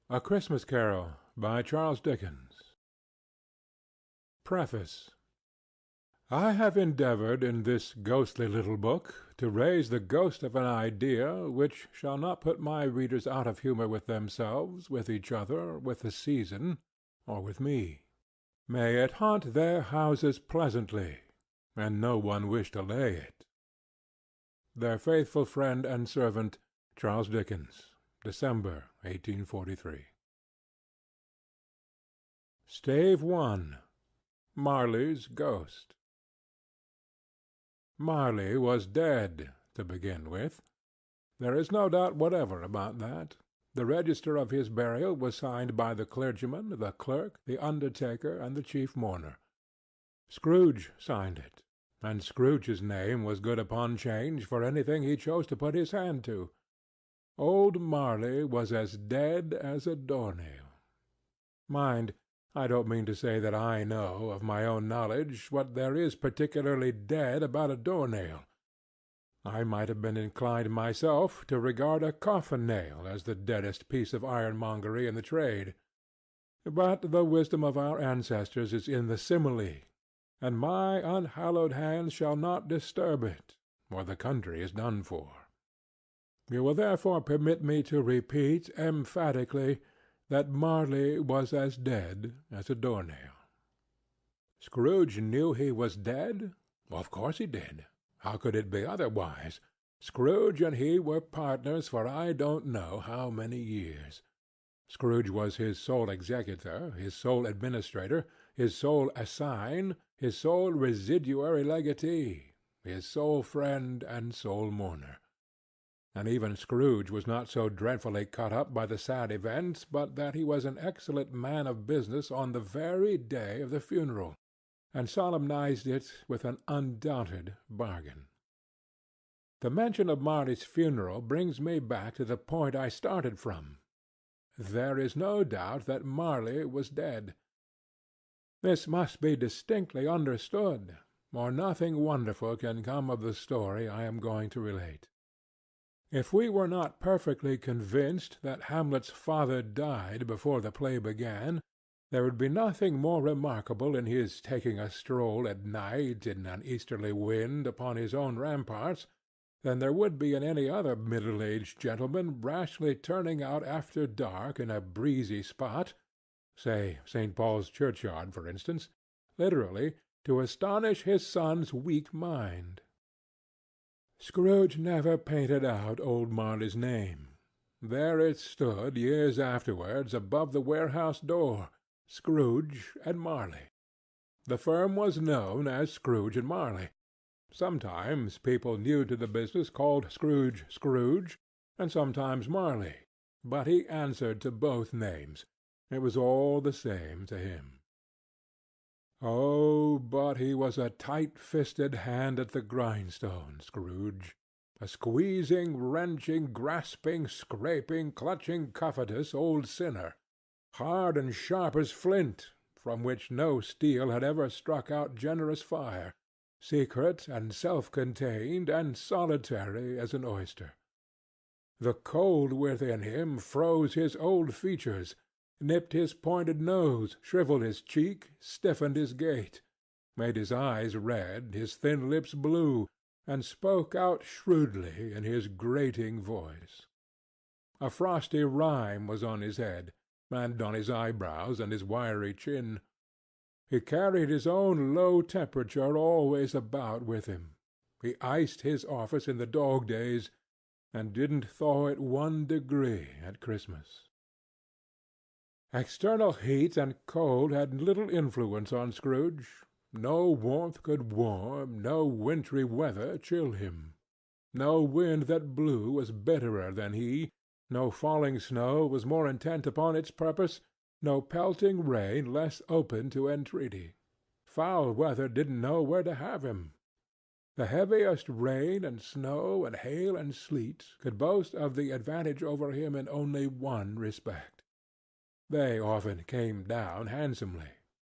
A Christmas Carol, by Charles Dickens. Preface. I have endeavoured in this ghostly little book to raise the ghost of an idea which shall not put my readers out of humour with themselves, with each other, with the season, or with me. May it haunt their houses pleasantly, and no one wish to lay it. Their faithful friend and servant, Charles Dickens. December, 1843. Stave 1. Marley's Ghost. Marley was dead, to begin with. There is no doubt whatever about that. The register of his burial was signed by the clergyman, the clerk, the undertaker, and the chief mourner. Scrooge signed it, and Scrooge's name was good upon change for anything he chose to put his hand to. Old Marley was as dead as a door-nail. Mind, I don't mean to say that I know, of my own knowledge, what there is particularly dead about a door-nail. I might have been inclined myself to regard a coffin-nail as the deadest piece of ironmongery in the trade. But the wisdom of our ancestors is in the simile, and my unhallowed hands shall not disturb it, or the country is done for. You will therefore permit me to repeat emphatically that Marley was as dead as a door-nail. Scrooge knew he was dead? Of course he did. How could it be otherwise? Scrooge and he were partners for I don't know how many years. Scrooge was his sole executor, his sole administrator, his sole assign, his sole residuary legatee, his sole friend and sole mourner. And even Scrooge was not so dreadfully cut up by the sad event but that he was an excellent man of business on the very day of the funeral, and solemnized it with an undoubted bargain. The mention of Marley's funeral brings me back to the point I started from. There is no doubt that Marley was dead. This must be distinctly understood, or nothing wonderful can come of the story I am going to relate. If we were not perfectly convinced that Hamlet's father died before the play began, there would be nothing more remarkable in his taking a stroll at night in an easterly wind upon his own ramparts, than there would be in any other middle-aged gentleman rashly turning out after dark in a breezy spot, say St. Paul's churchyard, for instance, literally to astonish his son's weak mind. Scrooge never painted out old Marley's name. There it stood years afterwards above the warehouse door, Scrooge and Marley. The firm was known as Scrooge and Marley. Sometimes people new to the business called Scrooge Scrooge, and sometimes Marley, but he answered to both names. It was all the same to him. Oh, but he was a tight-fisted hand at the grindstone, Scrooge. A squeezing, wrenching, grasping, scraping, clutching, covetous old sinner, hard and sharp as flint, from which no steel had ever struck out generous fire, secret and self-contained and solitary as an oyster. The cold within him froze his old features, nipped his pointed nose, shrivelled his cheek, stiffened his gait, made his eyes red, his thin lips blue, and spoke out shrewdly in his grating voice. A frosty rime was on his head, and on his eyebrows and his wiry chin. He carried his own low temperature always about with him. He iced his office in the dog-days, and didn't thaw it 1 degree at Christmas. External heat and cold had little influence on Scrooge. No warmth could warm, no wintry weather chill him. No wind that blew was bitterer than he, no falling snow was more intent upon its purpose, no pelting rain less open to entreaty. Foul weather didn't know where to have him. The heaviest rain and snow and hail and sleet could boast of the advantage over him in only one respect. They often came down handsomely,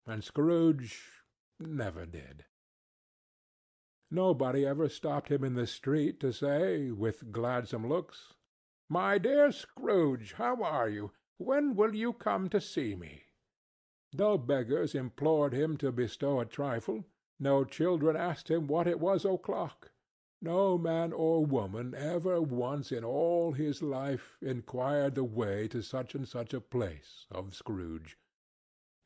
and Scrooge never did. Nobody ever stopped him in the street to say, with gladsome looks, "My dear Scrooge, how are you? When will you come to see me?" No beggars implored him to bestow a trifle, no children asked him what it was o'clock. No man or woman ever once in all his life inquired the way to such and such a place of Scrooge.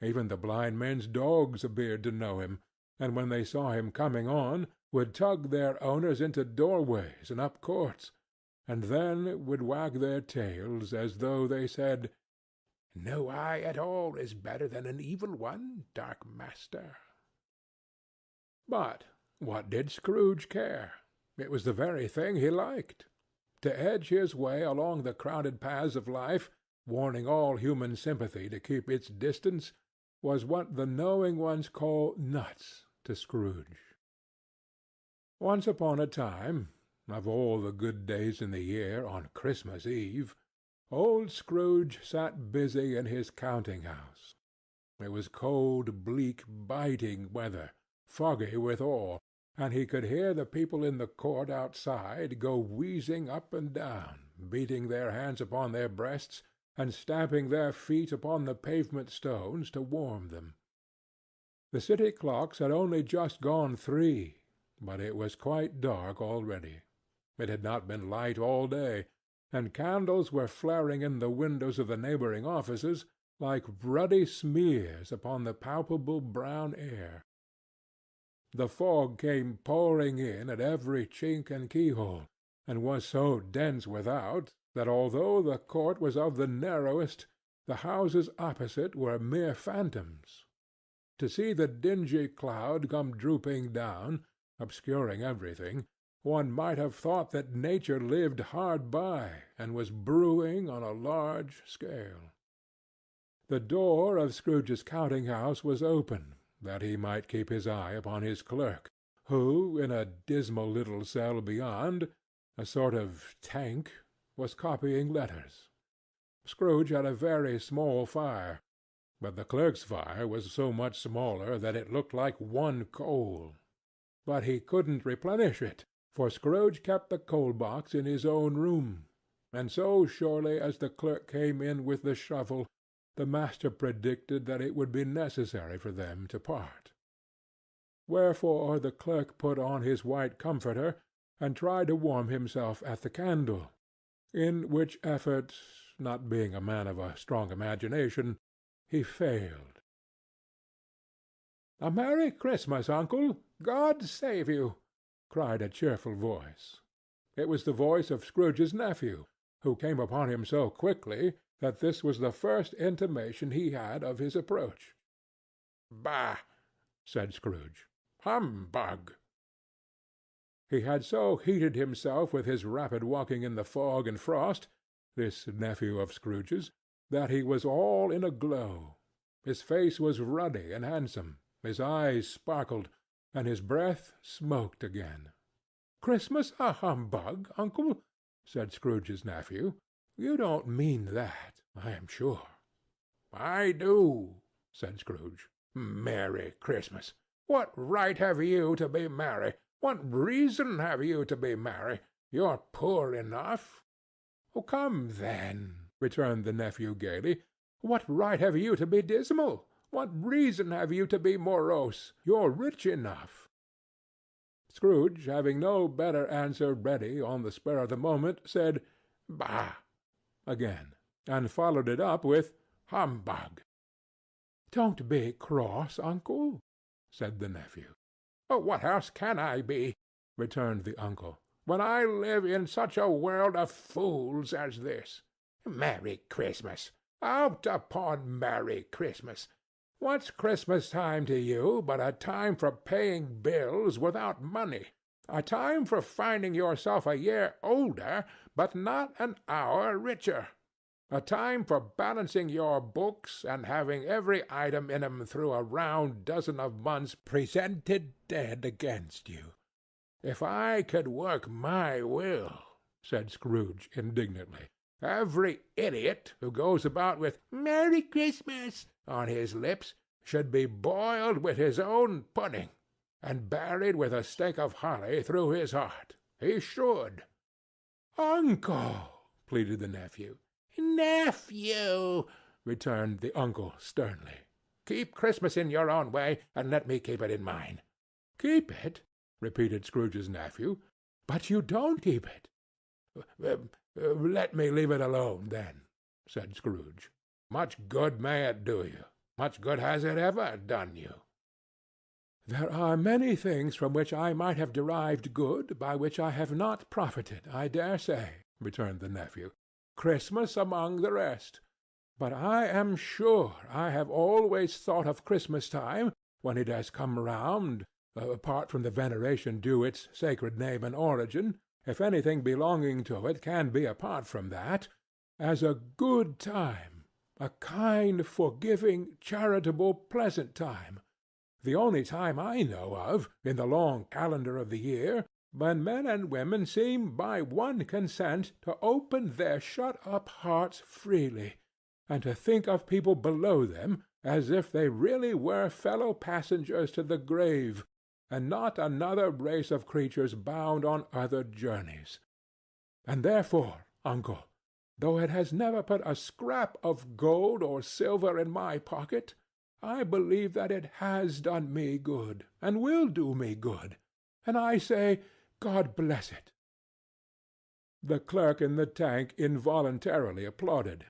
Even the blind men's dogs appeared to know him, and when they saw him coming on, would tug their owners into doorways and up courts, and then would wag their tails as though they said, "No eye at all is better than an evil one, dark master." But what did Scrooge care? It was the very thing he liked. To edge his way along the crowded paths of life, warning all human sympathy to keep its distance, was what the knowing ones call nuts to Scrooge. Once upon a time, of all the good days in the year, on Christmas Eve, old Scrooge sat busy in his counting-house. It was cold, bleak, biting weather, foggy withal, and he could hear the people in the court outside go wheezing up and down, beating their hands upon their breasts, and stamping their feet upon the pavement stones to warm them. The city clocks had only just gone 3, but it was quite dark already. It had not been light all day, and candles were flaring in the windows of the neighboring offices like ruddy smears upon the palpable brown air. The fog came pouring in at every chink and keyhole, and was so dense without that although the court was of the narrowest, the houses opposite were mere phantoms. To see the dingy cloud come drooping down, obscuring everything, one might have thought that nature lived hard by and was brewing on a large scale. The door of Scrooge's counting-house was open, that he might keep his eye upon his clerk, who, in a dismal little cell beyond, a sort of tank, was copying letters. Scrooge had a very small fire, but the clerk's fire was so much smaller that it looked like one coal. But he couldn't replenish it, for Scrooge kept the coal-box in his own room, and so surely as the clerk came in with the shovel, the master predicted that it would be necessary for them to part. Wherefore the clerk put on his white comforter, and tried to warm himself at the candle, in which effort, not being a man of a strong imagination, he failed. "A Merry Christmas, uncle! God save you!" cried a cheerful voice. It was the voice of Scrooge's nephew, who came upon him so quickly that this was the first intimation he had of his approach. "Bah!" said Scrooge. "Humbug!" He had so heated himself with his rapid walking in the fog and frost, this nephew of Scrooge's, that he was all in a glow. His face was ruddy and handsome, his eyes sparkled, and his breath smoked again. "Christmas a humbug, uncle?" said Scrooge's nephew. "You don't mean that, I am sure." "I do," said Scrooge. "Merry Christmas! What right have you to be merry? What reason have you to be merry? You're poor enough." "Oh, come then," returned the nephew gaily. "What right have you to be dismal? What reason have you to be morose? You're rich enough." Scrooge, having no better answer ready on the spur of the moment, said, "Bah!" again, and followed it up with "Humbug!" "Don't be cross, uncle," said the nephew. "Oh, what else can I be," returned the uncle, "when I live in such a world of fools as this? Merry Christmas! Out upon Merry Christmas! What's Christmas time to you but a time for paying bills without money, a time for finding yourself a year older, but not an hour richer, a time for balancing your books and having every item in 'em through a round dozen of months presented dead against you? If I could work my will," said Scrooge indignantly, "every idiot who goes about with 'Merry Christmas' on his lips should be boiled with his own pudding, and buried with a stake of holly through his heart. He should." "Uncle!" pleaded the nephew. "Nephew," returned the uncle sternly, "keep Christmas in your own way, and let me keep it in mine." "Keep it?" repeated Scrooge's nephew. "But you don't keep it." "Let me leave it alone, then," said Scrooge. "Much good may it do you. Much good has it ever done you." "There are many things from which I might have derived good, by which I have not profited, I dare say," returned the nephew. "Christmas among the rest. But I am sure I have always thought of Christmas time, when it has come round, apart from the veneration due its sacred name and origin, if anything belonging to it can be apart from that, as a good time, a kind, forgiving, charitable, pleasant time, the only time I know of, in the long calendar of the year, when men and women seem by one consent to open their shut-up hearts freely, and to think of people below them as if they really were fellow-passengers to the grave, and not another race of creatures bound on other journeys. And therefore, uncle, though it has never put a scrap of gold or silver in my pocket, I believe that it has done me good, and will do me good, and I say, God bless it." The clerk in the tank involuntarily applauded.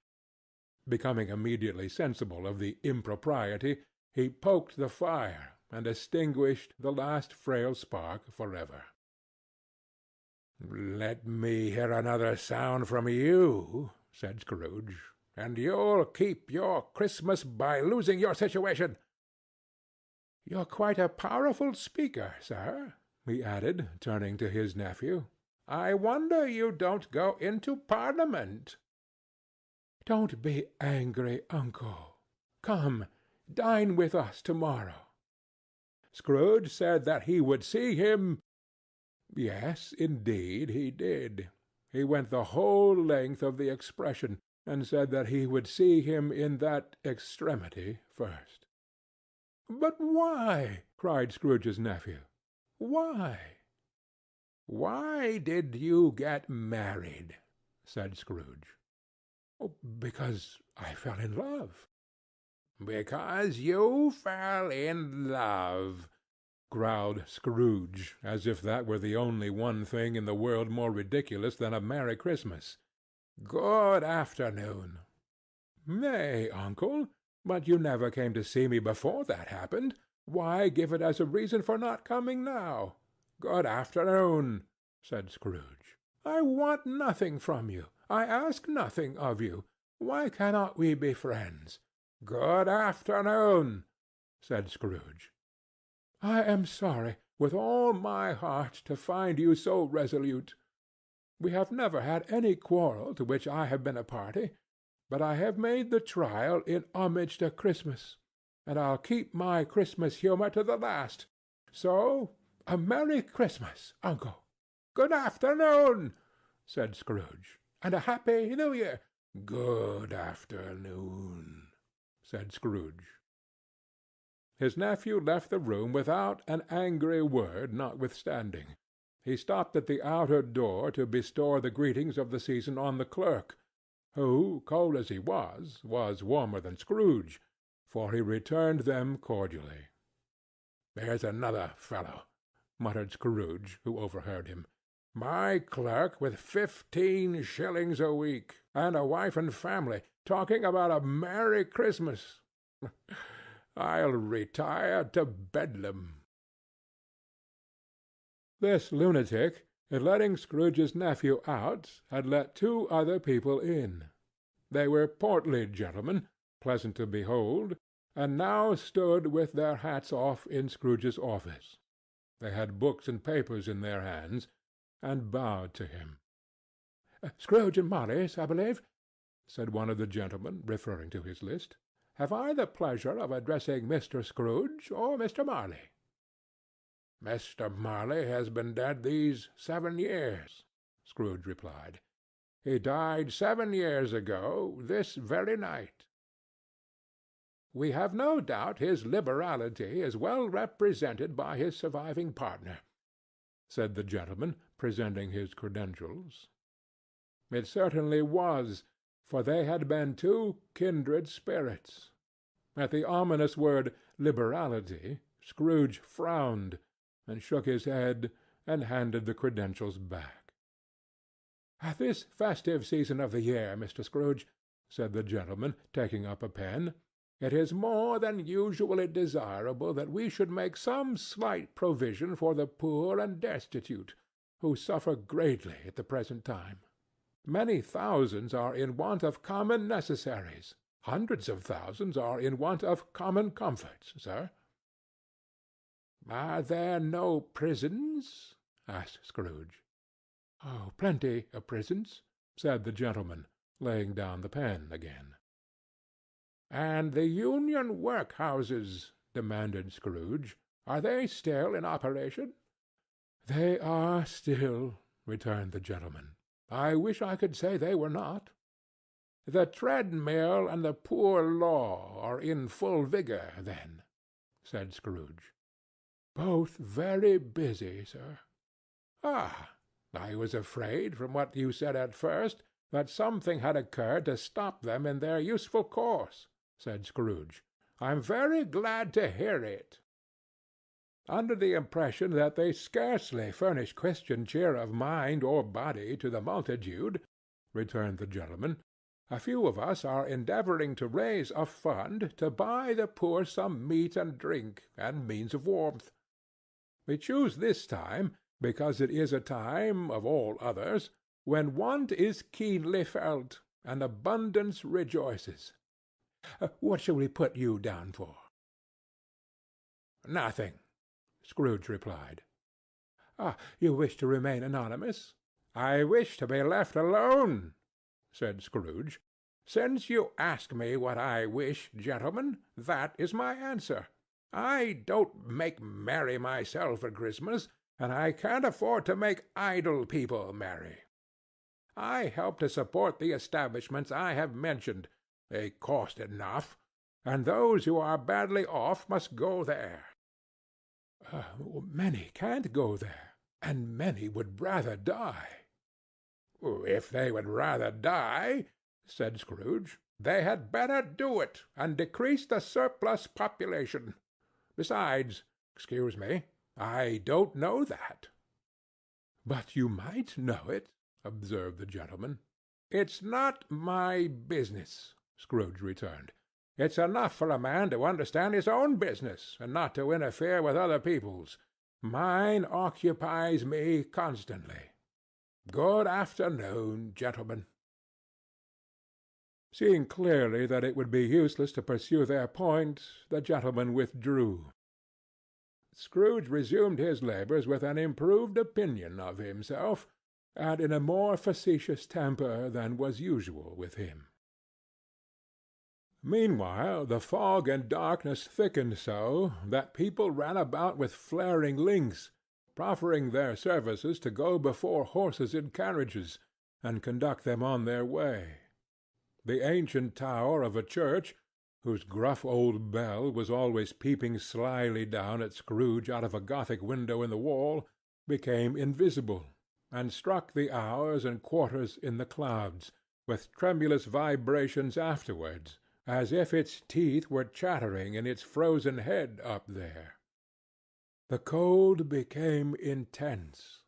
Becoming immediately sensible of the impropriety, he poked the fire, and extinguished the last frail spark forever. "Let me hear another sound from you," said Scrooge, "and you'll keep your Christmas by losing your situation. You're quite a powerful speaker, sir," he added, turning to his nephew. "I wonder you don't go into Parliament." "Don't be angry, uncle. Come, dine with us to-morrow." Scrooge said that he would see him. Yes, indeed, he did. He went the whole length of the expression, and said that he would see him in that extremity first. "But why?" cried Scrooge's nephew. "Why?" "Why did you get married?" said Scrooge. "Because I fell in love." "Because you fell in love," growled Scrooge, as if that were the only one thing in the world more ridiculous than a Merry Christmas. "Good afternoon." "Nay, uncle, but you never came to see me before that happened. Why give it as a reason for not coming now?" "Good afternoon," said Scrooge. "I want nothing from you. I ask nothing of you. Why cannot we be friends?" "Good afternoon," said Scrooge. "I am sorry, with all my heart, to find you so resolute. We have never had any quarrel to which I have been a party, but I have made the trial in homage to Christmas, and I'll keep my Christmas humor to the last. So, a Merry Christmas, uncle." "Good afternoon," said Scrooge. "And a Happy New Year." "Good afternoon," said Scrooge. His nephew left the room without an angry word notwithstanding. He stopped at the outer door to bestow the greetings of the season on the clerk, who, cold as he was warmer than Scrooge, for he returned them cordially. "There's another fellow," muttered Scrooge, who overheard him. "My clerk with 15 shillings a week, and a wife and family, talking about a Merry Christmas. I'll retire to Bedlam." This lunatic, in letting Scrooge's nephew out, had let two other people in. They were portly gentlemen, pleasant to behold, and now stood with their hats off in Scrooge's office. They had books and papers in their hands, and bowed to him. "Scrooge and Marley's, I believe," said one of the gentlemen, referring to his list. "Have I the pleasure of addressing Mr. Scrooge or Mr. Marley?" "Mr. Marley has been dead these 7 years," Scrooge replied. "He died 7 years ago, this very night." "We have no doubt his liberality is well represented by his surviving partner," said the gentleman, presenting his credentials. It certainly was, for they had been two kindred spirits. At the ominous word liberality, Scrooge frowned, and shook his head, and handed the credentials back. "At this festive season of the year, Mr. Scrooge," said the gentleman, taking up a pen, "it is more than usually desirable that we should make some slight provision for the poor and destitute, who suffer greatly at the present time. Many thousands are in want of common necessaries. Hundreds of thousands are in want of common comforts, sir." "Are there no prisons?" asked Scrooge. "Oh, plenty of prisons," said the gentleman, laying down the pen again. "And the Union workhouses," demanded Scrooge, "are they still in operation?" "They are still," returned the gentleman. "I wish I could say they were not." "The treadmill and the poor law are in full vigor, then?" said Scrooge. "Both very busy, sir." "Ah! I was afraid, from what you said at first, that something had occurred to stop them in their useful course," said Scrooge. "I'm very glad to hear it." "Under the impression that they scarcely furnish Christian cheer of mind or body to the multitude," returned the gentleman, "a few of us are endeavoring to raise a fund to buy the poor some meat and drink, and means of warmth. We choose this time because it is a time, of all others, when want is keenly felt, and abundance rejoices. What shall we put you down for?" "Nothing," Scrooge replied. "Ah, you wish to remain anonymous?" "I wish to be left alone," said Scrooge. "Since you ask me what I wish, gentlemen, that is my answer. I don't make merry myself at Christmas, and I can't afford to make idle people merry. I help to support the establishments I have mentioned. They cost enough, and those who are badly off must go there." "Many can't go there, and many would rather die." "If they would rather die," said Scrooge, "they had better do it, and decrease the surplus population. Besides, excuse me, I don't know that." "But you might know it," observed the gentleman. "It's not my business," Scrooge returned. "It's enough for a man to understand his own business, and not to interfere with other people's. Mine occupies me constantly. Good afternoon, gentlemen." Seeing clearly that it would be useless to pursue their point, the gentlemen withdrew. Scrooge resumed his labours with an improved opinion of himself, and in a more facetious temper than was usual with him. Meanwhile the fog and darkness thickened so that people ran about with flaring links, proffering their services to go before horses in carriages, and conduct them on their way. The ancient tower of a church, whose gruff old bell was always peeping slyly down at Scrooge out of a Gothic window in the wall, became invisible, and struck the hours and quarters in the clouds, with tremulous vibrations afterwards, as if its teeth were chattering in its frozen head up there. The cold became intense.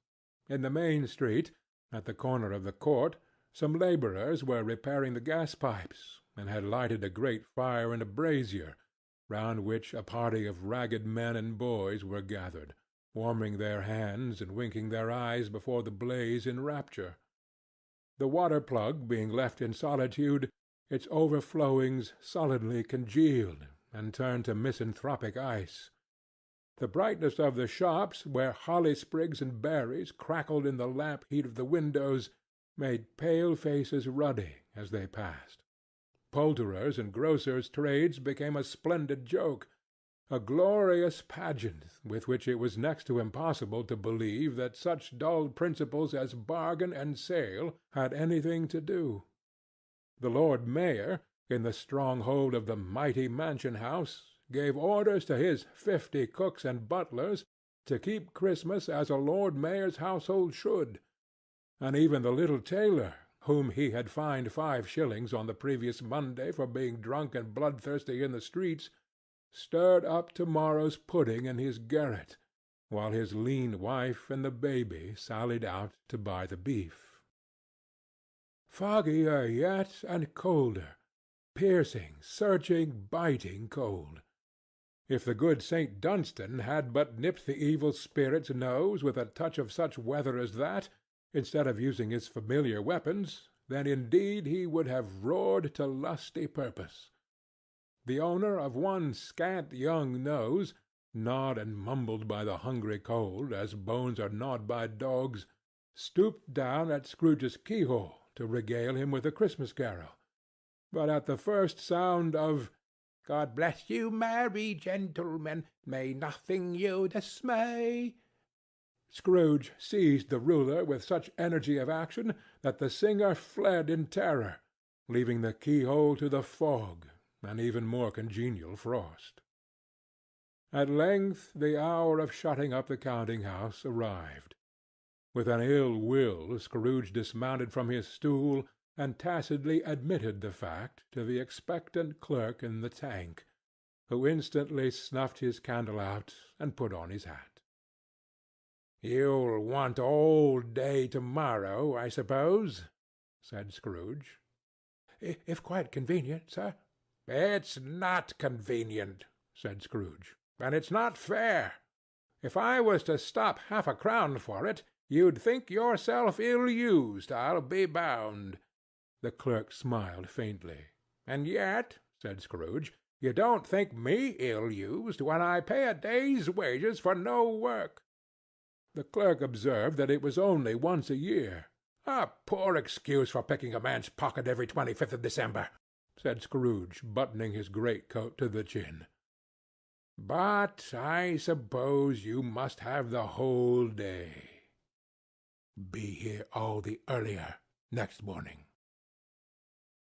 In the main street, at the corner of the court, some labourers were repairing the gas-pipes, and had lighted a great fire in a brazier, round which a party of ragged men and boys were gathered, warming their hands and winking their eyes before the blaze in rapture. The water-plug being left in solitude, its overflowings sullenly congealed and turned to misanthropic ice. The brightness of the shops, where holly sprigs and berries crackled in the lamp heat of the windows, made pale faces ruddy as they passed. Poulterers' and grocers' trades became a splendid joke, a glorious pageant with which it was next to impossible to believe that such dull principles as bargain and sale had anything to do. The Lord Mayor, in the stronghold of the mighty mansion house, gave orders to his 50 cooks and butlers to keep Christmas as a Lord Mayor's household should, and even the little tailor, whom he had fined 5 shillings on the previous Monday for being drunk and bloodthirsty in the streets, stirred up to-morrow's pudding in his garret, while his lean wife and the baby sallied out to buy the beef. Foggier yet and colder, piercing, searching, biting cold. If the good St. Dunstan had but nipped the evil spirit's nose with a touch of such weather as that, instead of using his familiar weapons, then indeed he would have roared to lusty purpose. The owner of one scant young nose, gnawed and mumbled by the hungry cold as bones are gnawed by dogs, stooped down at Scrooge's keyhole to regale him with a Christmas carol. But at the first sound of "God bless you, merry gentlemen, may nothing you dismay," Scrooge seized the ruler with such energy of action that the singer fled in terror, leaving the keyhole to the fog, an even more congenial frost. At length the hour of shutting up the counting-house arrived. With an ill will Scrooge dismounted from his stool, and tacitly admitted the fact to the expectant clerk in the tank, who instantly snuffed his candle out and put on his hat. "You'll want all day to-morrow, I suppose?" said Scrooge. "If quite convenient, sir." "It's not convenient," said Scrooge, "and it's not fair. If I was to stop 1/2-crown for it, you'd think yourself ill-used, I'll be bound." The clerk smiled faintly. "And yet," said Scrooge, "you don't think me ill-used when I pay a day's wages for no work." The clerk observed that it was only once a year. "A poor excuse for picking a man's pocket every 25th of December," said Scrooge, buttoning his great-coat to the chin. "But I suppose you must have the whole day. Be here all the earlier next morning."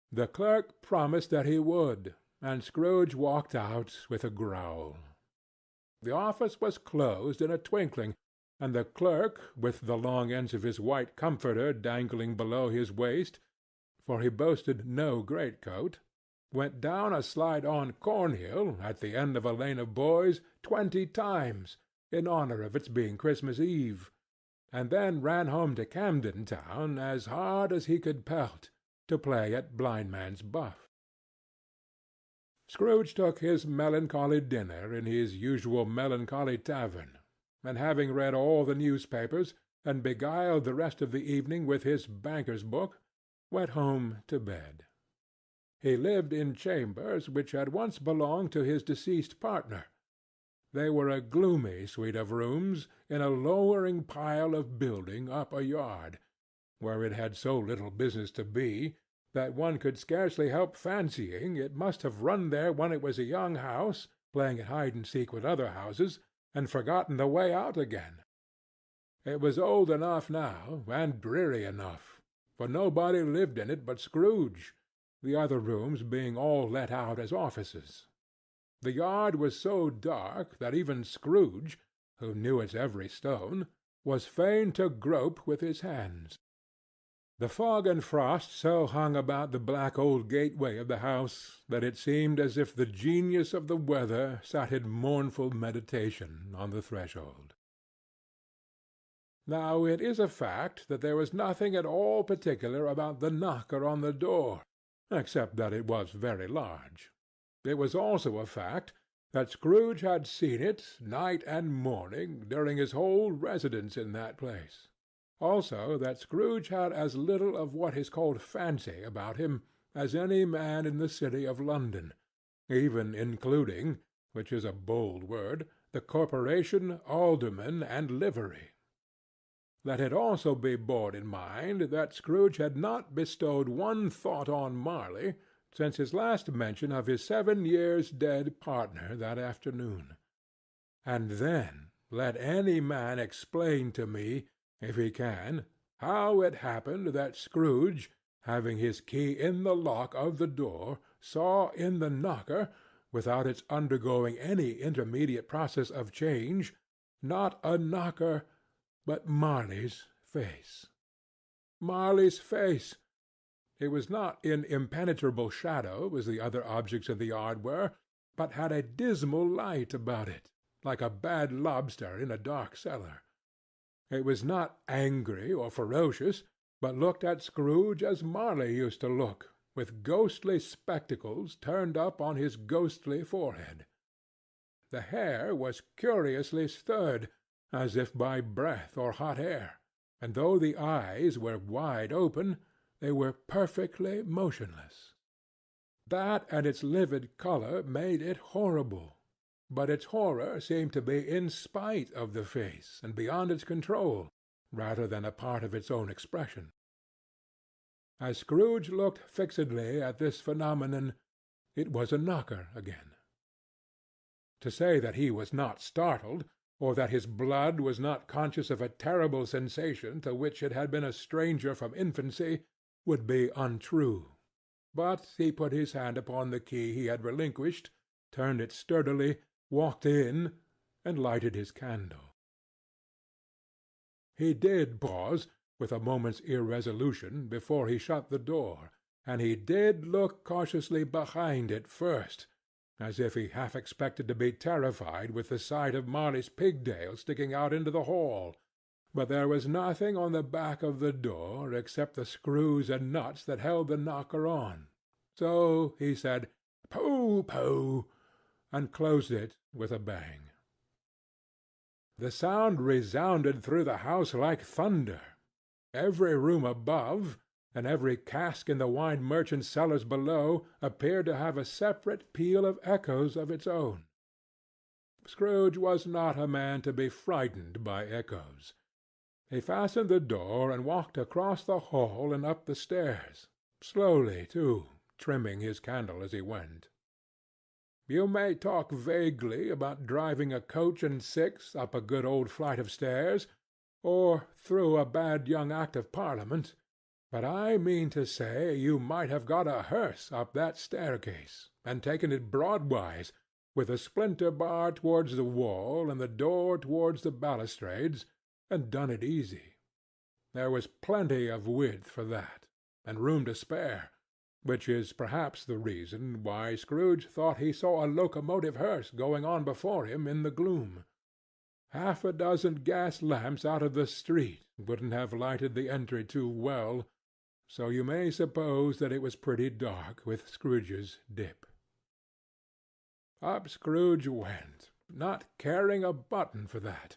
The clerk promised that he would, and Scrooge walked out with a growl. The office was closed in a twinkling, and the clerk, with the long ends of his white comforter dangling below his waist, for he boasted no greatcoat, went down a slide-on Cornhill at the end of a lane of boys 20 times, in honor of its being Christmas Eve, and then ran home to Camden Town as hard as he could pelt, to play at blindman's buff. Scrooge took his melancholy dinner in his usual melancholy tavern, and having read all the newspapers, and beguiled the rest of the evening with his banker's book, went home to bed. He lived in chambers which had once belonged to his deceased partner. They were a gloomy suite of rooms in a lowering pile of building up a yard, where it had so little business to be, that one could scarcely help fancying it must have run there when it was a young house, playing at hide-and-seek with other houses, and forgotten the way out again. It was old enough now, and dreary enough, for nobody lived in it but Scrooge, the other rooms being all let out as offices. The yard was so dark that even Scrooge, who knew its every stone, was fain to grope with his hands. The fog and frost so hung about the black old gateway of the house that it seemed as if the genius of the weather sat in mournful meditation on the threshold. Now it is a fact that there was nothing at all particular about the knocker on the door, except that it was very large. It was also a fact that Scrooge had seen it night and morning during his whole residence in that place. Also that Scrooge had as little of what is called fancy about him as any man in the city of London, even including, which is a bold word, the corporation, aldermen, and livery. Let it also be borne in mind that Scrooge had not bestowed one thought on Marley since his last mention of his 7 years dead partner that afternoon. And then let any man explain to me, if he can, how it happened that Scrooge, having his key in the lock of the door, saw in the knocker, without its undergoing any intermediate process of change, not a knocker, but Marley's face. Marley's face, It was not in impenetrable shadow, as the other objects in the yard were, but had a dismal light about it, like a bad lobster in a dark cellar. It was not angry or ferocious, but looked at Scrooge as Marley used to look, with ghostly spectacles turned up on his ghostly forehead. The hair was curiously stirred, as if by breath or hot air, and though the eyes were wide open, they were perfectly motionless. That and its livid colour made it horrible, but its horror seemed to be in spite of the face and beyond its control, rather than a part of its own expression. As Scrooge looked fixedly at this phenomenon, it was a knocker again. To say that he was not startled, or that his blood was not conscious of a terrible sensation to which it had been a stranger from infancy, would be untrue. But he put his hand upon the key he had relinquished, turned it sturdily, walked in, and lighted his candle. He did pause, with a moment's irresolution, before he shut the door, and he did look cautiously behind it first, as if he half expected to be terrified with the sight of Marley's pigtail sticking out into the hall. But there was nothing on the back of the door except the screws and nuts that held the knocker on. So he said, "Pooh, pooh," and closed it with a bang. The sound resounded through the house like thunder. Every room above, and every cask in the wine merchant's cellars below, appeared to have a separate peal of echoes of its own. Scrooge was not a man to be frightened by echoes. He fastened the door and walked across the hall and up the stairs, slowly too, trimming his candle as he went. You may talk vaguely about driving a coach and six up a good old flight of stairs, or through a bad young Act of Parliament, but I mean to say you might have got a hearse up that staircase, and taken it broadwise, with a splinter bar towards the wall and the door towards the balustrades, and done it easy. There was plenty of width for that, and room to spare, which is perhaps the reason why Scrooge thought he saw a locomotive hearse going on before him in the gloom. Half a dozen gas lamps out of the street wouldn't have lighted the entry too well, so you may suppose that it was pretty dark with Scrooge's dip. Up Scrooge went, not caring a button for that.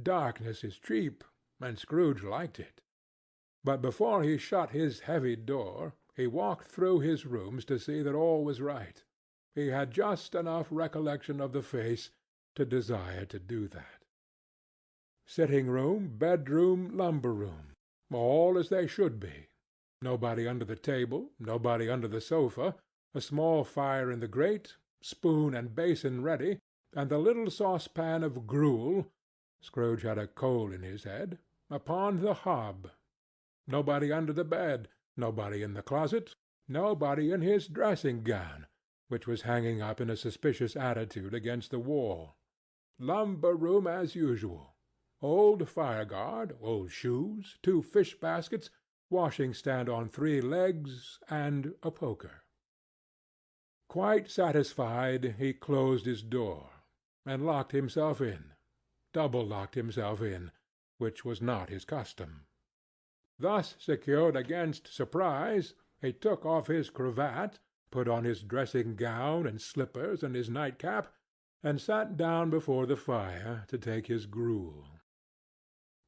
Darkness is cheap, and Scrooge liked it. But before he shut his heavy door, he walked through his rooms to see that all was right. He had just enough recollection of the face to desire to do that. Sitting-room, bedroom, lumber-room, all as they should be. Nobody under the table, nobody under the sofa, a small fire in the grate, spoon and basin ready, and the little saucepan of gruel (Scrooge had a coal in his head) upon the hob. Nobody under the bed, nobody in the closet, nobody in his dressing-gown, which was hanging up in a suspicious attitude against the wall. Lumber-room as usual. Old fire-guard, old shoes, 2 fish-baskets, washing-stand on 3 legs, and a poker. Quite satisfied, he closed his door, and locked himself in, double-locked himself in, which was not his custom. Thus secured against surprise, he took off his cravat, put on his dressing-gown and slippers and his nightcap, and sat down before the fire to take his gruel.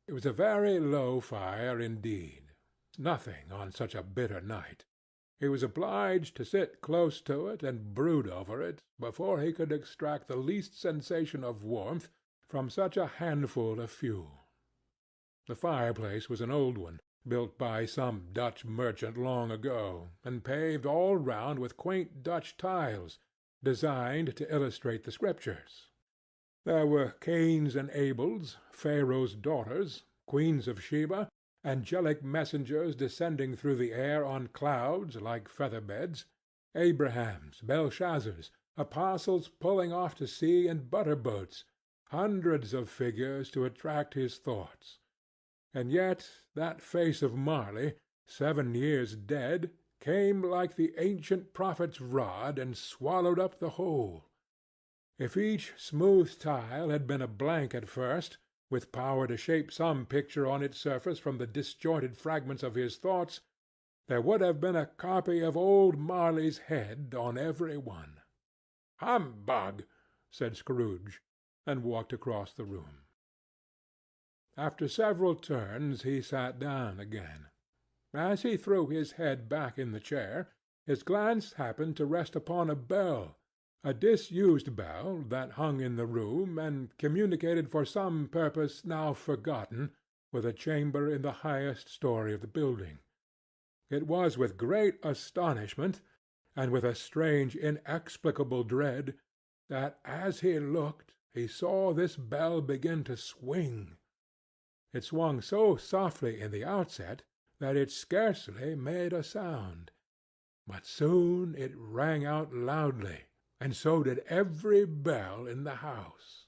It was a very low fire indeed, nothing on such a bitter night. He was obliged to sit close to it and brood over it before he could extract the least sensation of warmth from such a handful of fuel. The fireplace was an old one, built by some Dutch merchant long ago, and paved all round with quaint Dutch tiles, designed to illustrate the Scriptures. There were Cains and Abels, Pharaoh's daughters, queens of Sheba, angelic messengers descending through the air on clouds like feather-beds, Abrahams, Belshazzars, apostles pulling off to sea in butter-boats, hundreds of figures to attract his thoughts. And yet that face of Marley, 7 years dead, came like the ancient prophet's rod and swallowed up the whole. If each smooth tile had been a blank at first, with power to shape some picture on its surface from the disjointed fragments of his thoughts, there would have been a copy of old Marley's head on every one. "Humbug!" said Scrooge, and walked across the room. After several turns he sat down again. As he threw his head back in the chair, his glance happened to rest upon a bell, a disused bell that hung in the room and communicated for some purpose now forgotten with a chamber in the highest story of the building. It was with great astonishment, and with a strange inexplicable dread, that as he looked he saw this bell begin to swing. It swung so softly in the outset that it scarcely made a sound, but soon it rang out loudly, and so did every bell in the house.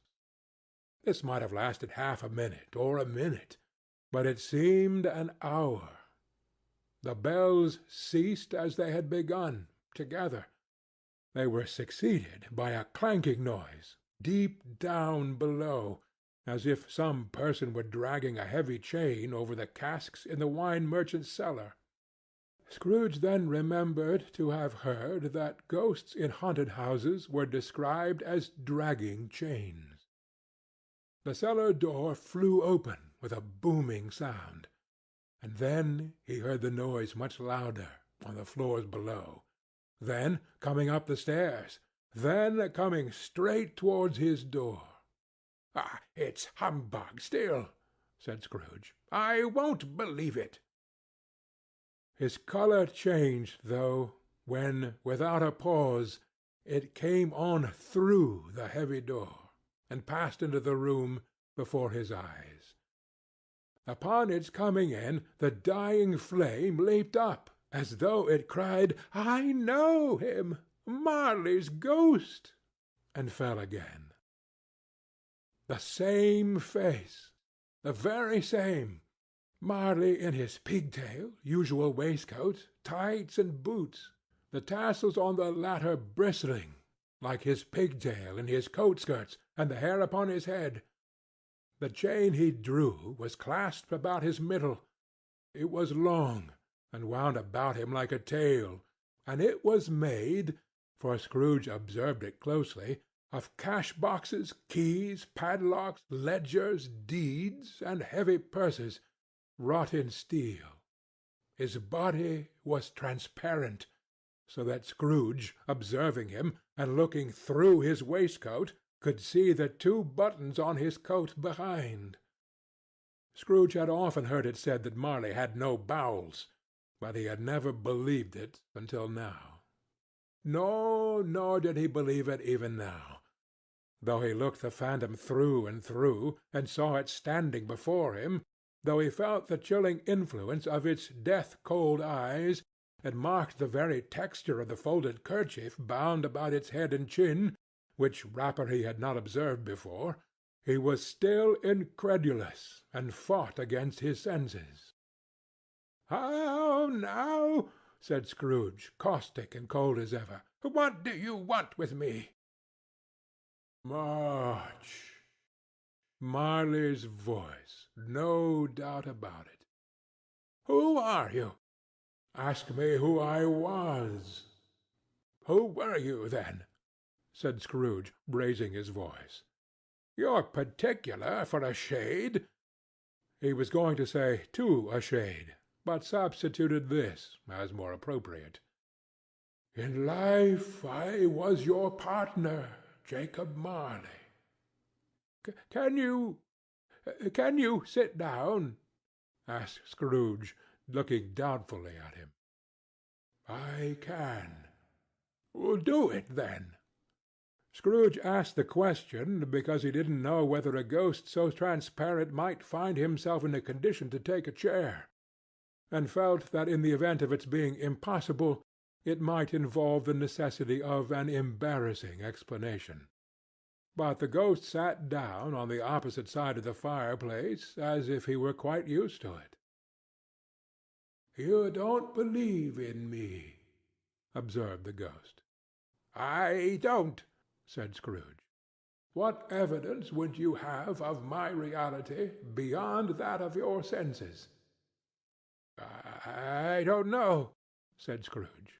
This might have lasted half a minute or a minute, but it seemed an hour. The bells ceased as they had begun, together. They were succeeded by a clanking noise, deep down below, as if some person were dragging a heavy chain over the casks in the wine merchant's cellar. Scrooge then remembered to have heard that ghosts in haunted houses were described as dragging chains. The cellar door flew open with a booming sound, and then he heard the noise much louder on the floors below, then coming up the stairs, then coming straight towards his door. "Ah, it's humbug still," said Scrooge. "I won't believe it." His colour changed, though, when, without a pause, it came on through the heavy door, and passed into the room before his eyes. Upon its coming in, the dying flame leaped up, as though it cried, "I know him! Marley's ghost!" and fell again. The same face, the very same. Marley in his pigtail, usual waistcoat, tights, and boots, the tassels on the latter bristling, like his pigtail in his coat-skirts, and the hair upon his head. The chain he drew was clasped about his middle. It was long, and wound about him like a tail, and it was made, for Scrooge observed it closely, of cash-boxes, keys, padlocks, ledgers, deeds, and heavy purses, wrought in steel. His body was transparent, so that Scrooge, observing him, and looking through his waistcoat, could see the two buttons on his coat behind. Scrooge had often heard it said that Marley had no bowels, but he had never believed it until now. Nor did he believe it even now, though he looked the phantom through and through, and saw it standing before him, though he felt the chilling influence of its death-cold eyes, and marked the very texture of the folded kerchief bound about its head and chin, which wrapper he had not observed before, he was still incredulous, and fought against his senses. "How now?" said Scrooge, caustic and cold as ever. "What do you want with me?" "Much." Marley's voice, no doubt about it. "Who are you?" "Ask me who I was." "Who were you, then?" said Scrooge, raising his voice. "You're particular for a shade." He was going to say "to a shade," but substituted this as more appropriate. "In life I was your partner, Jacob Marley." Can you sit down?" asked Scrooge, looking doubtfully at him. "I can." "Do it, then." Scrooge asked the question because he didn't know whether a ghost so transparent might find himself in a condition to take a chair, and felt that in the event of its being impossible, it might involve the necessity of an embarrassing explanation. But the ghost sat down on the opposite side of the fireplace, as if he were quite used to it. "You don't believe in me," observed the ghost. "I don't," said Scrooge. "What evidence would you have of my reality beyond that of your senses?" "I don't know," said Scrooge.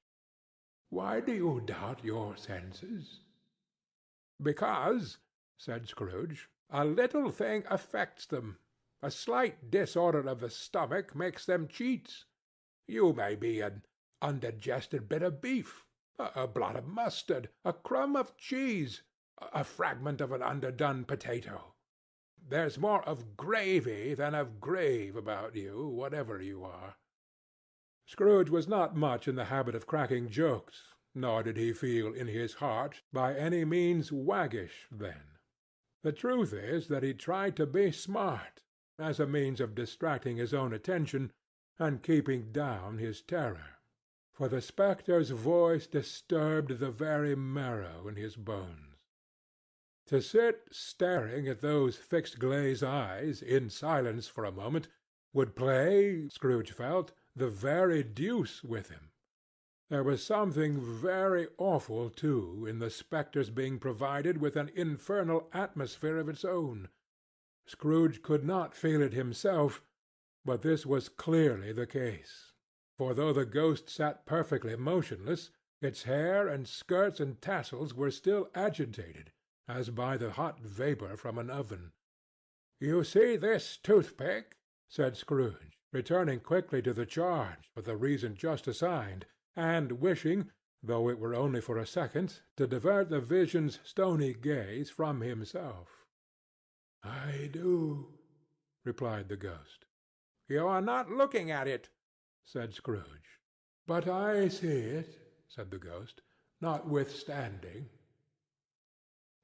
"Why do you doubt your senses?" "Because," said Scrooge, "a little thing affects them. A slight disorder of the stomach makes them cheats. You may be an undigested bit of beef, a blot of mustard, a crumb of cheese, a fragment of an underdone potato. There's more of gravy than of grave about you, whatever you are." Scrooge was not much in the habit of cracking jokes, nor did he feel in his heart by any means waggish then. The truth is that he tried to be smart, as a means of distracting his own attention and keeping down his terror, for the spectre's voice disturbed the very marrow in his bones. To sit staring at those fixed glazed eyes in silence for a moment would play, Scrooge felt, the very deuce with him. There was something very awful, too, in the spectre's being provided with an infernal atmosphere of its own. Scrooge could not feel it himself, but this was clearly the case, for though the ghost sat perfectly motionless, its hair and skirts and tassels were still agitated, as by the hot vapour from an oven. "You see this toothpick?" said Scrooge, returning quickly to the charge for the reason just assigned, and wishing, though it were only for a second, to divert the vision's stony gaze from himself. "I do," replied the ghost. "You are not looking at it," said Scrooge. "But I see it," said the ghost, "notwithstanding."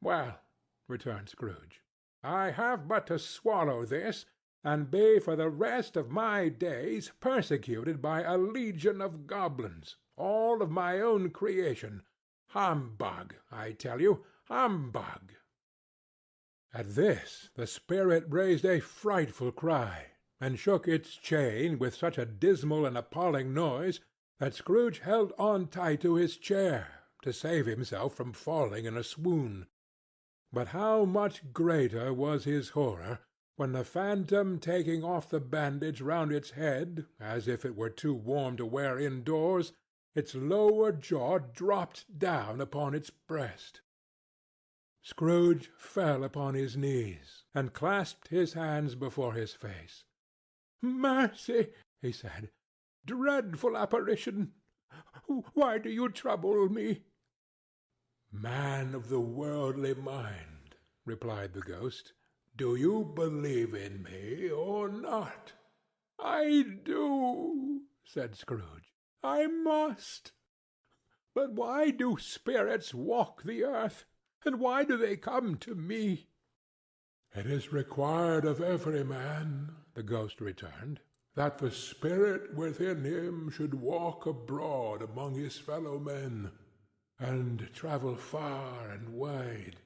"Well," returned Scrooge, "I have but to swallow this, and be for the rest of my days persecuted by a legion of goblins, all of my own creation. Humbug, I tell you, humbug!" At this the spirit raised a frightful cry, and shook its chain with such a dismal and appalling noise that Scrooge held on tight to his chair to save himself from falling in a swoon. But how much greater was his horror when the phantom, taking off the bandage round its head, as if it were too warm to wear indoors, its lower jaw dropped down upon its breast. Scrooge fell upon his knees, and clasped his hands before his face. "Mercy!" he said. "Dreadful apparition! Why do you trouble me?" "Man of the worldly mind," replied the ghost, "do you believe in me or not?" "I do," said Scrooge. "I must. But why do spirits walk the earth, and why do they come to me?" "It is required of every man," the ghost returned, "that the spirit within him should walk abroad among his fellow men, and travel far and wide.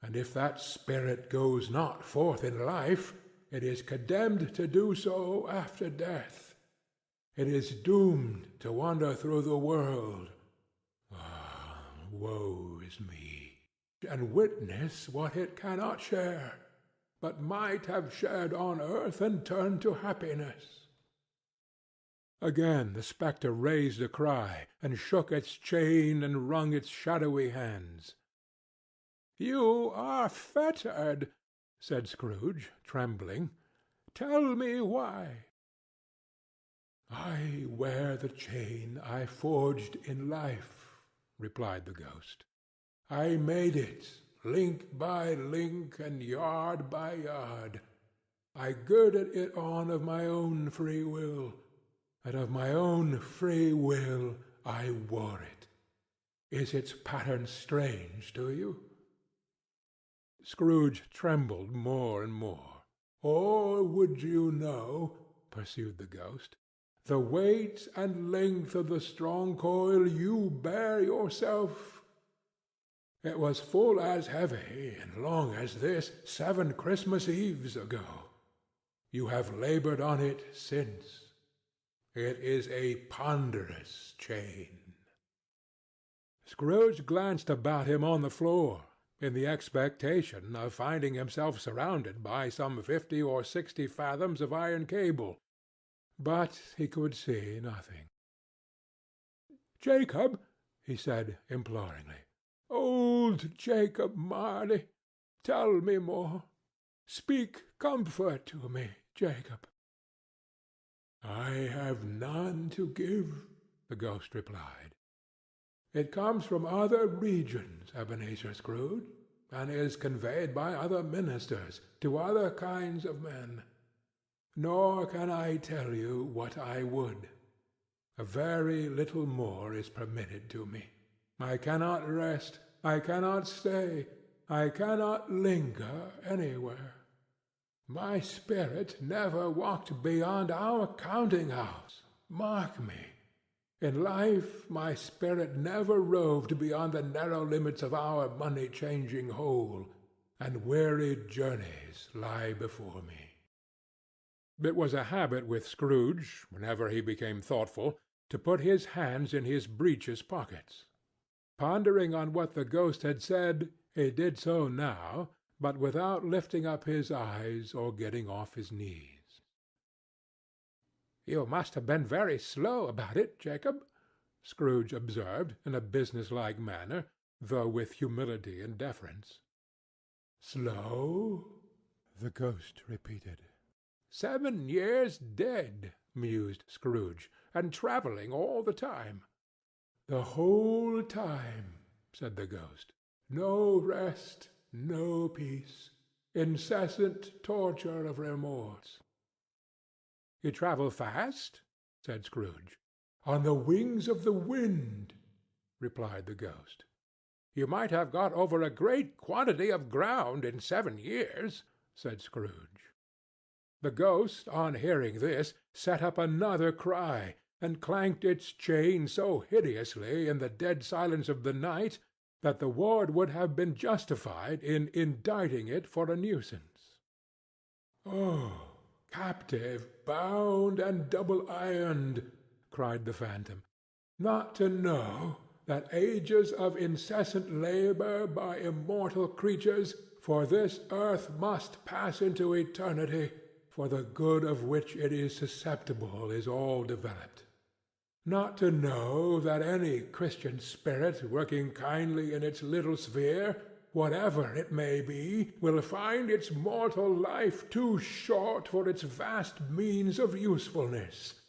And if that spirit goes not forth in life, it is condemned to do so after death. It is doomed to wander through the world. Woe is me! And witness what it cannot share, but might have shared on earth and turned to happiness." Again the spectre raised a cry, and shook its chain, and wrung its shadowy hands. "You are fettered," said Scrooge, trembling. "Tell me why." "I wear the chain I forged in life," replied the ghost. "I made it, link by link and yard by yard. I girded it on of my own free will, and of my own free will I wore it. Is its pattern strange to you?" Scrooge trembled more and more. "Or would you know," pursued the ghost, "the weight and length of the strong coil you bear yourself? It was full as heavy and long as this 7 Christmas Eves ago. You have labored on it since. It is a ponderous chain." Scrooge glanced about him on the floor, in the expectation of finding himself surrounded by some 50 or 60 fathoms of iron cable, but he could see nothing. "Jacob," he said, imploringly, "old Jacob Marley, tell me more. Speak comfort to me, Jacob." "I have none to give," the ghost replied. "It comes from other regions, Ebenezer Scrooge, and is conveyed by other ministers to other kinds of men. Nor can I tell you what I would. A very little more is permitted to me. I cannot rest, I cannot stay, I cannot linger anywhere. My spirit never walked beyond our counting-house. Mark me. In life my spirit never roved beyond the narrow limits of our money-changing hole, and weary journeys lie before me." It was a habit with Scrooge, whenever he became thoughtful, to put his hands in his breeches pockets. Pondering on what the ghost had said, he did so now, but without lifting up his eyes or getting off his knees. "You must have been very slow about it, Jacob," Scrooge observed, in a business-like manner, though with humility and deference. "Slow?" the ghost repeated. 7 years dead," mused Scrooge, "and travelling all the time." "The whole time," said the ghost. "No rest, no peace, incessant torture of remorse." "You travel fast?" said Scrooge. "On the wings of the wind," replied the ghost. "You might have got over a great quantity of ground in 7 years," said Scrooge. The ghost, on hearing this, set up another cry, and clanked its chain so hideously in the dead silence of the night that the ward would have been justified in indicting it for a nuisance. "Oh, captive, bound, and double-ironed," cried the phantom, "not to know that ages of incessant labor by immortal creatures for this earth must pass into eternity, for the good of which it is susceptible is all developed. Not to know that any Christian spirit working kindly in its little sphere, whatever it may be, will find its mortal life too short for its vast means of usefulness.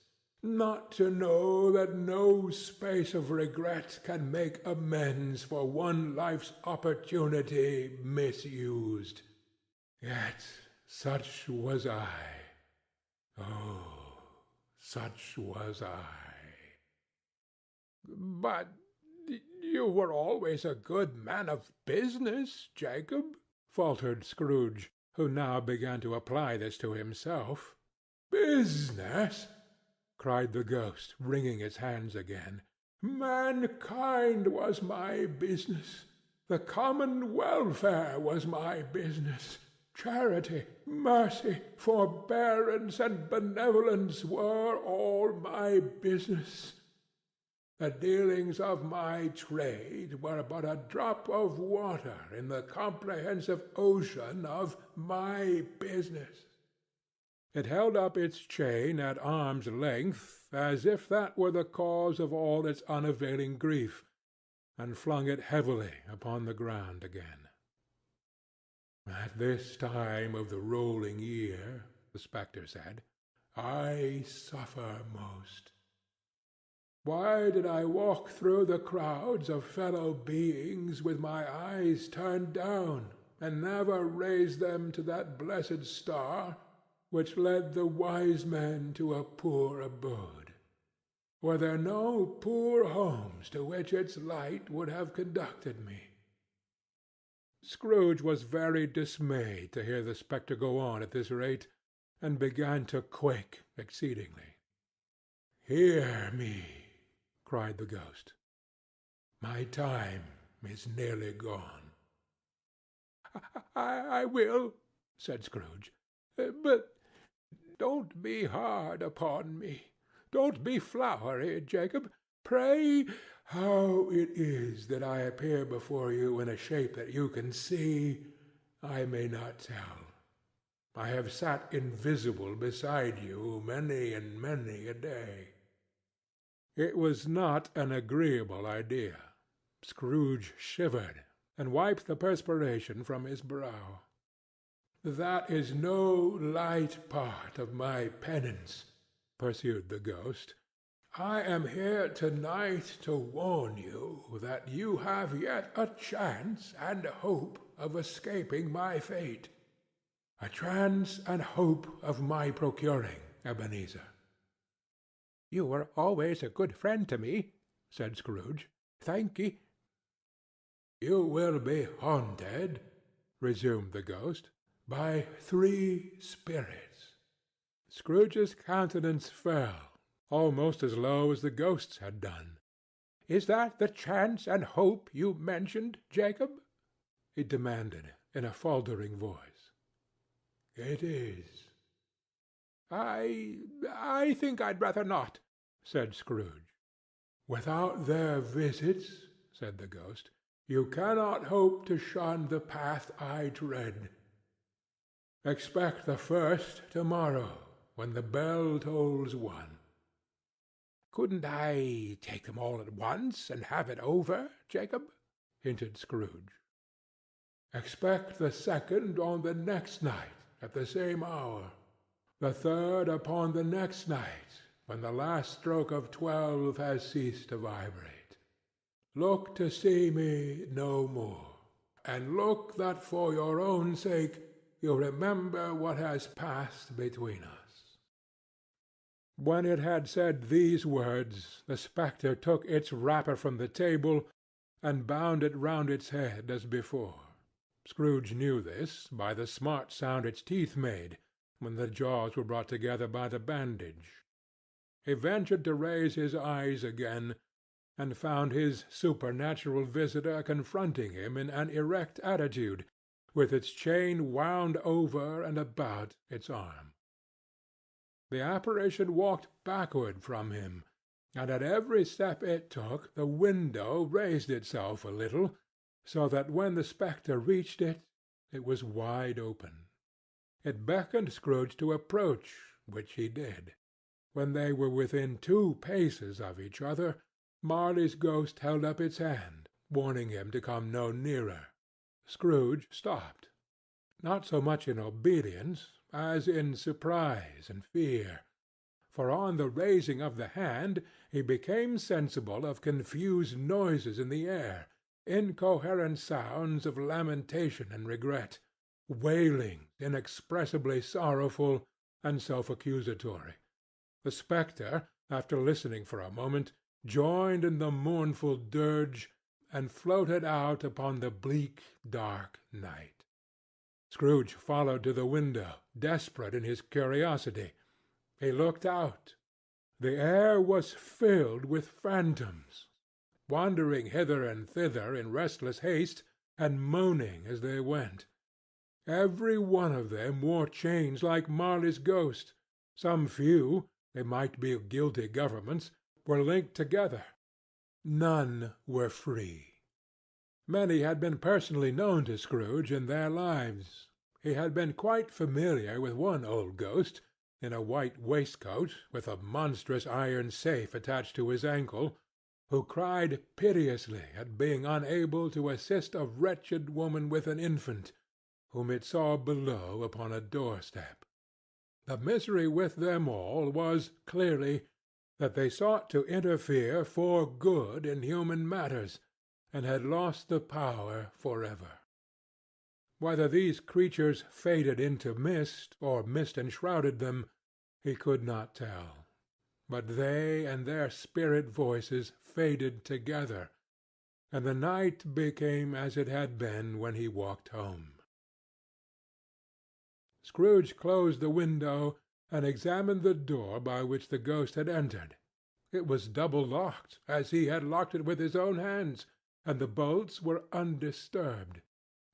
Not to know that no space of regret can make amends for one life's opportunity misused. Yet such was I. Oh, such was I." "But you were always a good man of business, Jacob," faltered Scrooge, who now began to apply this to himself. "Business!" cried the ghost, wringing its hands again. "Mankind was my business. The common welfare was my business. Charity, mercy, forbearance, and benevolence were all my business. The dealings of my trade were but a drop of water in the comprehensive ocean of my business." It held up its chain at arm's length, as if that were the cause of all its unavailing grief, and flung it heavily upon the ground again. "At this time of the rolling year," the spectre said, "I suffer most. Why did I walk through the crowds of fellow beings with my eyes turned down, and never raise them to that blessed star which led the wise men to a poor abode? Were there no poor homes to which its light would have conducted me?" Scrooge was very dismayed to hear the spectre go on at this rate, and began to quake exceedingly. "Hear me," cried the ghost. "My time is nearly gone." I will," said Scrooge. "But don't be hard upon me. Don't be flowery, Jacob. Pray, how it is that I appear before you in a shape that you can see, I may not tell. I have sat invisible beside you many and many a day. It was not an agreeable idea. Scrooge shivered, and wiped the perspiration from his brow. That is no light part of my penance, pursued the ghost. I am here to-night to warn you that you have yet a chance and hope of escaping my fate. A chance and hope of my procuring, Ebenezer. You were always a good friend to me, said Scrooge. Thank ye. You will be haunted, resumed the ghost, by 3 spirits. Scrooge's countenance fell, almost as low as the ghost's had done. Is that the chance and hope you mentioned, Jacob? He demanded, in a faltering voice. It is. I think I'd rather not, said Scrooge. Without their visits, said the ghost, you cannot hope to shun the path I tread. Expect the first tomorrow, when the bell tolls 1. Couldn't I take them all at once and have it over, Jacob? hinted Scrooge. Expect the second on the next night, at the same hour. The third upon the next night, when the last stroke of 12 has ceased to vibrate. Look to see me no more, and look that for your own sake you remember what has passed between us. When it had said these words, the spectre took its wrapper from the table and bound it round its head as before. Scrooge knew this by the smart sound its teeth made when the jaws were brought together by the bandage. He ventured to raise his eyes again, and found his supernatural visitor confronting him in an erect attitude, with its chain wound over and about its arm. The apparition walked backward from him, and at every step it took the window raised itself a little, so that when the spectre reached it, it was wide open. It beckoned Scrooge to approach, which he did. When they were within 2 paces of each other, Marley's ghost held up its hand, warning him to come no nearer. Scrooge stopped, not so much in obedience as in surprise and fear, for on the raising of the hand he became sensible of confused noises in the air, incoherent sounds of lamentation and regret, wailings inexpressibly sorrowful and self-accusatory. The spectre, after listening for a moment, joined in the mournful dirge, and floated out upon the bleak, dark night. Scrooge followed to the window, desperate in his curiosity. He looked out. The air was filled with phantoms, wandering hither and thither in restless haste, and moaning as they went. Every one of them wore chains like Marley's ghost. Some few, they might be guilty governments, were linked together. None were free. Many had been personally known to Scrooge in their lives. He had been quite familiar with one old ghost, in a white waistcoat, with a monstrous iron safe attached to his ankle, who cried piteously at being unable to assist a wretched woman with an infant, whom it saw below upon a doorstep. The misery with them all was, clearly, that they sought to interfere for good in human matters, and had lost the power forever. Whether these creatures faded into mist, or mist enshrouded them, he could not tell. But they and their spirit voices faded together, and the night became as it had been when he walked home. Scrooge closed the window and examined the door by which the ghost had entered. It was double-locked, as he had locked it with his own hands, and the bolts were undisturbed.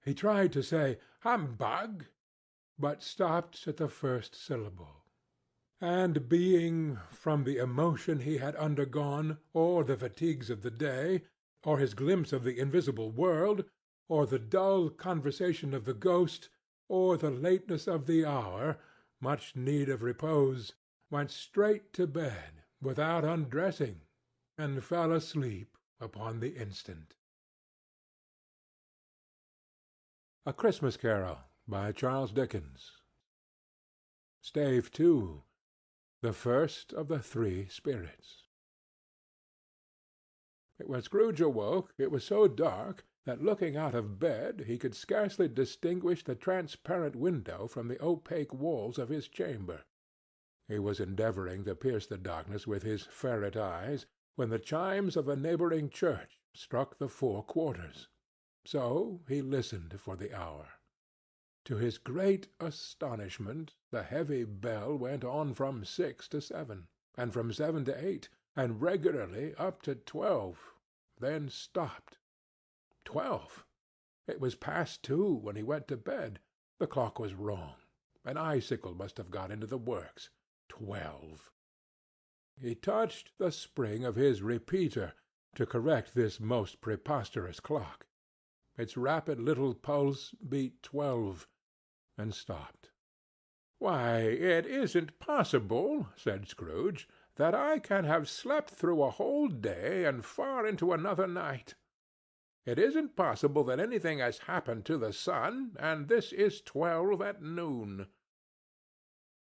He tried to say "Humbug," but stopped at the first syllable. and being, from the emotion he had undergone, or the fatigues of the day, or his glimpse of the invisible world, or the dull conversation of the ghost, or the lateness of the hour, much need of repose, went straight to bed without undressing, and fell asleep upon the instant. A Christmas Carol by Charles Dickens. Stave 2. The first of the three spirits. When Scrooge awoke, it was so dark that, looking out of bed, he could scarcely distinguish the transparent window from the opaque walls of his chamber. He was endeavouring to pierce the darkness with his ferret eyes, when the chimes of a neighbouring church struck the 4 quarters. So he listened for the hour. To his great astonishment, the heavy bell went on from 6 to 7, and from 7 to 8, and regularly up to 12, then stopped. 12! It was past 2 when he went to bed. The clock was wrong. An icicle must have got into the works. 12! He touched the spring of his repeater to correct this most preposterous clock. Its rapid little pulse beat 12, and stopped. "Why, it isn't possible," said Scrooge, "that I can have slept through a whole day and far into another night. It isn't possible that anything has happened to the sun, and this is 12 at noon."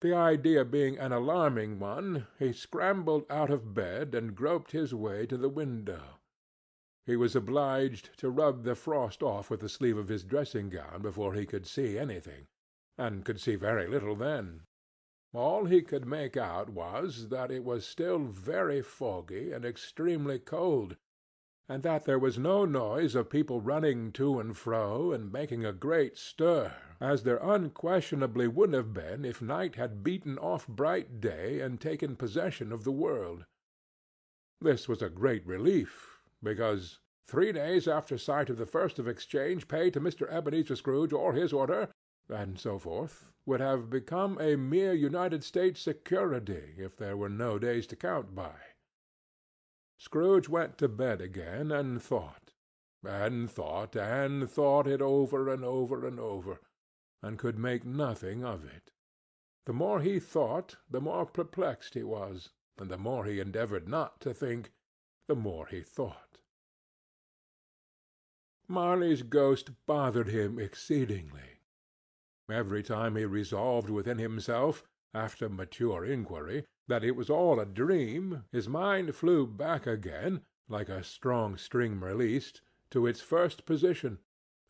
The idea being an alarming one, he scrambled out of bed and groped his way to the window. He was obliged to rub the frost off with the sleeve of his dressing-gown before he could see anything, and could see very little then. All he could make out was that it was still very foggy and extremely cold, and that there was no noise of people running to and fro and making a great stir, as there unquestionably would have been if night had beaten off bright day and taken possession of the world. This was a great relief, because 3 days after sight of the first of exchange paid to Mr. Ebenezer Scrooge or his order, and so forth, would have become a mere United States security if there were no days to count by. Scrooge went to bed again and thought, and thought, and thought it over and over and over, and could make nothing of it. The more he thought, the more perplexed he was, and the more he endeavored not to think, the more he thought. Marley's ghost bothered him exceedingly. Every time he resolved within himself, after mature inquiry, that it was all a dream, his mind flew back again, like a strong string released, to its first position,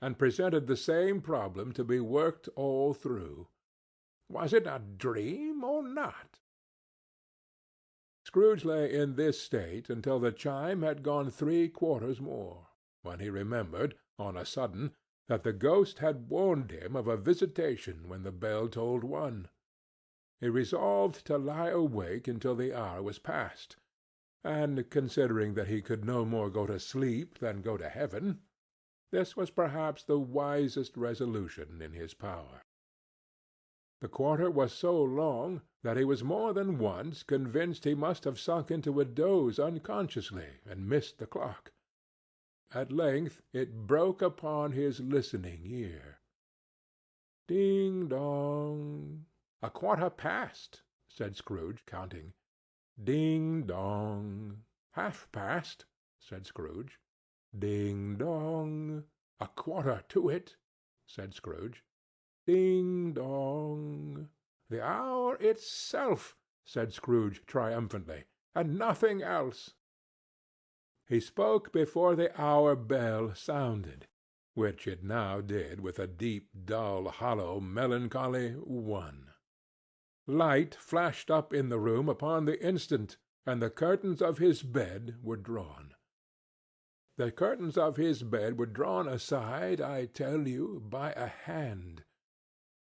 and presented the same problem to be worked all through. Was it a dream or not? Scrooge lay in this state until the chime had gone 3 quarters more, when he remembered, on a sudden, that the ghost had warned him of a visitation when the bell tolled 1. He resolved to lie awake until the hour was past, and, considering that he could no more go to sleep than go to heaven, this was perhaps the wisest resolution in his power. The quarter was so long that he was more than once convinced he must have sunk into a doze unconsciously and missed the clock. At length it broke upon his listening ear. Ding-dong! "A quarter past," said Scrooge, counting. "Ding-dong! 1/2 past," said Scrooge. "Ding-dong! 1/4 to it," said Scrooge. "Ding-dong! The hour itself," said Scrooge triumphantly, "and nothing else." He spoke before the hour bell sounded, which it now did with a deep, dull, hollow, melancholy 1. Light flashed up in the room upon the instant, and the curtains of his bed were drawn. The curtains of his bed were drawn aside, I tell you, by a hand.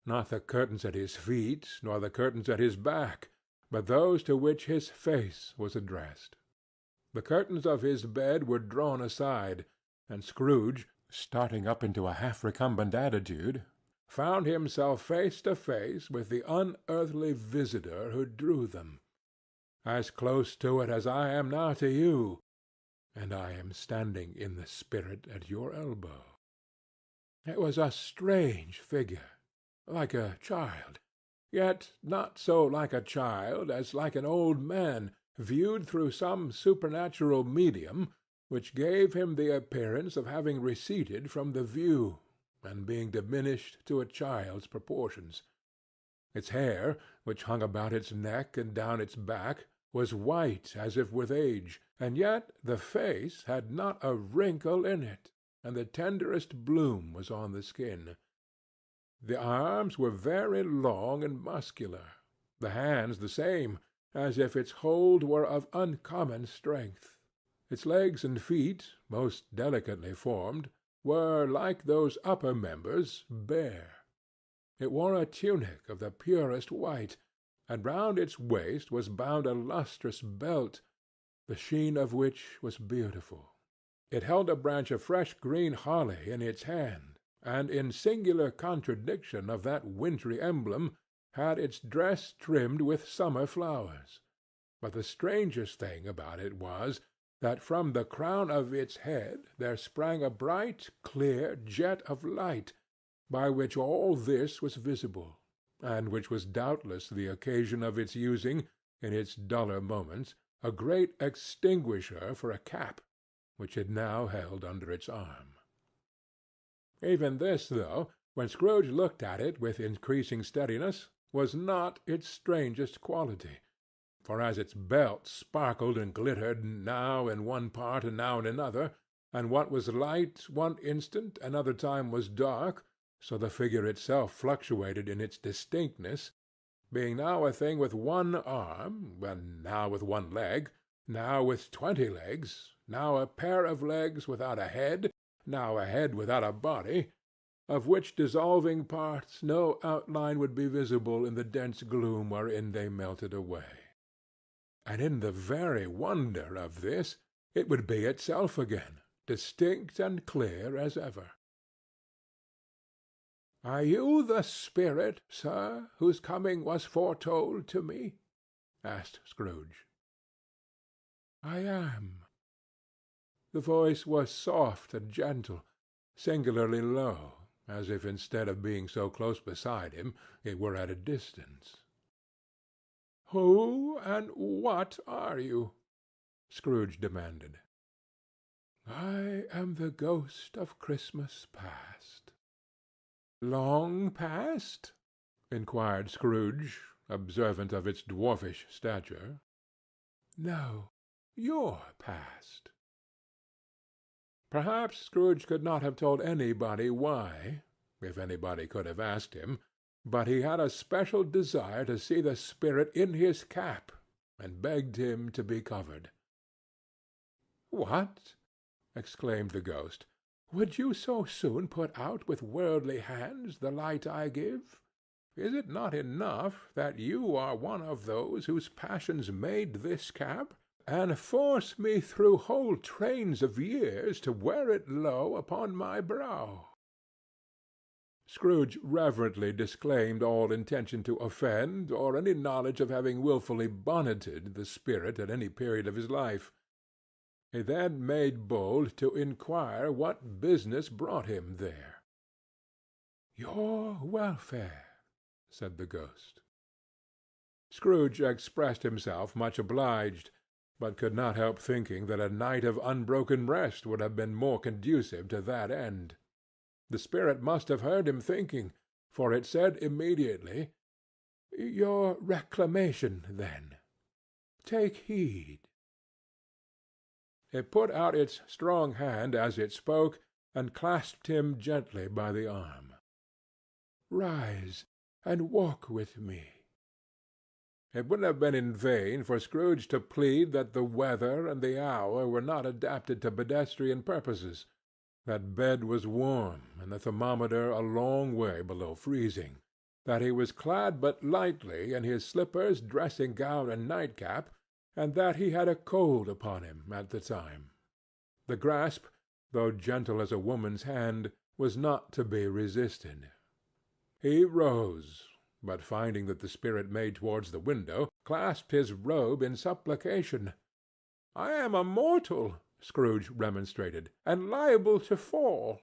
Not the curtains at his feet, nor the curtains at his back, but those to which his face was addressed. The curtains of his bed were drawn aside, and Scrooge, starting up into a half-recumbent attitude, found himself face to face with the unearthly visitor who drew them, as close to it as I am now to you, and I am standing in the spirit at your elbow. It was a strange figure, like a child, yet not so like a child as like an old man viewed through some supernatural medium which gave him the appearance of having receded from the view, and being diminished to a child's proportions. Its hair, which hung about its neck and down its back, was white as if with age, and yet the face had not a wrinkle in it, and the tenderest bloom was on the skin. The arms were very long and muscular, the hands the same, as if its hold were of uncommon strength. Its legs and feet, most delicately formed, were, like those upper members, bare. It wore a tunic of the purest white, and round its waist was bound a lustrous belt, the sheen of which was beautiful. It held a branch of fresh green holly in its hand, and in singular contradiction of that wintry emblem, had its dress trimmed with summer flowers. But the strangest thing about it was, that from the crown of its head there sprang a bright, clear jet of light, by which all this was visible, and which was doubtless the occasion of its using, in its duller moments, a great extinguisher for a cap, which it now held under its arm. Even this, though, when Scrooge looked at it with increasing steadiness, was not its strangest quality, for as its belt sparkled and glittered now in one part and now in another, and what was light one instant another time was dark, so the figure itself fluctuated in its distinctness, being now a thing with one arm, and now with one leg, now with 20 legs, now a pair of legs without a head, now a head without a body, of which dissolving parts no outline would be visible in the dense gloom wherein they melted away. And in the very wonder of this, it would be itself again, distinct and clear as ever. "Are you the spirit, sir, whose coming was foretold to me?" asked Scrooge. "I am." The voice was soft and gentle, singularly low, as if instead of being so close beside him, it were at a distance. "Who and what are you?" Scrooge demanded. "I am the ghost of Christmas past." "Long past?" inquired Scrooge, observant of its dwarfish stature. "No, your past." Perhaps Scrooge could not have told anybody why, if anybody could have asked him, but he had a special desire to see the spirit in his cap, and begged him to be covered. "What!" exclaimed the ghost. "Would you so soon put out with worldly hands the light I give? Is it not enough that you are one of those whose passions made this cap, and force me through whole trains of years to wear it low upon my brow?" Scrooge reverently disclaimed all intention to offend, or any knowledge of having wilfully bonneted the spirit at any period of his life. He then made bold to inquire what business brought him there. "Your welfare," said the ghost. Scrooge expressed himself much obliged, but could not help thinking that a night of unbroken rest would have been more conducive to that end. The spirit must have heard him thinking, for it said immediately, "Your reclamation, then. Take heed." It put out its strong hand as it spoke, and clasped him gently by the arm. "Rise, and walk with me." It would have been in vain for Scrooge to plead that the weather and the hour were not adapted to pedestrian purposes, that bed was warm, and the thermometer a long way below freezing, that he was clad but lightly in his slippers, dressing-gown, and nightcap, and that he had a cold upon him at the time. The grasp, though gentle as a woman's hand, was not to be resisted. He rose, but finding that the spirit made towards the window, clasped his robe in supplication. "I am a mortal," Scrooge remonstrated, "and liable to fall."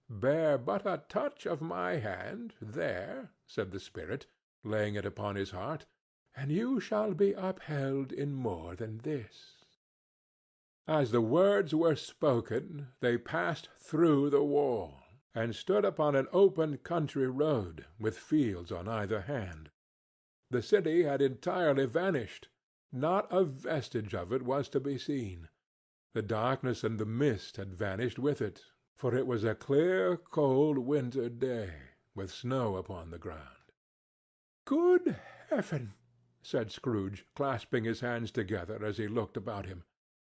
"Bear but a touch of my hand, there," said the spirit, laying it upon his heart, "and you shall be upheld in more than this." As the words were spoken, they passed through the wall, and stood upon an open country road, with fields on either hand. The city had entirely vanished. Not a vestige of it was to be seen. The darkness and the mist had vanished with it, for it was a clear, cold winter day, with snow upon the ground. "Good heaven!" said Scrooge, clasping his hands together as he looked about him.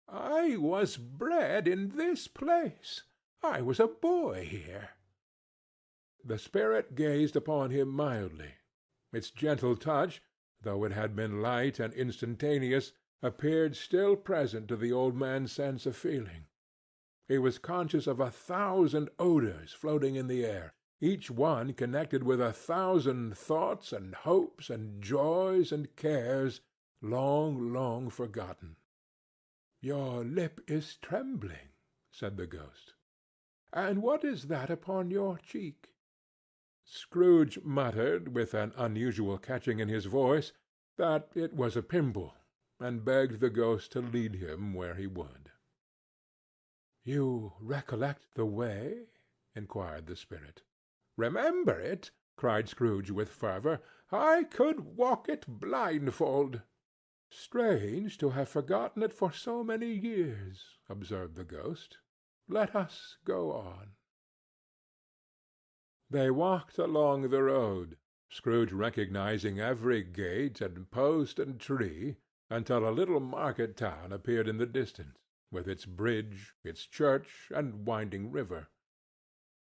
"I was bred in this place. I was a boy here." The spirit gazed upon him mildly. Its gentle touch, though it had been light and instantaneous, appeared still present to the old man's sense of feeling. He was conscious of 1,000 odors floating in the air, each one connected with 1,000 thoughts and hopes and joys and cares long, long forgotten. "Your lip is trembling," said the ghost. "And what is that upon your cheek?" Scrooge muttered, with an unusual catching in his voice, that it was a pimple, and begged the ghost to lead him where he would. "You recollect the way?" inquired the spirit. "Remember it!" cried Scrooge with fervor. "I could walk it blindfold." "Strange to have forgotten it for so many years," observed the ghost. "Let us go on." They walked along the road, Scrooge recognizing every gate and post and tree, until a little market town appeared in the distance, with its bridge, its church, and winding river.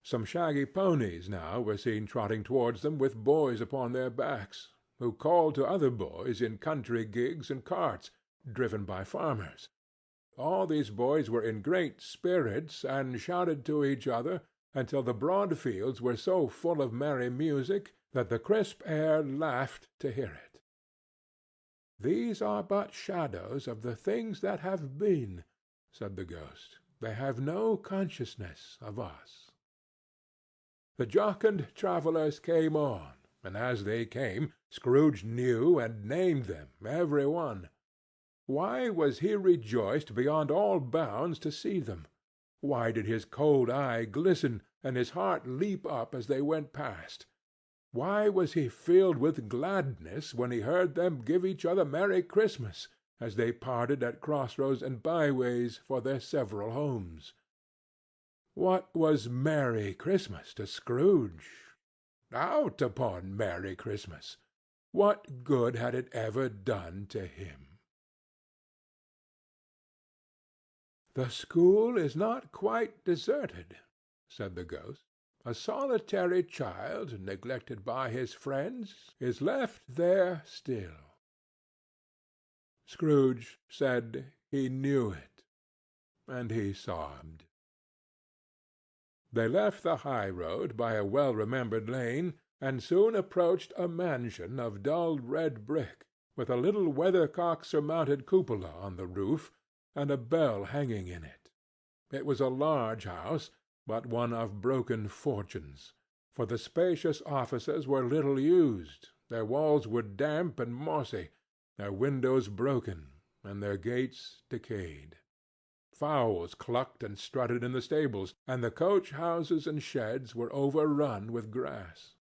Some shaggy ponies now were seen trotting towards them with boys upon their backs, who called to other boys in country gigs and carts, driven by farmers. All these boys were in great spirits, and shouted to each other, until the broad fields were so full of merry music that the crisp air laughed to hear it. "These are but shadows of the things that have been," said the ghost. "They have no consciousness of us." The jocund travellers came on, and as they came, Scrooge knew and named them, every one. Why was he rejoiced beyond all bounds to see them? Why did his cold eye glisten, and his heart leap up as they went past? Why was he filled with gladness when he heard them give each other Merry Christmas, as they parted at crossroads and byways for their several homes? What was Merry Christmas to Scrooge? Out upon Merry Christmas! What good had it ever done to him? "The school is not quite deserted," said the ghost. "A solitary child, neglected by his friends, is left there still." Scrooge said he knew it, and he sobbed. They left the high road by a well-remembered lane, and soon approached a mansion of dull red brick, with a little weathercock-surmounted cupola on the roof, and a bell hanging in it. It was a large house, but one of broken fortunes, for the spacious offices were little used, their walls were damp and mossy, their windows broken, and their gates decayed. Fowls clucked and strutted in the stables, and the coach-houses and sheds were overrun with grass.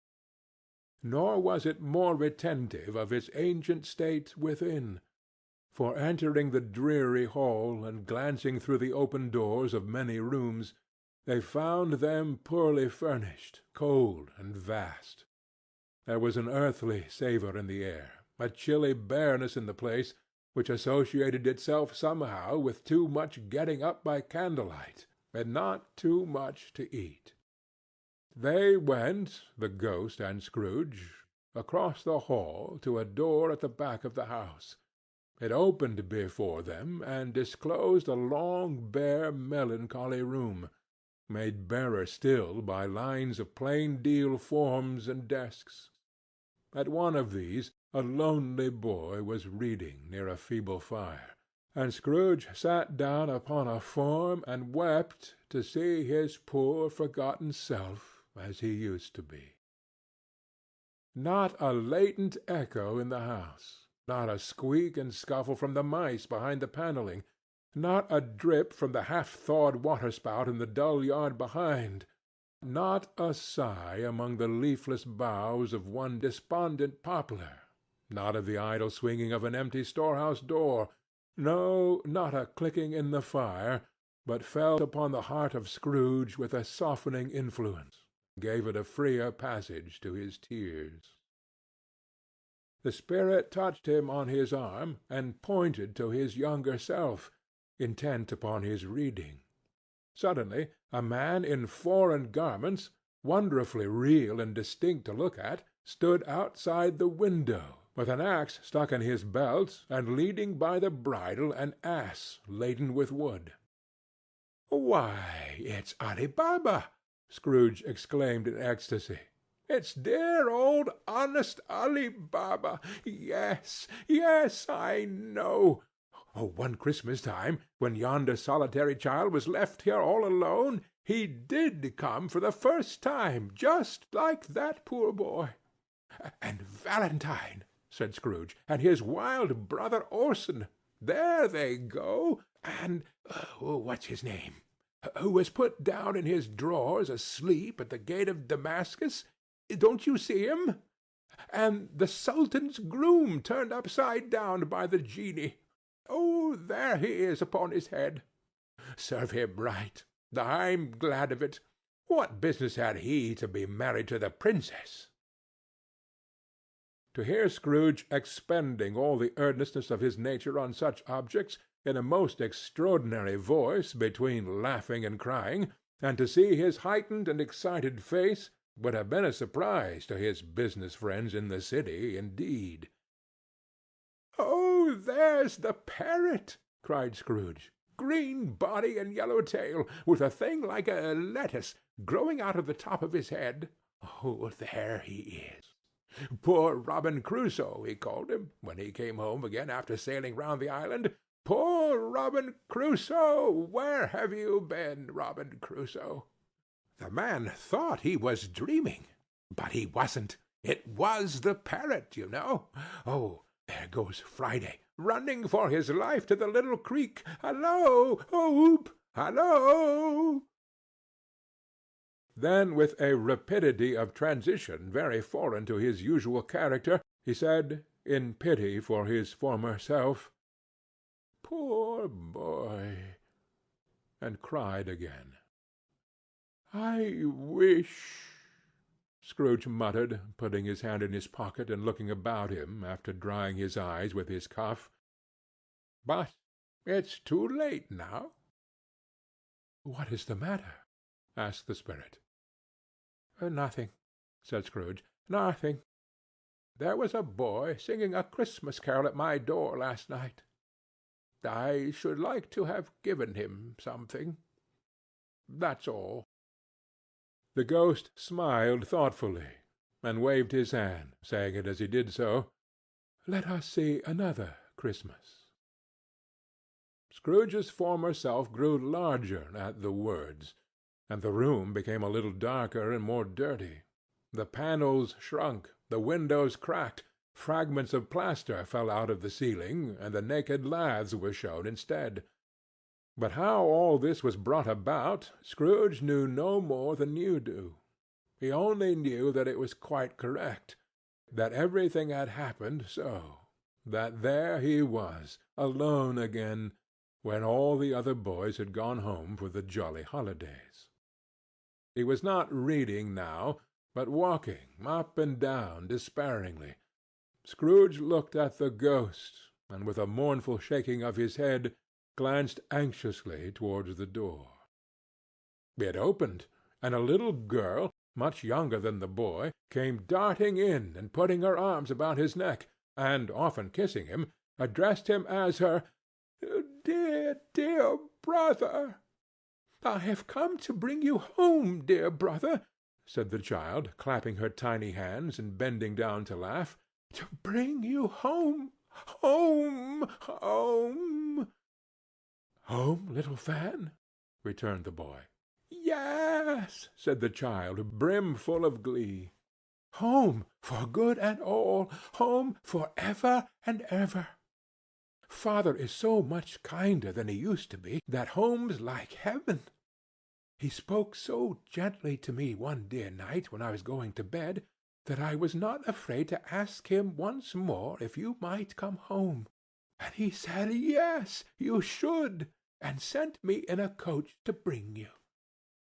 Nor was it more retentive of its ancient state within, for entering the dreary hall and glancing through the open doors of many rooms, they found them poorly furnished, cold, and vast. There was an earthly savour in the air, a chilly bareness in the place, which associated itself somehow with too much getting up by candlelight, and not too much to eat. They went, the ghost and Scrooge, across the hall to a door at the back of the house. It opened before them, and disclosed a long, bare, melancholy room, made barer still by lines of plain deal forms and desks. At one of these a lonely boy was reading near a feeble fire, and Scrooge sat down upon a form and wept to see his poor forgotten self as he used to be. Not a latent echo in the house, not a squeak and scuffle from the mice behind the panelling, not a drip from the half-thawed waterspout in the dull yard behind, not a sigh among the leafless boughs of one despondent poplar, not of the idle swinging of an empty storehouse door, no, not a clicking in the fire, but fell upon the heart of Scrooge with a softening influence, gave it a freer passage to his tears. The spirit touched him on his arm, and pointed to his younger self, intent upon his reading. Suddenly a man in foreign garments, wonderfully real and distinct to look at, stood outside the window, with an axe stuck in his belt, and leading by the bridle an ass laden with wood. "Why, it's Ali Baba!" Scrooge exclaimed in ecstasy. "It's dear old honest Ali Baba! Yes, yes, I know. Oh, one Christmas time, when yonder solitary child was left here all alone, he did come for the first time, just like that poor boy. And Valentine," said Scrooge, "and his wild brother Orson, there they go, and what's his name? Who was put down in his drawers asleep at the gate of Damascus. Don't you see him? And the Sultan's groom turned upside down by the genie. Oh, there he is upon his head. Serve him right. I'm glad of it. What business had he to be married to the princess?" To hear Scrooge expending all the earnestness of his nature on such objects, in a most extraordinary voice between laughing and crying, and to see his heightened and excited face, would have been a surprise to his business friends in the city, indeed. "Oh, there's the parrot!" cried Scrooge. "Green body and yellow tail, with a thing like a lettuce growing out of the top of his head. Oh, there he is. Poor Robin Crusoe, he called him, when he came home again after sailing round the island. Poor Robin Crusoe! Where have you been, Robin Crusoe?" The man thought he was dreaming, but he wasn't. It was the parrot, you know. Oh, there goes Friday, running for his life to the little creek. Hallo! Hoop! Hallo! Then, with a rapidity of transition very foreign to his usual character, he said, in pity for his former self, "Poor boy!" and cried again. "I wish," Scrooge muttered, putting his hand in his pocket and looking about him after drying his eyes with his cuff. "But it's too late now." "What is the matter?" asked the spirit. "Nothing," said Scrooge. "Nothing. There was a boy singing a Christmas carol at my door last night. I should like to have given him something. That's all." The ghost smiled thoughtfully, and waved his hand, saying it as he did so, "Let us see another Christmas." Scrooge's former self grew larger at the words, and the room became a little darker and more dirty. The panels shrunk, the windows cracked, fragments of plaster fell out of the ceiling, and the naked laths were shown instead. But how all this was brought about, Scrooge knew no more than you do. He only knew that it was quite correct, that everything had happened so, that there he was, alone again, when all the other boys had gone home for the jolly holidays. He was not reading now, but walking up and down despairingly. Scrooge looked at the ghost, and with a mournful shaking of his head, glanced anxiously towards the door. It opened, and a little girl, much younger than the boy, came darting in and putting her arms about his neck, and, often kissing him, addressed him as her "dear, dear brother." I have come to bring you home, dear brother," said the child, clapping her tiny hands and bending down to laugh. "To bring you home, home, home." "Home, little Fan?" returned the boy. "Yes," said the child, brimful of glee. "Home for good and all, home for ever and ever. Father is so much kinder than he used to be that home's like heaven. He spoke so gently to me one dear night when I was going to bed that I was not afraid to ask him once more if you might come home. And he said yes, you should, and sent me in a coach to bring you.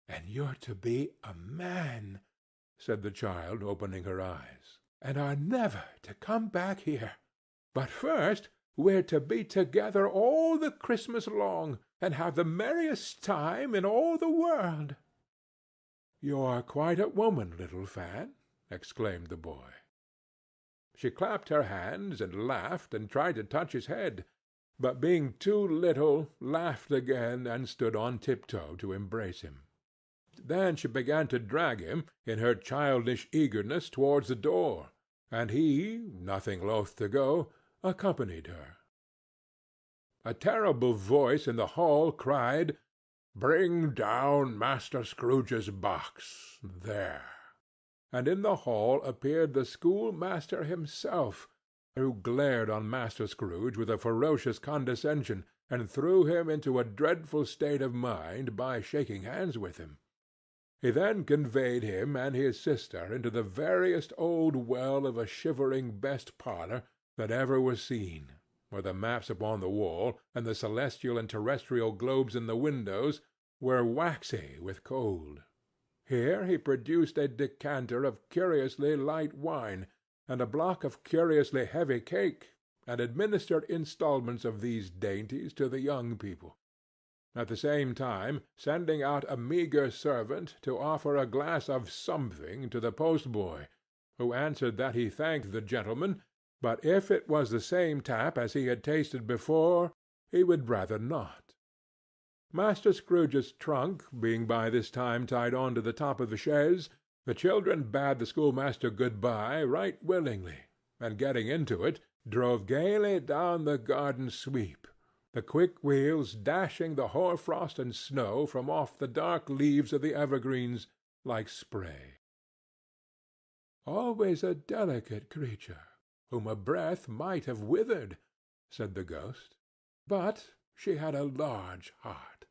And you're to be a man," said the child, opening her eyes, "and are never to come back here. But first we're to be together all the Christmas long, and have the merriest time in all the world." "You're quite a woman, little Fan," exclaimed the boy. She clapped her hands and laughed and tried to touch his head, but being too little, laughed again and stood on tiptoe to embrace him. Then she began to drag him, in her childish eagerness, towards the door, and he, nothing loth to go, accompanied her. A terrible voice in the hall cried, "Bring down Master Scrooge's box. There!" And in the hall appeared the schoolmaster himself, who glared on Master Scrooge with a ferocious condescension, and threw him into a dreadful state of mind by shaking hands with him. He then conveyed him and his sister into the veriest old well of a shivering best parlour that ever was seen, where the maps upon the wall, and the celestial and terrestrial globes in the windows, were waxy with cold. Here he produced a decanter of curiously light wine, and a block of curiously heavy cake, and administered instalments of these dainties to the young people, at the same time sending out a meagre servant to offer a glass of something to the postboy, who answered that he thanked the gentleman, but if it was the same tap as he had tasted before, he would rather not. Master Scrooge's trunk being by this time tied on to the top of the chaise, the children bade the schoolmaster good-bye right willingly, and getting into it, drove gaily down the garden sweep, the quick wheels dashing the hoar-frost and snow from off the dark leaves of the evergreens like spray. "Always a delicate creature, whom a breath might have withered," said the ghost, "but she had a large heart."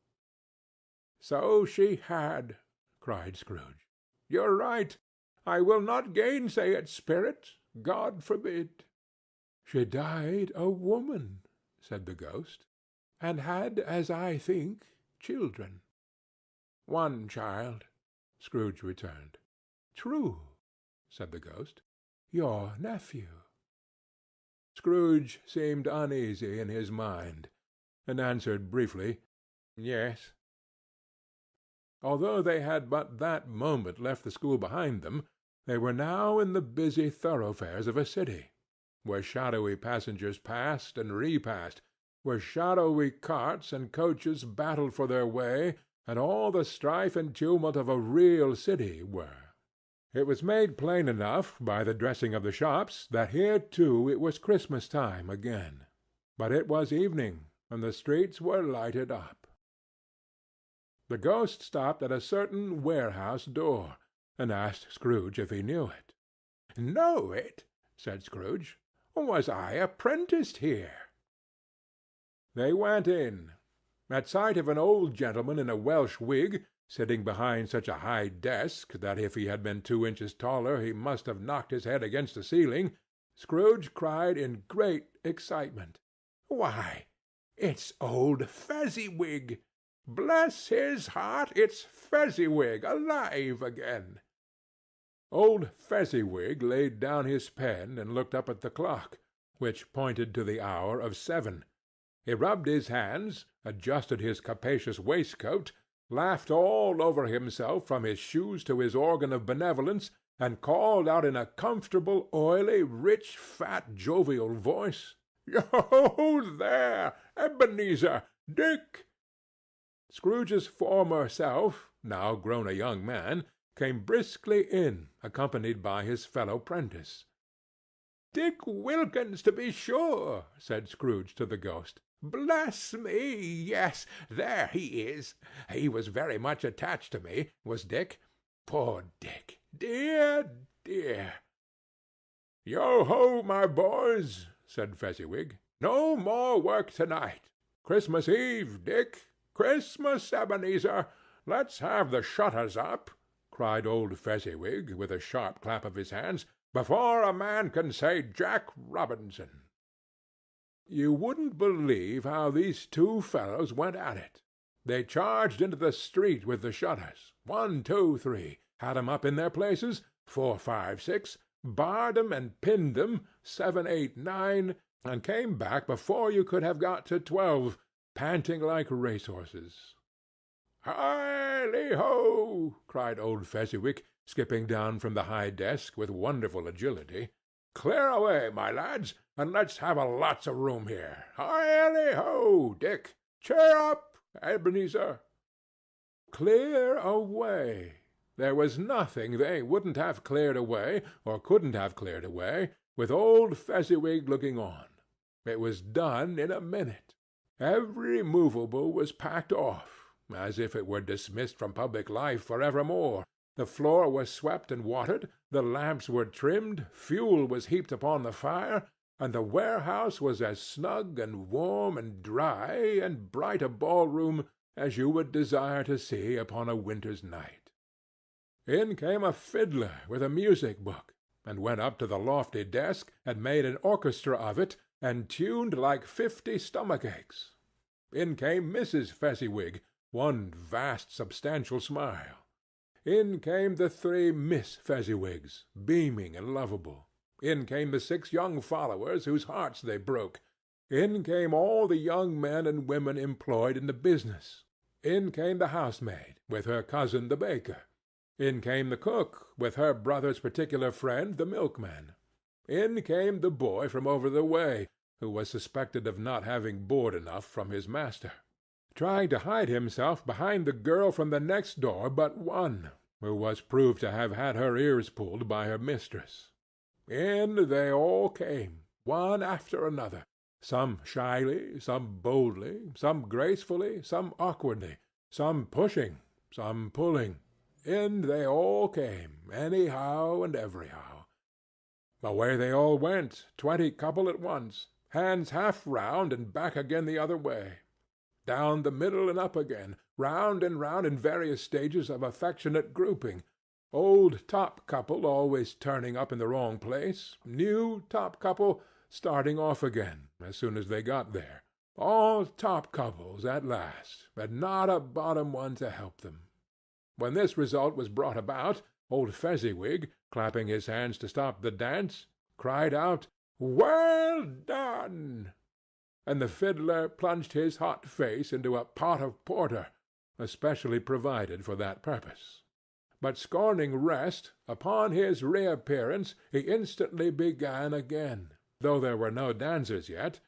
"So she had," cried Scrooge. "You're right. I will not gainsay it, Spirit. God forbid." "She died a woman," said the ghost, "and had, as I think, children." "One child," Scrooge returned. "True," said the ghost. "Your nephew." Scrooge seemed uneasy in his mind, and answered briefly, "Yes." Although they had but that moment left the school behind them, they were now in the busy thoroughfares of a city, where shadowy passengers passed and repassed, where shadowy carts and coaches battled for their way, and all the strife and tumult of a real city were. It was made plain enough by the dressing of the shops that here too it was Christmas time again, but it was evening, and the streets were lighted up. The ghost stopped at a certain warehouse door, and asked Scrooge if he knew it. "Know it?" said Scrooge. "Was I apprenticed here?" They went in. At sight of an old gentleman in a Welsh wig, sitting behind such a high desk that if he had been 2 inches taller he must have knocked his head against the ceiling, Scrooge cried in great excitement, "Why, it's old Fezziwig! Bless his heart, it's Fezziwig alive again!" Old Fezziwig laid down his pen and looked up at the clock, which pointed to the hour of 7. He rubbed his hands, adjusted his capacious waistcoat, laughed all over himself from his shoes to his organ of benevolence, and called out in a comfortable, oily, rich, fat, jovial voice, "Yo there, Ebenezer! Dick!" Scrooge's former self, now grown a young man, came briskly in, accompanied by his fellow prentice. "Dick Wilkins, to be sure," said Scrooge to the ghost. "Bless me, yes, there he is. He was very much attached to me, was Dick. Poor Dick! Dear, dear!" "Yo-ho, my boys," said Fezziwig. "No more work to-night. Christmas Eve, Dick. Christmas, Ebenezer. Let's have the shutters up," cried old Fezziwig, with a sharp clap of his hands, "before a man can say Jack Robinson." You wouldn't believe how these two fellows went at it. They charged into the street with the shutters, 1, 2, 3, had 'em up in their places, 4, 5, 6, barred 'em and pinned 'em, 7, 8, 9, and came back before you could have got to 12, panting like racehorses. "Hi-le-ho!" cried old Fezziwig, skipping down from the high desk with wonderful agility. "Clear away, my lads, and let's have a lots of room here. Hi-le-ho, Dick! Cheer up, Ebenezer!" Clear away! There was nothing they wouldn't have cleared away, or couldn't have cleared away, with old Fezziwig looking on. It was done in a minute. Every movable was packed off, as if it were dismissed from public life for evermore. The floor was swept and watered, the lamps were trimmed, fuel was heaped upon the fire, and the warehouse was as snug and warm and dry and bright a ball-room as you would desire to see upon a winter's night. In came a fiddler with a music-book, and went up to the lofty desk, and made an orchestra of it, and tuned like 50 stomach-aches. In came Mrs. Fezziwig, one vast substantial smile. In came the 3 Miss Fezziwigs, beaming and lovable. In came the 6 young followers whose hearts they broke. In came all the young men and women employed in the business. In came the housemaid, with her cousin the baker. In came the cook, with her brother's particular friend the milkman. In came the boy from over the way, who was suspected of not having board enough from his master, trying to hide himself behind the girl from the next door but one, who was proved to have had her ears pulled by her mistress. In they all came, one after another, some shyly, some boldly, some gracefully, some awkwardly, some pushing, some pulling. In they all came, anyhow and everyhow. Away they all went, 20 couple at once, hands half round and back again the other way, down the middle and up again, round and round in various stages of affectionate grouping, old top couple always turning up in the wrong place, new top couple starting off again as soon as they got there, all top couples at last, and not a bottom one to help them. When this result was brought about, old Fezziwig, clapping his hands to stop the dance, cried out, "Well done!" and the fiddler plunged his hot face into a pot of porter, especially provided for that purpose. But scorning rest, upon his reappearance he instantly began again, though there were no dancers yet,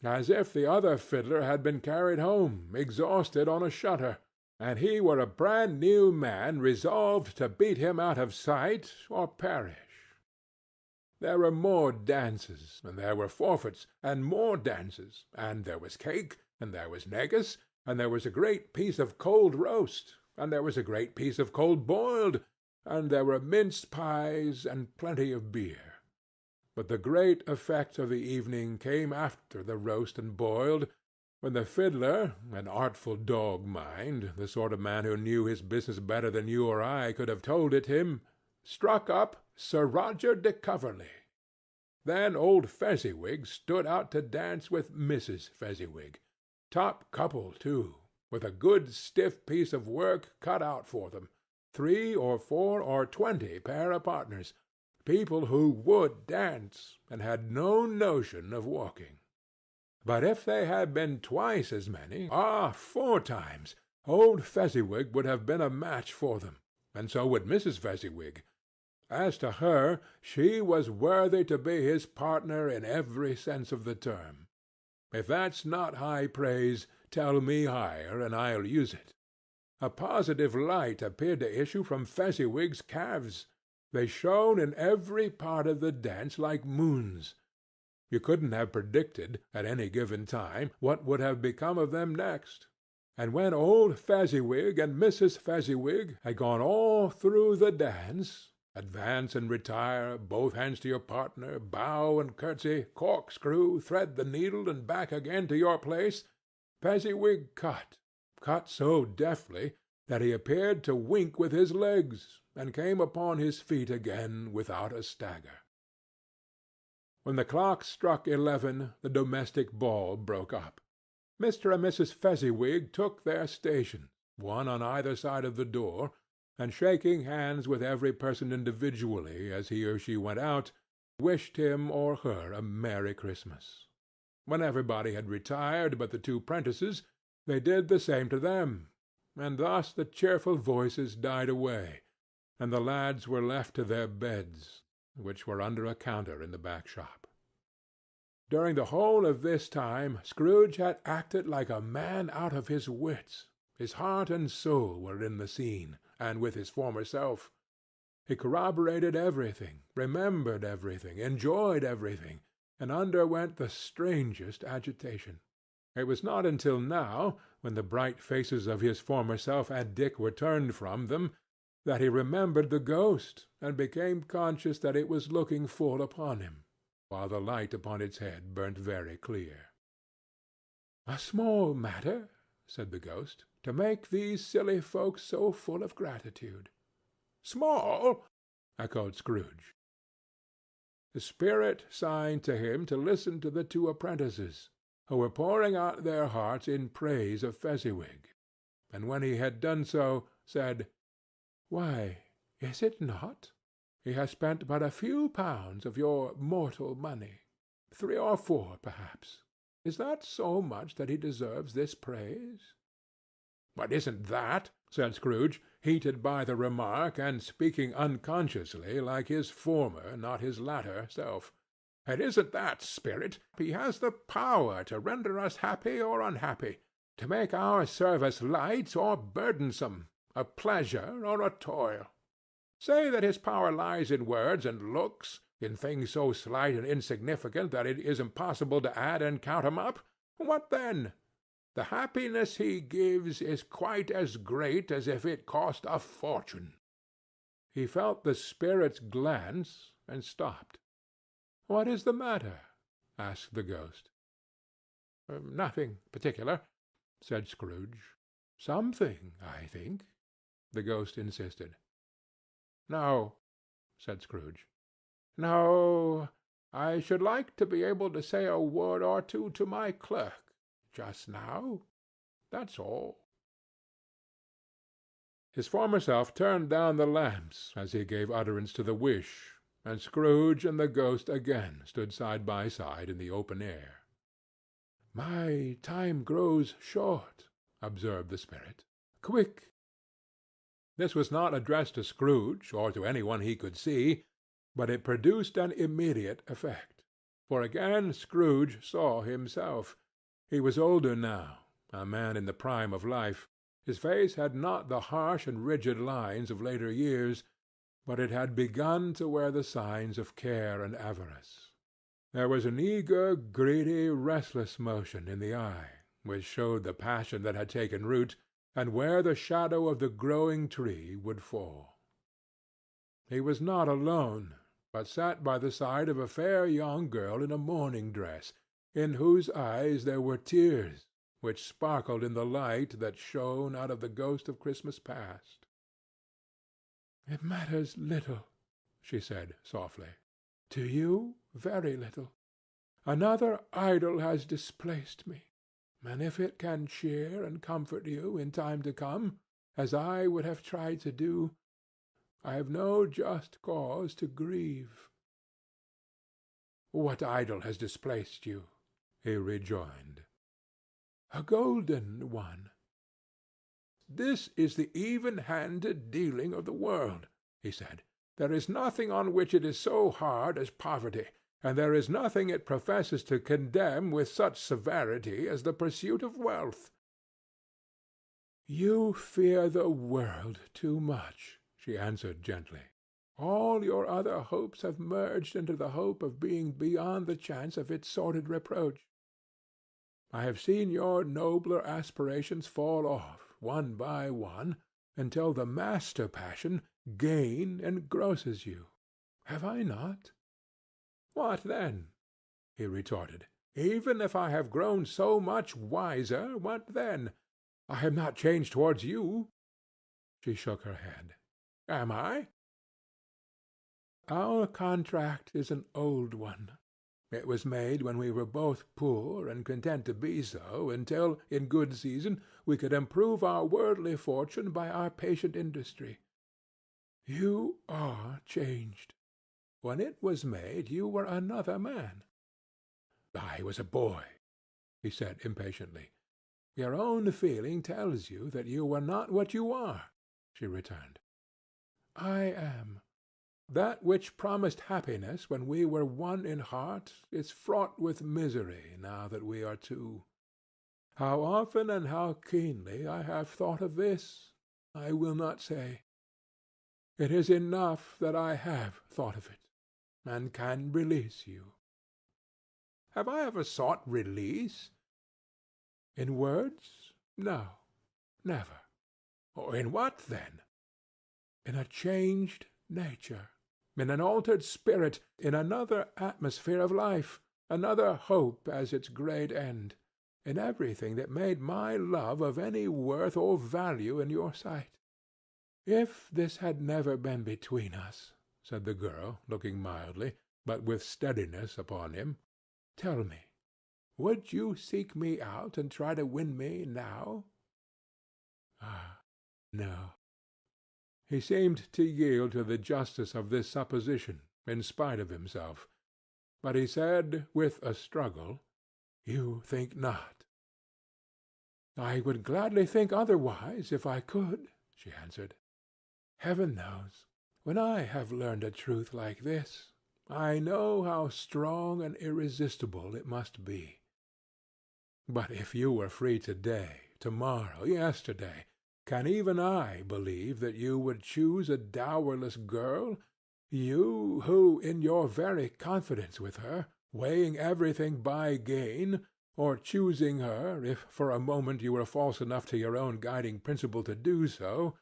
as if the other fiddler had been carried home, exhausted, on a shutter, and he were a brand-new man resolved to beat him out of sight or perish. There were more dances, and there were forfeits, and more dances, and there was cake, and there was negus, and there was a great piece of cold roast, and there was a great piece of cold boiled, and there were minced pies, and plenty of beer. But the great effect of the evening came after the roast and boiled, when the fiddler, an artful dog mind, the sort of man who knew his business better than you or I could have told it him, struck up Sir Roger de Coverley. Then old Fezziwig stood out to dance with Mrs. Fezziwig, top couple too, with a good stiff piece of work cut out for them, 3 or 4 or 20 pair of partners, people who would dance, and had no notion of walking. But if they had been twice as many, 4 times, old Fezziwig would have been a match for them, and so would Mrs. Fezziwig. As to her, she was worthy to be his partner in every sense of the term. If that's not high praise, tell me higher, and I'll use it. A positive light appeared to issue from Fezziwig's calves. They shone in every part of the dance like moons. You couldn't have predicted, at any given time, what would have become of them next. And when old Fezziwig and Mrs. Fezziwig had gone all through the dance, advance and retire, both hands to your partner, bow and curtsy, corkscrew, thread the needle, and back again to your place, Fezziwig cut so deftly that he appeared to wink with his legs, and came upon his feet again without a stagger. When the clock struck 11, the domestic ball broke up. Mr. and Mrs. Fezziwig took their stations, one on either side of the door, and shaking hands with every person individually as he or she went out, wished him or her a Merry Christmas. When everybody had retired but the two prentices, they did the same to them, and thus the cheerful voices died away, and the lads were left to their beds, which were under a counter in the back shop. During the whole of this time Scrooge had acted like a man out of his wits. His heart and soul were in the scene, and with his former self. He corroborated everything, remembered everything, enjoyed everything, and underwent the strangest agitation. It was not until now, when the bright faces of his former self and Dick were turned from them, that he remembered the ghost, and became conscious that it was looking full upon him, while the light upon its head burnt very clear. "A small matter," said the ghost, "to make these silly folks so full of gratitude." "Small!" echoed Scrooge. The spirit signed to him to listen to the two apprentices, who were pouring out their hearts in praise of Fezziwig, and when he had done so, said, "Why, is it not? He has spent but a few pounds of your mortal money. 3 or 4, perhaps. Is that so much that he deserves this praise?" "But isn't that," said Scrooge, heated by the remark, and speaking unconsciously like his former, not his latter, self, "and isn't that, spirit, he has the power to render us happy or unhappy, to make our service light or burdensome, a pleasure or a toil? Say that his power lies in words and looks, in things so slight and insignificant that it is impossible to add and count 'em up. What then? The happiness he gives is quite as great as if it cost a fortune." He felt the spirit's glance, and stopped. "What is the matter?" asked the ghost. "Nothing particular," said Scrooge. "Something, I think," the ghost insisted. "No," said Scrooge. "No, I should like to be able to say a word or two to my clerk just now. That's all." His former self turned down the lamps as he gave utterance to the wish, and Scrooge and the ghost again stood side by side in the open air. "My time grows short," observed the spirit. "Quick!" This was not addressed to Scrooge, or to any one he could see, but it produced an immediate effect. For again Scrooge saw himself. He was older now, a man in the prime of life. His face had not the harsh and rigid lines of later years, but it had begun to wear the signs of care and avarice. There was an eager, greedy, restless motion in the eye, which showed the passion that had taken root, and where the shadow of the growing tree would fall. He was not alone, but sat by the side of a fair young girl in a mourning dress, in whose eyes there were tears, which sparkled in the light that shone out of the ghost of Christmas past. "It matters little," she said softly. "To you, very little. Another idol has displaced me, and if it can cheer and comfort you in time to come, as I would have tried to do, I have no just cause to grieve." "What idol has displaced you?" he rejoined. "A golden one." "This is the even-handed dealing of the world," he said. "There is nothing on which it is so hard as poverty, and there is nothing it professes to condemn with such severity as the pursuit of wealth." "You fear the world too much," she answered gently. "All your other hopes have merged into the hope of being beyond the chance of its sordid reproach. I have seen your nobler aspirations fall off, one by one, until the master passion, gain, engrosses you. Have I not?" "What then?" he retorted. "Even if I have grown so much wiser, what then? I am not changed towards you." She shook her head. "Am I?" "Our contract is an old one. It was made when we were both poor and content to be so, until, in good season, we could improve our worldly fortune by our patient industry. You are changed. When it was made, you were another man." "I was a boy," he said impatiently. "Your own feeling tells you that you were not what you are," she returned. "I am. That which promised happiness when we were one in heart is fraught with misery now that we are two. How often and how keenly I have thought of this, I will not say. It is enough that I have thought of it, and can release you." "Have I ever sought release?" "In words, no, never." "In what, then?" "In a changed nature, in an altered spirit, in another atmosphere of life, another hope as its great end, in everything that made my love of any worth or value in your sight." "If this had never been between us," said the girl, looking mildly, but with steadiness, upon him, "tell me, would you seek me out and try to win me now?" "Ah, no." He seemed to yield to the justice of this supposition, in spite of himself. But he said, with a struggle, "You think not?" "I would gladly think otherwise, if I could," she answered. "Heaven knows, when I have learned a truth like this, I know how strong and irresistible it must be. But if you were free today, tomorrow, yesterday, can even I believe that you would choose a dowerless girl, you who, in your very confidence with her, weighing everything by gain, or choosing her, if for a moment you were false enough to your own guiding principle to do so,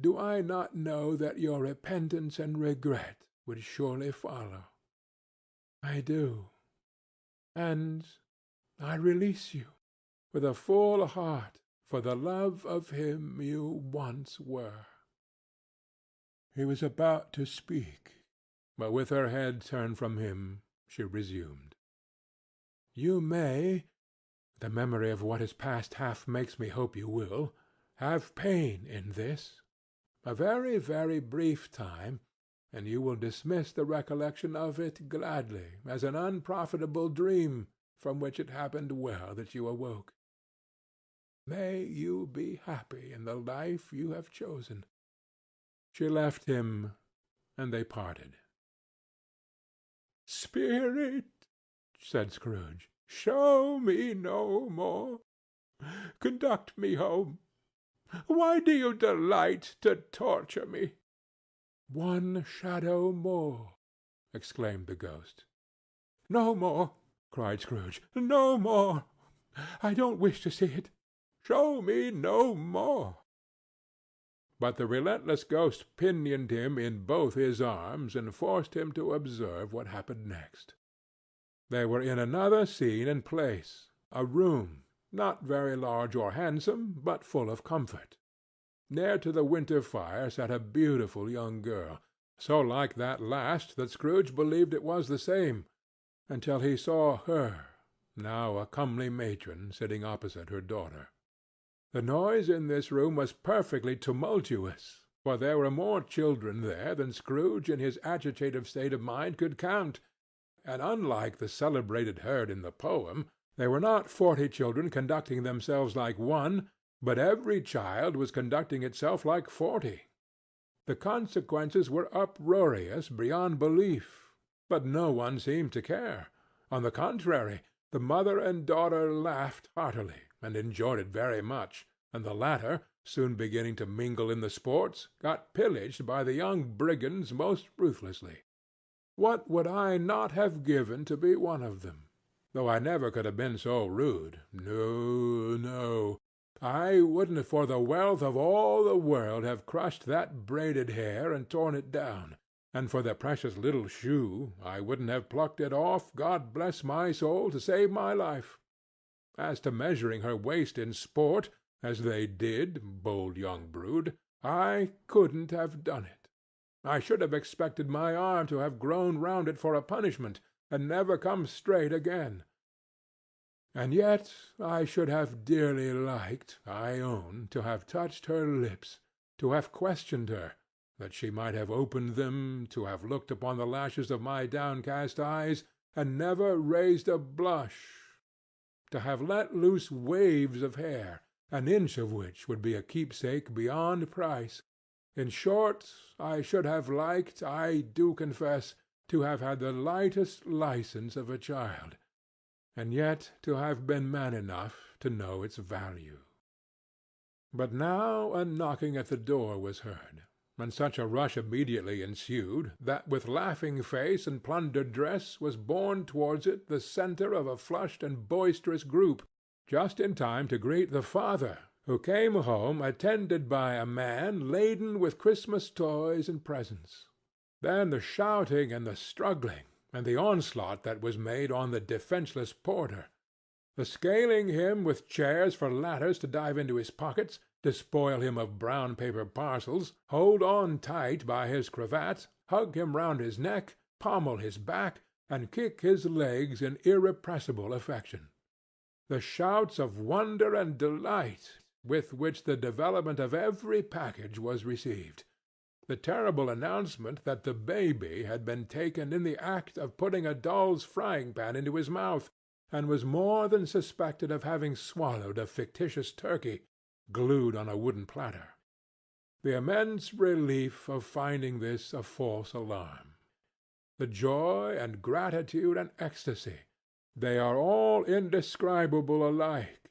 do I not know that your repentance and regret would surely follow? I do. And I release you, with a full heart, for the love of him you once were." He was about to speak, but with her head turned from him, she resumed. "You may—the memory of what is past half makes me hope you will—have pain in this. A very, very brief time, and you will dismiss the recollection of it gladly as an unprofitable dream from which it happened well that you awoke. May you be happy in the life you have chosen." She left him, and they parted. "Spirit," said Scrooge, "show me no more. Conduct me home. Why do you delight to torture me?" "One shadow more," exclaimed the ghost. "No more," cried Scrooge. "No more. I don't wish to see it. Show me no more." But the relentless ghost pinioned him in both his arms, and forced him to observe what happened next. They were in another scene and place, a room, not very large or handsome, but full of comfort. Near to the winter fire sat a beautiful young girl, so like that last that Scrooge believed it was the same, until he saw her, now a comely matron, sitting opposite her daughter. The noise in this room was perfectly tumultuous, for there were more children there than Scrooge in his agitative state of mind could count, and unlike the celebrated herd in the poem, there were not 40 children conducting themselves like one, but every child was conducting itself like 40. The consequences were uproarious beyond belief. but no one seemed to care. On the contrary, the mother and daughter laughed heartily, and enjoyed it very much, and the latter, soon beginning to mingle in the sports, got pillaged by the young brigands most ruthlessly. What would I not have given to be one of them? Though I never could have been so rude. No, no. I wouldn't for the wealth of all the world have crushed that braided hair and torn it down, and for the precious little shoe I wouldn't have plucked it off, God bless my soul, to save my life. As to measuring her waist in sport, as they did, bold young brood, I couldn't have done it. I should have expected my arm to have grown round it for a punishment, and never come straight again. And yet I should have dearly liked, I own, to have touched her lips, to have questioned her, that she might have opened them, to have looked upon the lashes of my downcast eyes, and never raised a blush, to have let loose waves of hair, an inch of which would be a keepsake beyond price. In short, I should have liked, I do confess, to have had the lightest license of a child, and yet to have been man enough to know its value. But now a knocking at the door was heard, and such a rush immediately ensued that with laughing face and plundered dress was borne towards it the centre of a flushed and boisterous group, just in time to greet the father, who came home attended by a man laden with Christmas toys and presents. Then the shouting and the struggling, and the onslaught that was made on the defenceless porter, the scaling him with chairs for ladders to dive into his pockets, despoil him of brown paper parcels, hold on tight by his cravat, hug him round his neck, pommel his back, and kick his legs in irrepressible affection. The shouts of wonder and delight with which the development of every package was received, the terrible announcement that the baby had been taken in the act of putting a doll's frying-pan into his mouth, and was more than suspected of having swallowed a fictitious turkey, glued on a wooden platter. The immense relief of finding this a false alarm. The joy and gratitude and ecstasy, they are all indescribable alike.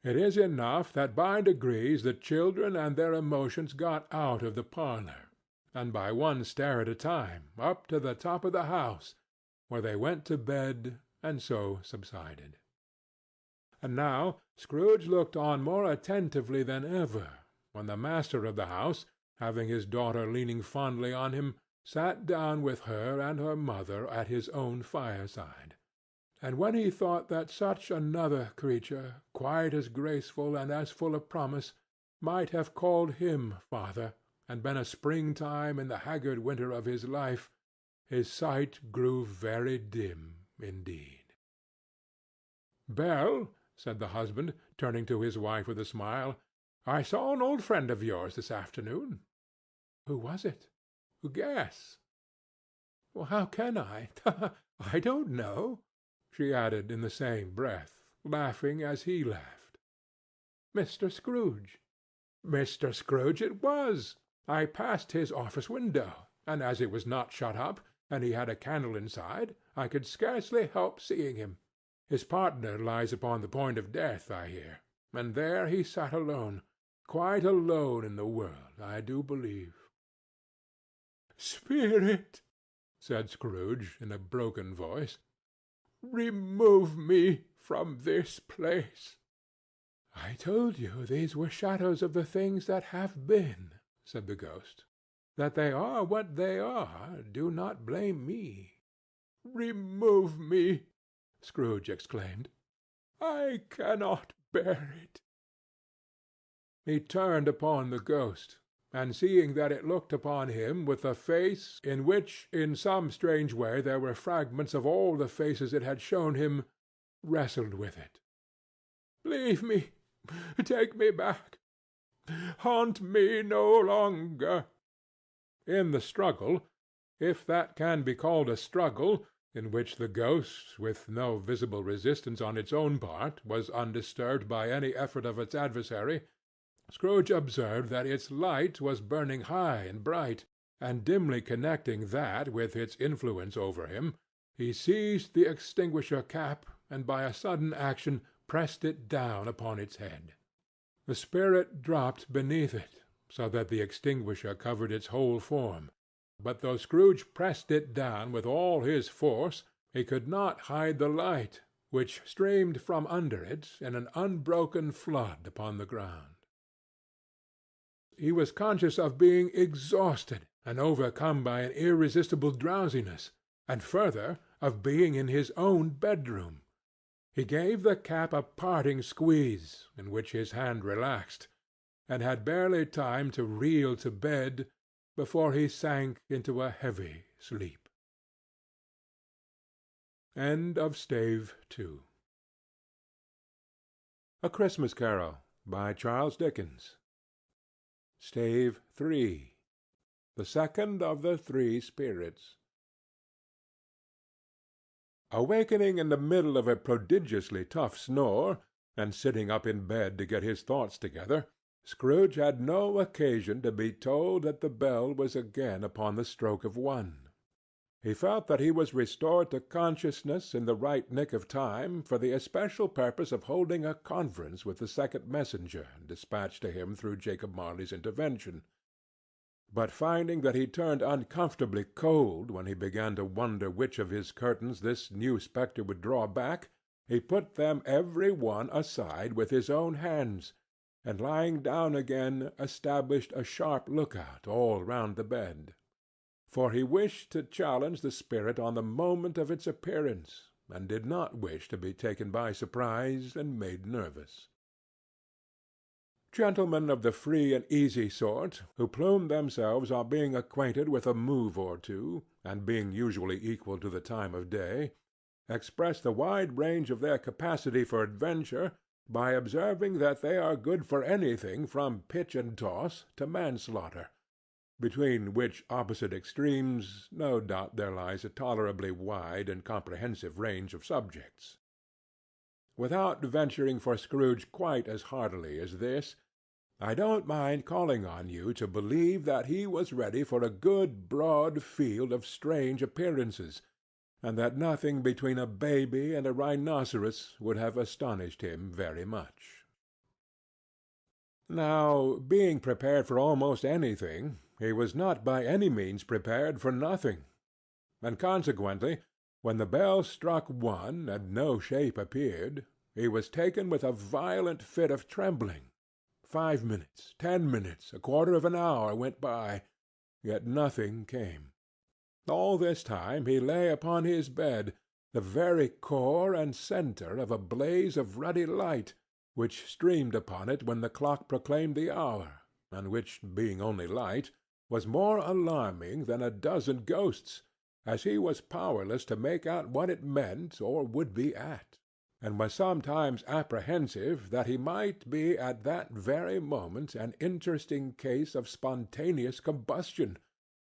It is enough that by degrees the children and their emotions got out of the parlor, and by one stair at a time, up to the top of the house, where they went to bed and so subsided. And now Scrooge looked on more attentively than ever, when the master of the house, having his daughter leaning fondly on him, sat down with her and her mother at his own fireside. And when he thought that such another creature, quite as graceful and as full of promise, might have called him father, and been a springtime in the haggard winter of his life, his sight grew very dim indeed. "Belle," said the husband, turning to his wife with a smile, "I saw an old friend of yours this afternoon." "Who was it?" "Guess." "Well, how can I? I don't know," she added in the same breath, laughing as he laughed. "Mr. Scrooge." "Mr. Scrooge it was. I passed his office window, and as it was not shut up, and he had a candle inside, I could scarcely help seeing him. His partner lies upon the point of death, I hear, and there he sat alone, quite alone in the world, I do believe." "Spirit," said Scrooge in a broken voice, "remove me from this place." "I told you these were shadows of the things that have been," said the ghost. "That they are what they are, do not blame me." "Remove me!" Scrooge exclaimed. "I cannot bear it." He turned upon the ghost, and seeing that it looked upon him with a face in which in some strange way there were fragments of all the faces it had shown him, wrestled with it. "Leave me! Take me back! Haunt me no longer!" In the struggle, if that can be called a struggle, in which the ghost, with no visible resistance on its own part, was undisturbed by any effort of its adversary, Scrooge observed that its light was burning high and bright, and dimly connecting that with its influence over him, he seized the extinguisher cap, and by a sudden action pressed it down upon its head. The spirit dropped beneath it, so that the extinguisher covered its whole form, but though Scrooge pressed it down with all his force, he could not hide the light, which streamed from under it in an unbroken flood upon the ground. He was conscious of being exhausted and overcome by an irresistible drowsiness, and further, of being in his own bedroom. He gave the cap a parting squeeze, in which his hand relaxed, and had barely time to reel to bed before he sank into a heavy sleep. End of Stave 2. A Christmas Carol, by Charles Dickens. Stave 3. The second of the three spirits. Awakening in the middle of a prodigiously tough snore, and sitting up in bed to get his thoughts together, Scrooge had no occasion to be told that the bell was again upon the stroke of 1. He felt that he was restored to consciousness in the right nick of time for the especial purpose of holding a conference with the second messenger dispatched to him through Jacob Marley's intervention. But finding that he turned uncomfortably cold when he began to wonder which of his curtains this new spectre would draw back, he put them every one aside with his own hands, and lying down again established a sharp lookout all round the bed. For he wished to challenge the spirit on the moment of its appearance, and did not wish to be taken by surprise and made nervous. Gentlemen of the free and easy sort, who plume themselves on being acquainted with a move or two, and being usually equal to the time of day, express the wide range of their capacity for adventure by observing that they are good for anything from pitch and toss to manslaughter, between which opposite extremes no doubt there lies a tolerably wide and comprehensive range of subjects. Without venturing for Scrooge quite as heartily as this, I don't mind calling on you to believe that he was ready for a good broad field of strange appearances, and that nothing between a baby and a rhinoceros would have astonished him very much. Now, being prepared for almost anything, he was not by any means prepared for nothing, and consequently, when the bell struck 1 and no shape appeared, he was taken with a violent fit of trembling. 5 minutes, 10 minutes, a quarter of an hour went by, yet nothing came. All this time he lay upon his bed, the very core and centre of a blaze of ruddy light, which streamed upon it when the clock proclaimed the hour, and which, being only light, was more alarming than a dozen ghosts, as he was powerless to make out what it meant or would be at, and was sometimes apprehensive that he might be at that very moment an interesting case of spontaneous combustion,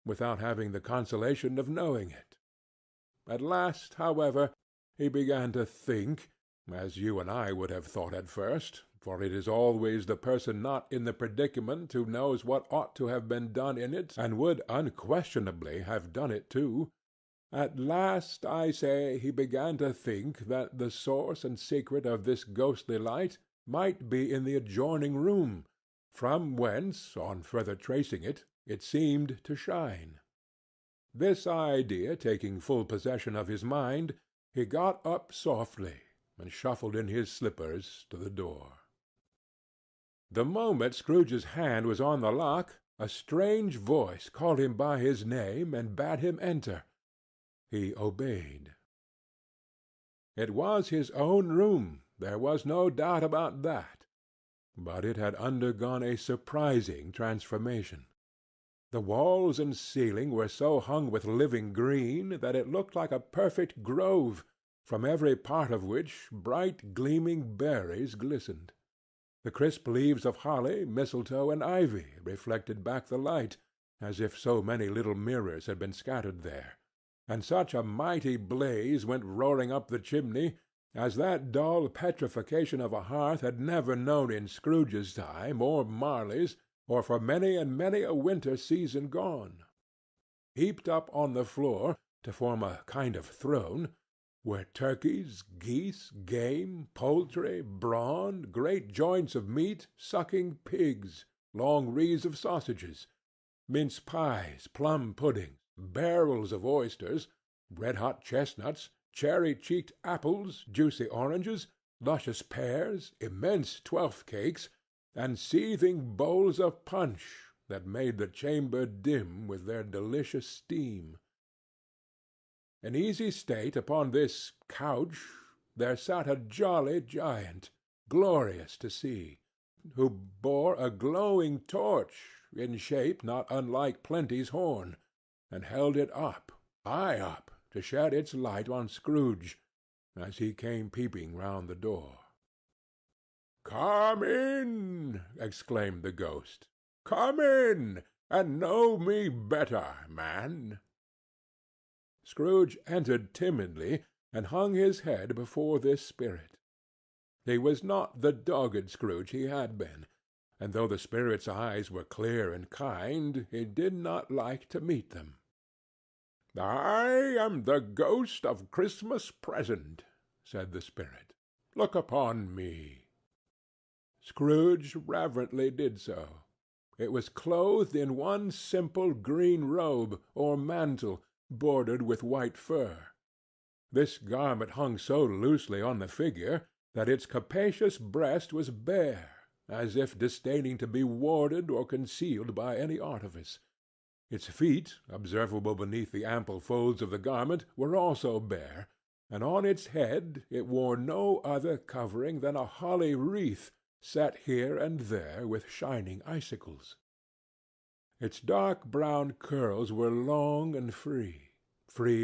without having the consolation of knowing it. At last, however, he began to think, as you and I would have thought at first, for it is always the person not in the predicament who knows what ought to have been done in it, and would unquestionably have done it too. At last, I say, he began to think that the source and secret of this ghostly light might be in the adjoining room, from whence, on further tracing it, it seemed to shine. This idea taking full possession of his mind, he got up softly, and shuffled in his slippers to the door. The moment Scrooge's hand was on the lock, a strange voice called him by his name and bade him enter. He obeyed. It was his own room, there was no doubt about that, but it had undergone a surprising transformation. The walls and ceiling were so hung with living green that it looked like a perfect grove, from every part of which bright gleaming berries glistened. The crisp leaves of holly, mistletoe, and ivy reflected back the light, as if so many little mirrors had been scattered there, and such a mighty blaze went roaring up the chimney as that dull petrification of a hearth had never known in Scrooge's time, or Marley's, or for many and many a winter season gone. heaped up on the floor to form a kind of throne, were turkeys, geese, game, poultry, brawn, great joints of meat, sucking pigs, long wreaths of sausages, mince pies, plum puddings, barrels of oysters, red-hot chestnuts, cherry-cheeked apples, juicy oranges, luscious pears, immense twelfth cakes, and seething bowls of punch that made the chamber dim with their delicious steam. In easy state upon this couch there sat a jolly giant, glorious to see, who bore a glowing torch, in shape not unlike Plenty's horn, and held it up, high up, to shed its light on Scrooge, as he came peeping round the door. "Come in!" exclaimed the ghost. "Come in, and know me better, man." Scrooge entered timidly, and hung his head before this spirit. He was not the dogged Scrooge he had been, and though the spirit's eyes were clear and kind, he did not like to meet them. "I am the ghost of Christmas Present," said the spirit. "Look upon me." Scrooge reverently did so. It was clothed in one simple green robe, or mantle, bordered with white fur. This garment hung so loosely on the figure that its capacious breast was bare, as if disdaining to be warded or concealed by any artifice. Its feet, observable beneath the ample folds of the garment, were also bare, and on its head it wore no other covering than a holly wreath, set here and there with shining icicles. Its dark brown curls were long and free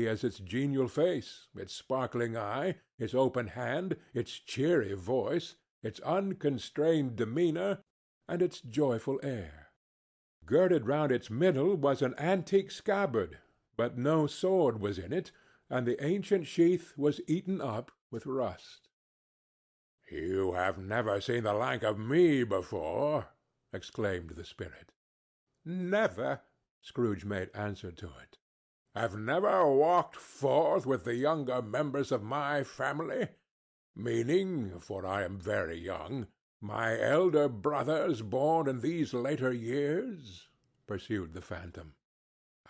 as its genial face, its sparkling eye, its open hand, its cheery voice, its unconstrained demeanor, and its joyful air. Girded round its middle was an antique scabbard, but no sword was in it, and the ancient sheath was eaten up with rust. "You have never seen the like of me before," exclaimed the spirit. "Never," Scrooge made answer to it. "Have never walked forth with the younger members of my family? Meaning, for I am very young, my elder brothers born in these later years?" pursued the phantom.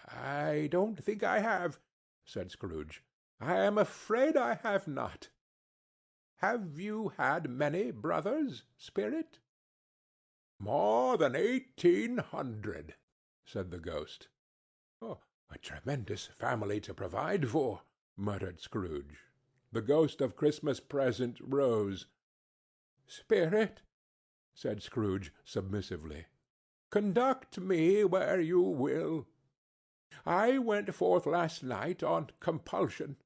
"I don't think I have," said Scrooge. "I am afraid I have not. Have you had many brothers, spirit?" "More than 1,800," said the ghost. "Oh, a tremendous family to provide for," muttered Scrooge. The ghost of Christmas Present rose. "Spirit," said Scrooge submissively, "conduct me where you will. I went forth last night on compulsion,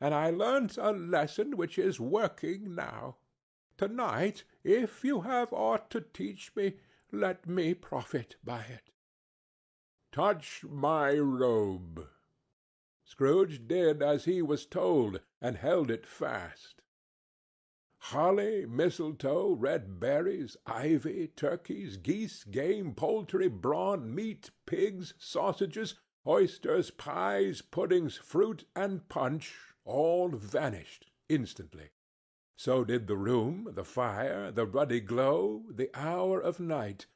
and I learnt a lesson which is working now. To-night, if you have aught to teach me, let me profit by it." "Touch my robe." Scrooge did as he was told, and held it fast. Holly, mistletoe, red berries, ivy, turkeys, geese, game, poultry, brawn, meat, pigs, sausages, oysters, pies, puddings, fruit, and punch all vanished instantly. So did the room, the fire, the ruddy glow, the hour of night,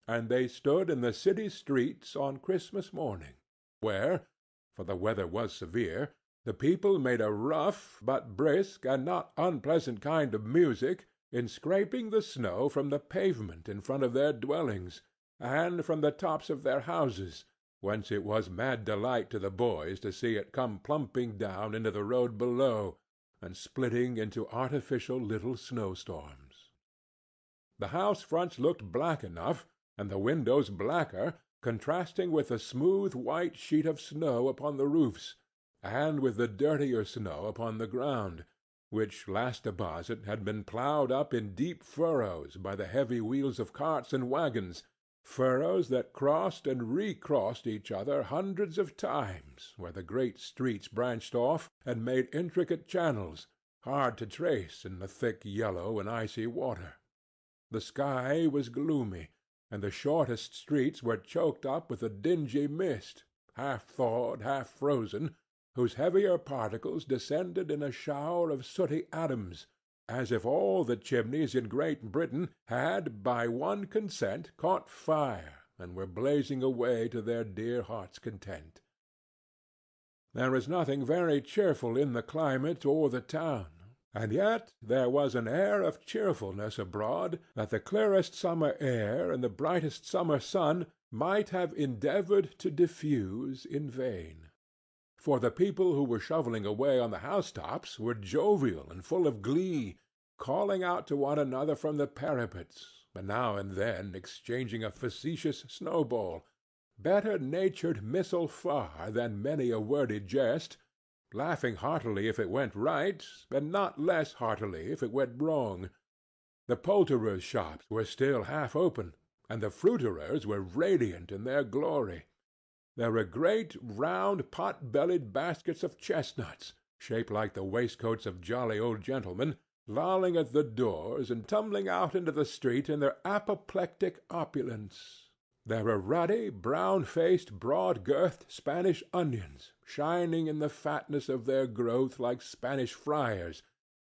and they stood in the city streets on Christmas morning, where, for the weather was severe, the people made a rough but brisk and not unpleasant kind of music in scraping the snow from the pavement in front of their dwellings, and from the tops of their houses, whence it was mad delight to the boys to see it come plumping down into the road below, and splitting into artificial little snowstorms. The house fronts looked black enough, and the windows blacker, contrasting with the smooth white sheet of snow upon the roofs, and with the dirtier snow upon the ground, which last deposit had been ploughed up in deep furrows by the heavy wheels of carts and wagons, furrows that crossed and recrossed each other hundreds of times where the great streets branched off and made intricate channels, hard to trace in the thick yellow and icy water. The sky was gloomy, and the shortest streets were choked up with a dingy mist, half thawed, half frozen, whose heavier particles descended in a shower of sooty atoms, as if all the chimneys in Great Britain had, by one consent, caught fire, and were blazing away to their dear hearts' content. There was nothing very cheerful in the climate or the town, and yet there was an air of cheerfulness abroad that the clearest summer air and the brightest summer sun might have endeavored to diffuse in vain. For the people who were shoveling away on the housetops were jovial and full of glee, calling out to one another from the parapets, and now and then exchanging a facetious snowball, better-natured missile far than many a wordy jest, laughing heartily if it went right, and not less heartily if it went wrong. The poulterers' shops were still half open, and the fruiterers were radiant in their glory. There were great, round, pot-bellied baskets of chestnuts, shaped like the waistcoats of jolly old gentlemen, lolling at the doors and tumbling out into the street in their apoplectic opulence. There were ruddy, brown-faced, broad-girthed Spanish onions, shining in the fatness of their growth like Spanish friars,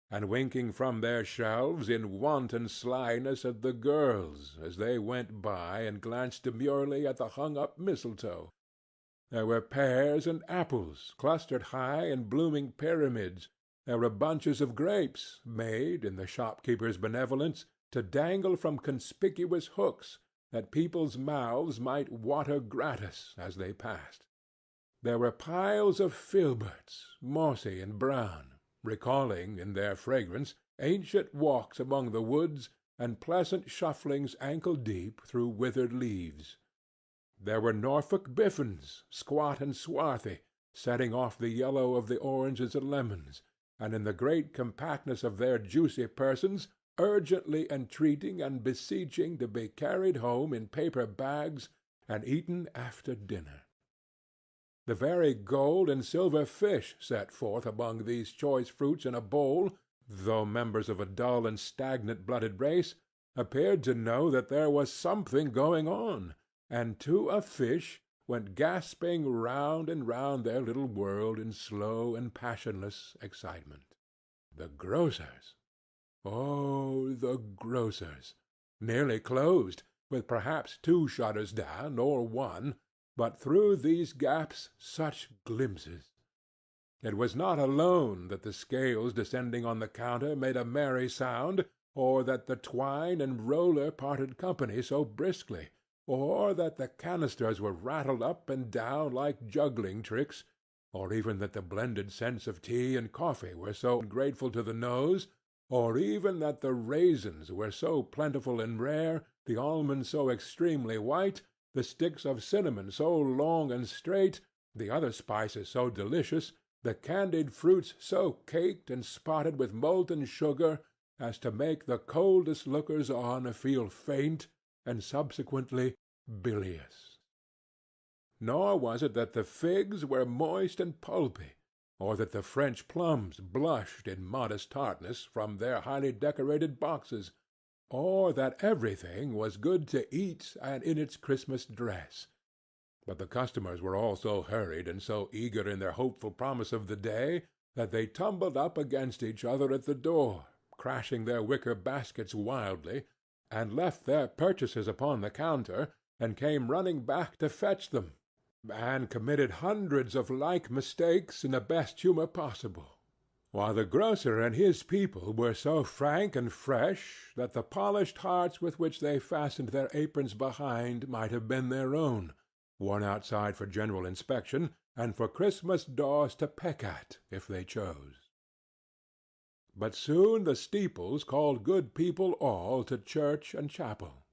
and winking from their shelves in wanton slyness at the girls as they went by and glanced demurely at the hung-up mistletoe. There were pears and apples clustered high in blooming pyramids. There were bunches of grapes, made, in the shopkeeper's benevolence, to dangle from conspicuous hooks, that people's mouths might water gratis as they passed. There were piles of filberts, mossy and brown, recalling, in their fragrance, ancient walks among the woods and pleasant shufflings ankle-deep through withered leaves. There were Norfolk biffins, squat and swarthy, setting off the yellow of the oranges and lemons, and in the great compactness of their juicy persons, urgently entreating and beseeching to be carried home in paper bags and eaten after dinner. The very gold and silver fish set forth among these choice fruits in a bowl, though members of a dull and stagnant-blooded race, appeared to know that there was something going on, and to a fish went gasping round and round their little world in slow and passionless excitement. The grocers! Oh, the grocers! Nearly closed, with perhaps 2 shutters down, or 1, but through these gaps such glimpses! It was not alone that the scales descending on the counter made a merry sound, or that the twine and roller parted company so briskly, or that the canisters were rattled up and down like juggling tricks, or even that the blended scents of tea and coffee were so grateful to the nose, or even that the raisins were so plentiful and rare, the almonds so extremely white, the sticks of cinnamon so long and straight, the other spices so delicious, the candied fruits so caked and spotted with molten sugar as to make the coldest lookers-on feel faint and subsequently bilious. Nor was it that the figs were moist and pulpy, or that the French plums blushed in modest tartness from their highly decorated boxes, or that everything was good to eat and in its Christmas dress. But the customers were all so hurried and so eager in their hopeful promise of the day that they tumbled up against each other at the door, crashing their wicker baskets wildly, and left their purchases upon the counter, and came running back to fetch them, and committed hundreds of like mistakes in the best humor possible, while the grocer and his people were so frank and fresh that the polished hearts with which they fastened their aprons behind might have been their own, worn outside for general inspection, and for Christmas daws to peck at, if they chose. But soon the steeples called good people all to church and chapel,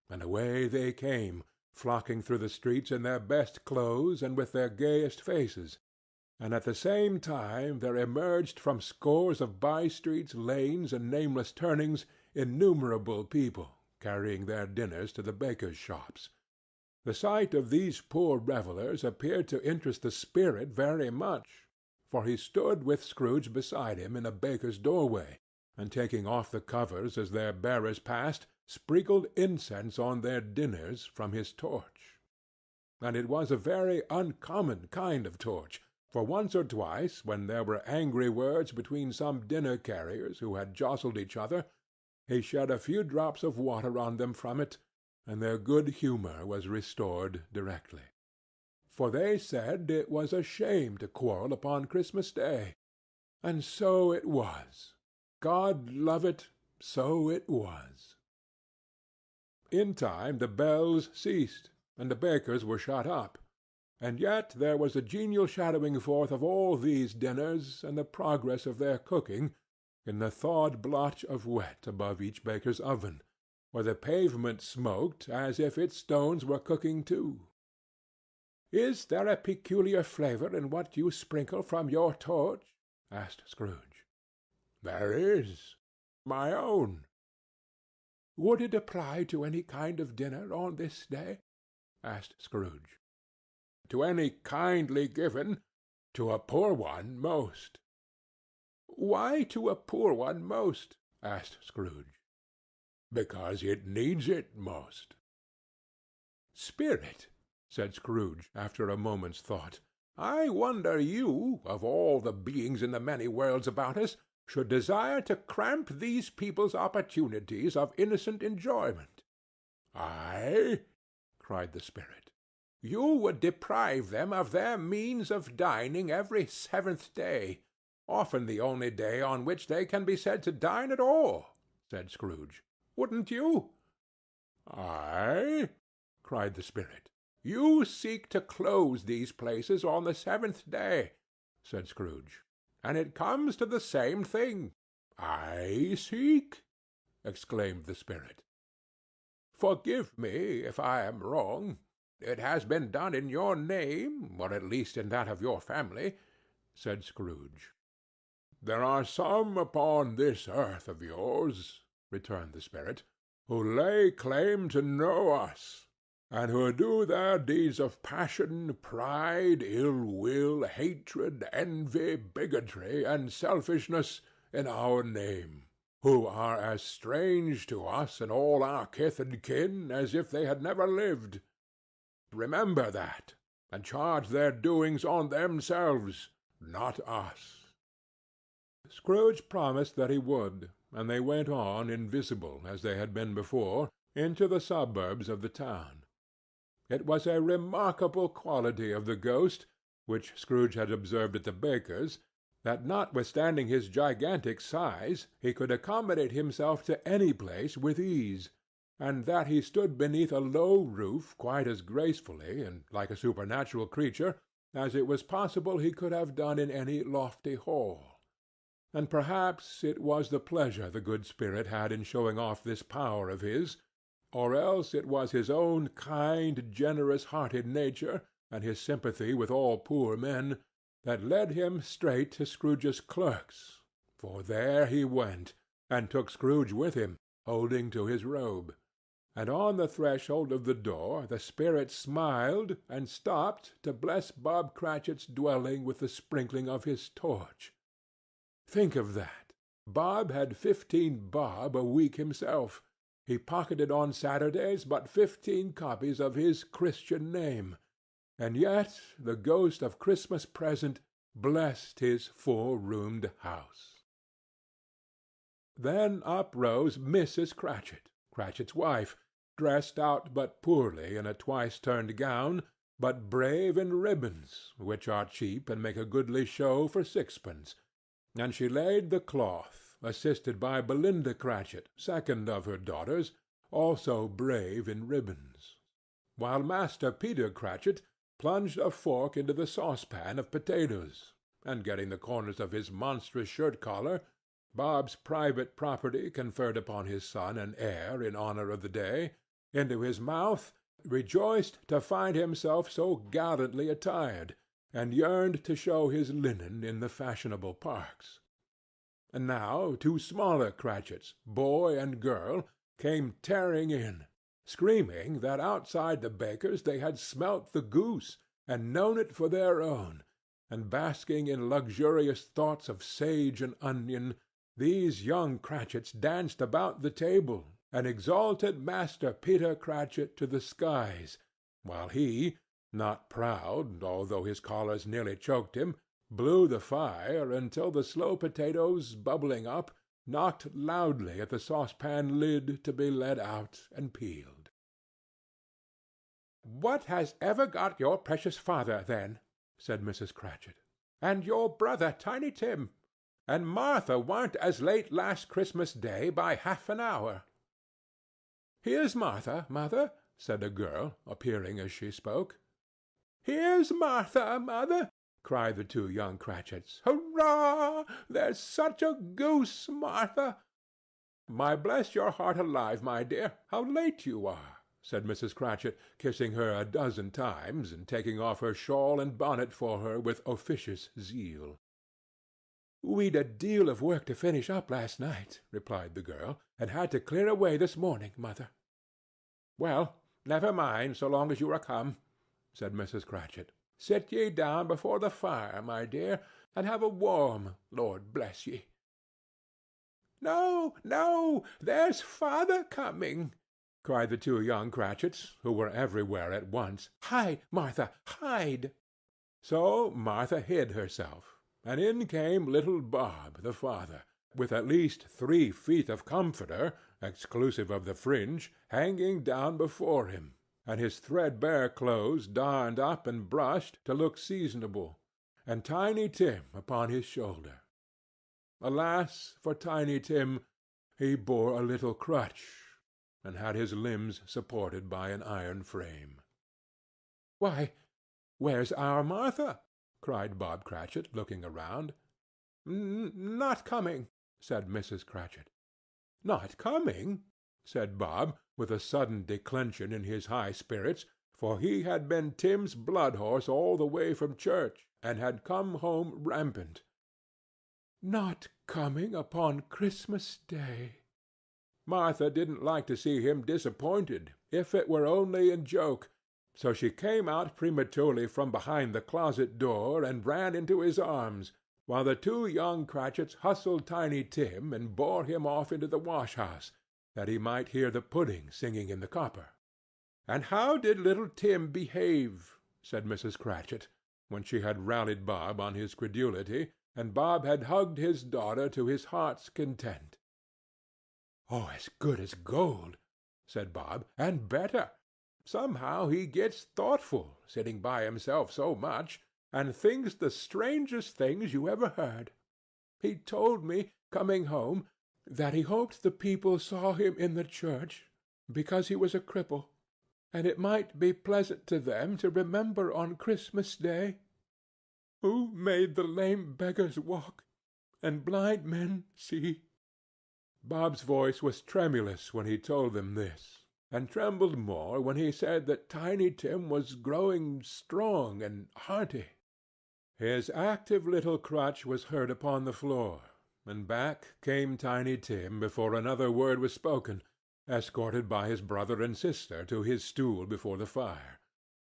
and away they came, flocking through the streets in their best clothes and with their gayest faces, and at the same time there emerged from scores of by-streets, lanes, and nameless turnings innumerable people, carrying their dinners to the bakers' shops. The sight of these poor revellers appeared to interest the spirit very much, for he stood with Scrooge beside him in a baker's doorway, and taking off the covers as their bearers passed, sprinkled incense on their dinners from his torch. and it was a very uncommon kind of torch, for once or twice, when there were angry words between some dinner-carriers who had jostled each other, he shed a few drops of water on them from it, and their good humour was restored directly. For they said it was a shame to quarrel upon Christmas Day, and so it was. God love it, so it was. In time the bells ceased, and the bakers were shut up, and yet there was a genial shadowing forth of all these dinners and the progress of their cooking in the thawed blotch of wet above each baker's oven, where the pavement smoked as if its stones were cooking too. "Is there a peculiar flavour in what you sprinkle from your torch?" asked Scrooge. "There is. My own." "Would it apply to any kind of dinner on this day?" asked Scrooge. "To any kindly given. To a poor one most." "Why to a poor one most?" asked Scrooge. "Because it needs it most." "Spirit," said Scrooge, after a moment's thought, "I wonder you, of all the beings in the many worlds about us, should desire to cramp these people's opportunities of innocent enjoyment." "I?" cried the spirit. "You would deprive them of their means of dining every 7th day, often the only day on which they can be said to dine at all," said Scrooge. "Wouldn't you?" "I?" cried the spirit. "You seek to close these places on the 7th day," said Scrooge, "and it comes to the same thing." "I seek?" exclaimed the spirit. "Forgive me if I am wrong. It has been done in your name, or at least in that of your family," said Scrooge. "There are some upon this earth of yours," returned the spirit, "who lay claim to know us, and who do their deeds of passion, pride, ill-will, hatred, envy, bigotry, and selfishness in our name, who are as strange to us and all our kith and kin as if they had never lived. Remember that, and charge their doings on themselves, not us." Scrooge promised that he would, and they went on, invisible, as they had been before, into the suburbs of the town. It was a remarkable quality of the ghost, which Scrooge had observed at the baker's, that notwithstanding his gigantic size, he could accommodate himself to any place with ease, and that he stood beneath a low roof quite as gracefully and like a supernatural creature as it was possible he could have done in any lofty hall. And perhaps it was the pleasure the good spirit had in showing off this power of his, or else it was his own kind, generous-hearted nature, and his sympathy with all poor men, that led him straight to Scrooge's clerk's, for there he went, and took Scrooge with him, holding to his robe. And on the threshold of the door the spirit smiled, and stopped to bless Bob Cratchit's dwelling with the sprinkling of his torch. Think of that! Bob had 15 bob a week himself. He pocketed on Saturdays but 15 copies of his Christian name, and yet the ghost of Christmas Present blessed his 4-roomed house. Then up rose Mrs. Cratchit, Cratchit's wife, dressed out but poorly in a twice-turned gown, but brave in ribbons, which are cheap and make a goodly show for 6pence, and she laid the cloth, assisted by Belinda Cratchit, second of her daughters, also brave in ribbons, while Master Peter Cratchit plunged a fork into the saucepan of potatoes, and getting the corners of his monstrous shirt-collar, Bob's private property conferred upon his son and heir in honor of the day, into his mouth, rejoiced to find himself so gallantly attired, and yearned to show his linen in the fashionable parks. And now 2 smaller Cratchits, boy and girl, came tearing in, screaming that outside the baker's they had smelt the goose, and known it for their own, and basking in luxurious thoughts of sage and onion, these young Cratchits danced about the table, and exalted Master Peter Cratchit to the skies, while he, not proud, although his collars nearly choked him, blew the fire until the slow potatoes, bubbling up, knocked loudly at the saucepan lid to be let out and peeled. "What has ever got your precious father, then?" said Mrs. Cratchit. "And your brother, Tiny Tim? And Martha warn't as late last Christmas Day by half an hour." "Here's Martha, mother," said a girl, appearing as she spoke. "Here's Martha, mother!" cried the two young Cratchits. "Hurrah! There's such a goose, Martha!" "My bless your heart alive, my dear, how late you are!" said Mrs. Cratchit, kissing her a dozen times, and taking off her shawl and bonnet for her with officious zeal. "We'd a deal of work to finish up last night," replied the girl, "and had to clear away this morning, mother." "Well, never mind, so long as you are come," said Mrs. Cratchit. "Sit ye down before the fire, my dear, and have a warm, Lord bless ye." "No, no, there's father coming!" cried the two young Cratchits, who were everywhere at once. "Hide, Martha, hide!" So Martha hid herself, and in came little Bob, the father, with at least 3 feet of comforter, exclusive of the fringe, hanging down before him, and his threadbare clothes darned up and brushed to look seasonable, and Tiny Tim upon his shoulder. Alas for Tiny Tim! He bore a little crutch, and had his limbs supported by an iron frame. "Why, where's our Martha?" cried Bob Cratchit, looking around. "Not coming," said Mrs. Cratchit. "Not coming?" said Bob, with a sudden declension in his high spirits, for he had been Tim's blood-horse all the way from church, and had come home rampant. "Not coming upon Christmas Day!" Martha didn't like to see him disappointed, if it were only in joke, so she came out prematurely from behind the closet door and ran into his arms, while the two young Cratchits hustled Tiny Tim and bore him off into the wash-house, that he might hear the pudding singing in the copper. "And how did little Tim behave?" said Mrs. Cratchit, when she had rallied Bob on his credulity, and Bob had hugged his daughter to his heart's content. "Oh, as good as gold," said Bob, "and better. Somehow he gets thoughtful, sitting by himself so much, and thinks the strangest things you ever heard. He told me, coming home, that he hoped the people saw him in the church, because he was a cripple, and it might be pleasant to them to remember on Christmas Day, 'Who made the lame beggars walk, and blind men see.'" Bob's voice was tremulous when he told them this, and trembled more when he said that Tiny Tim was growing strong and hearty. His active little crutch was heard upon the floor, and back came Tiny Tim before another word was spoken, escorted by his brother and sister to his stool before the fire,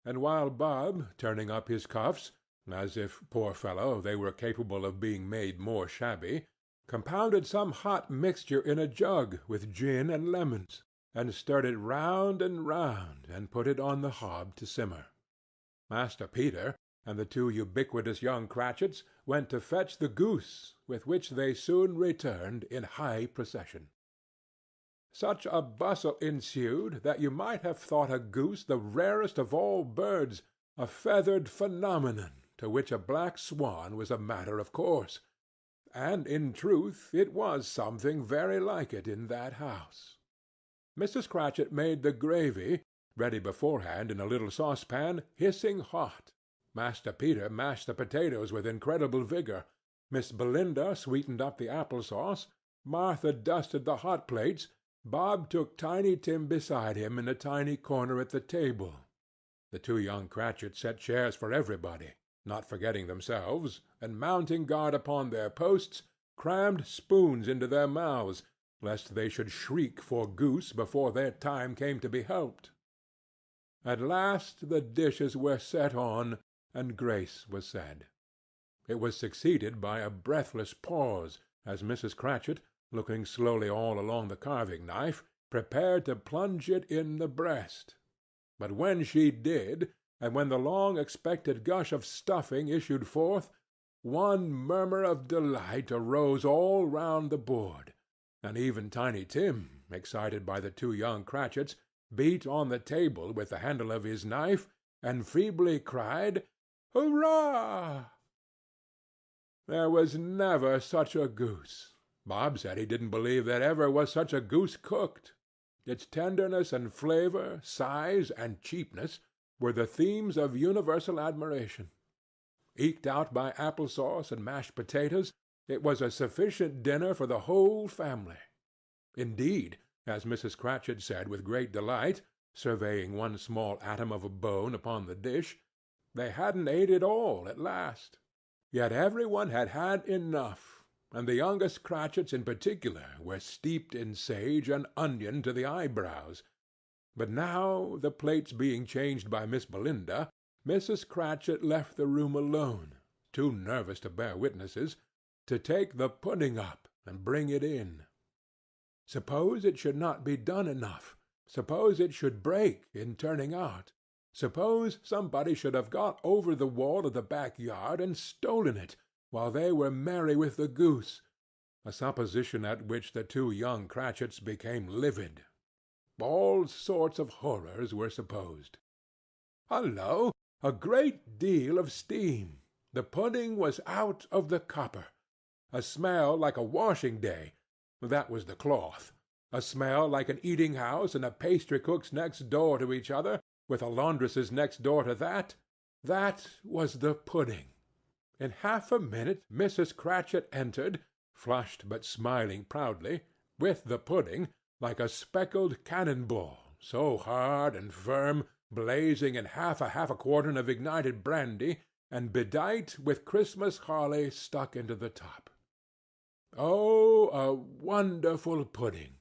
and while Bob, turning up his cuffs, as if, poor fellow, they were capable of being made more shabby, compounded some hot mixture in a jug with gin and lemons, and stirred it round and put it on the hob to simmer. Master Peter and the two ubiquitous young Cratchits went to fetch the goose, with which they soon returned in high procession. Such a bustle ensued that you might have thought a goose the rarest of all birds, a feathered phenomenon, to which a black swan was a matter of course. And in truth it was something very like it in that house. Mrs. Cratchit made the gravy, ready beforehand in a little saucepan, hissing hot. Master Peter mashed the potatoes with incredible vigor. Miss Belinda sweetened up the apple-sauce. Martha dusted the hot plates. Bob took Tiny Tim beside him in a tiny corner at the table. The two young Cratchits set chairs for everybody, not forgetting themselves, and mounting guard upon their posts, crammed spoons into their mouths, lest they should shriek for goose before their time came to be helped. At last the dishes were set on, and grace was said. It was succeeded by a breathless pause, as Mrs. Cratchit, looking slowly all along the carving-knife, prepared to plunge it in the breast. But when she did, and when the long-expected gush of stuffing issued forth, one murmur of delight arose all round the board, and even Tiny Tim, excited by the two young Cratchits, beat on the table with the handle of his knife, and feebly cried, "Hurrah!" There was never such a goose. Bob said he didn't believe there ever was such a goose cooked. Its tenderness and flavor, size and cheapness, were the themes of universal admiration. Eked out by apple sauce and mashed potatoes, it was a sufficient dinner for the whole family. Indeed, as Mrs. Cratchit said with great delight, surveying one small atom of a bone upon the dish, they hadn't ate it all at last. Yet every one had had enough, and the youngest Cratchits in particular were steeped in sage and onion to the eyebrows. But now, the plates being changed by Miss Belinda, Mrs. Cratchit left the room alone, too nervous to bear witnesses, to take the pudding up and bring it in. Suppose it should not be done enough? Suppose it should break in turning out? Suppose somebody should have got over the wall of the back-yard and stolen it, while they were merry with the goose, a supposition at which the two young Cratchits became livid. All sorts of horrors were supposed. Hullo! A great deal of steam. The pudding was out of the copper. A smell like a washing-day. That was the cloth. A smell like an eating-house and a pastry-cook's next door to each other, with a laundress's next door to that. That was the pudding. In half a minute Mrs. Cratchit entered, flushed but smiling proudly, with the pudding, like a speckled cannon-ball, so hard and firm, blazing in half a quartern of ignited brandy, and bedight with Christmas holly stuck into the top. Oh, a wonderful pudding!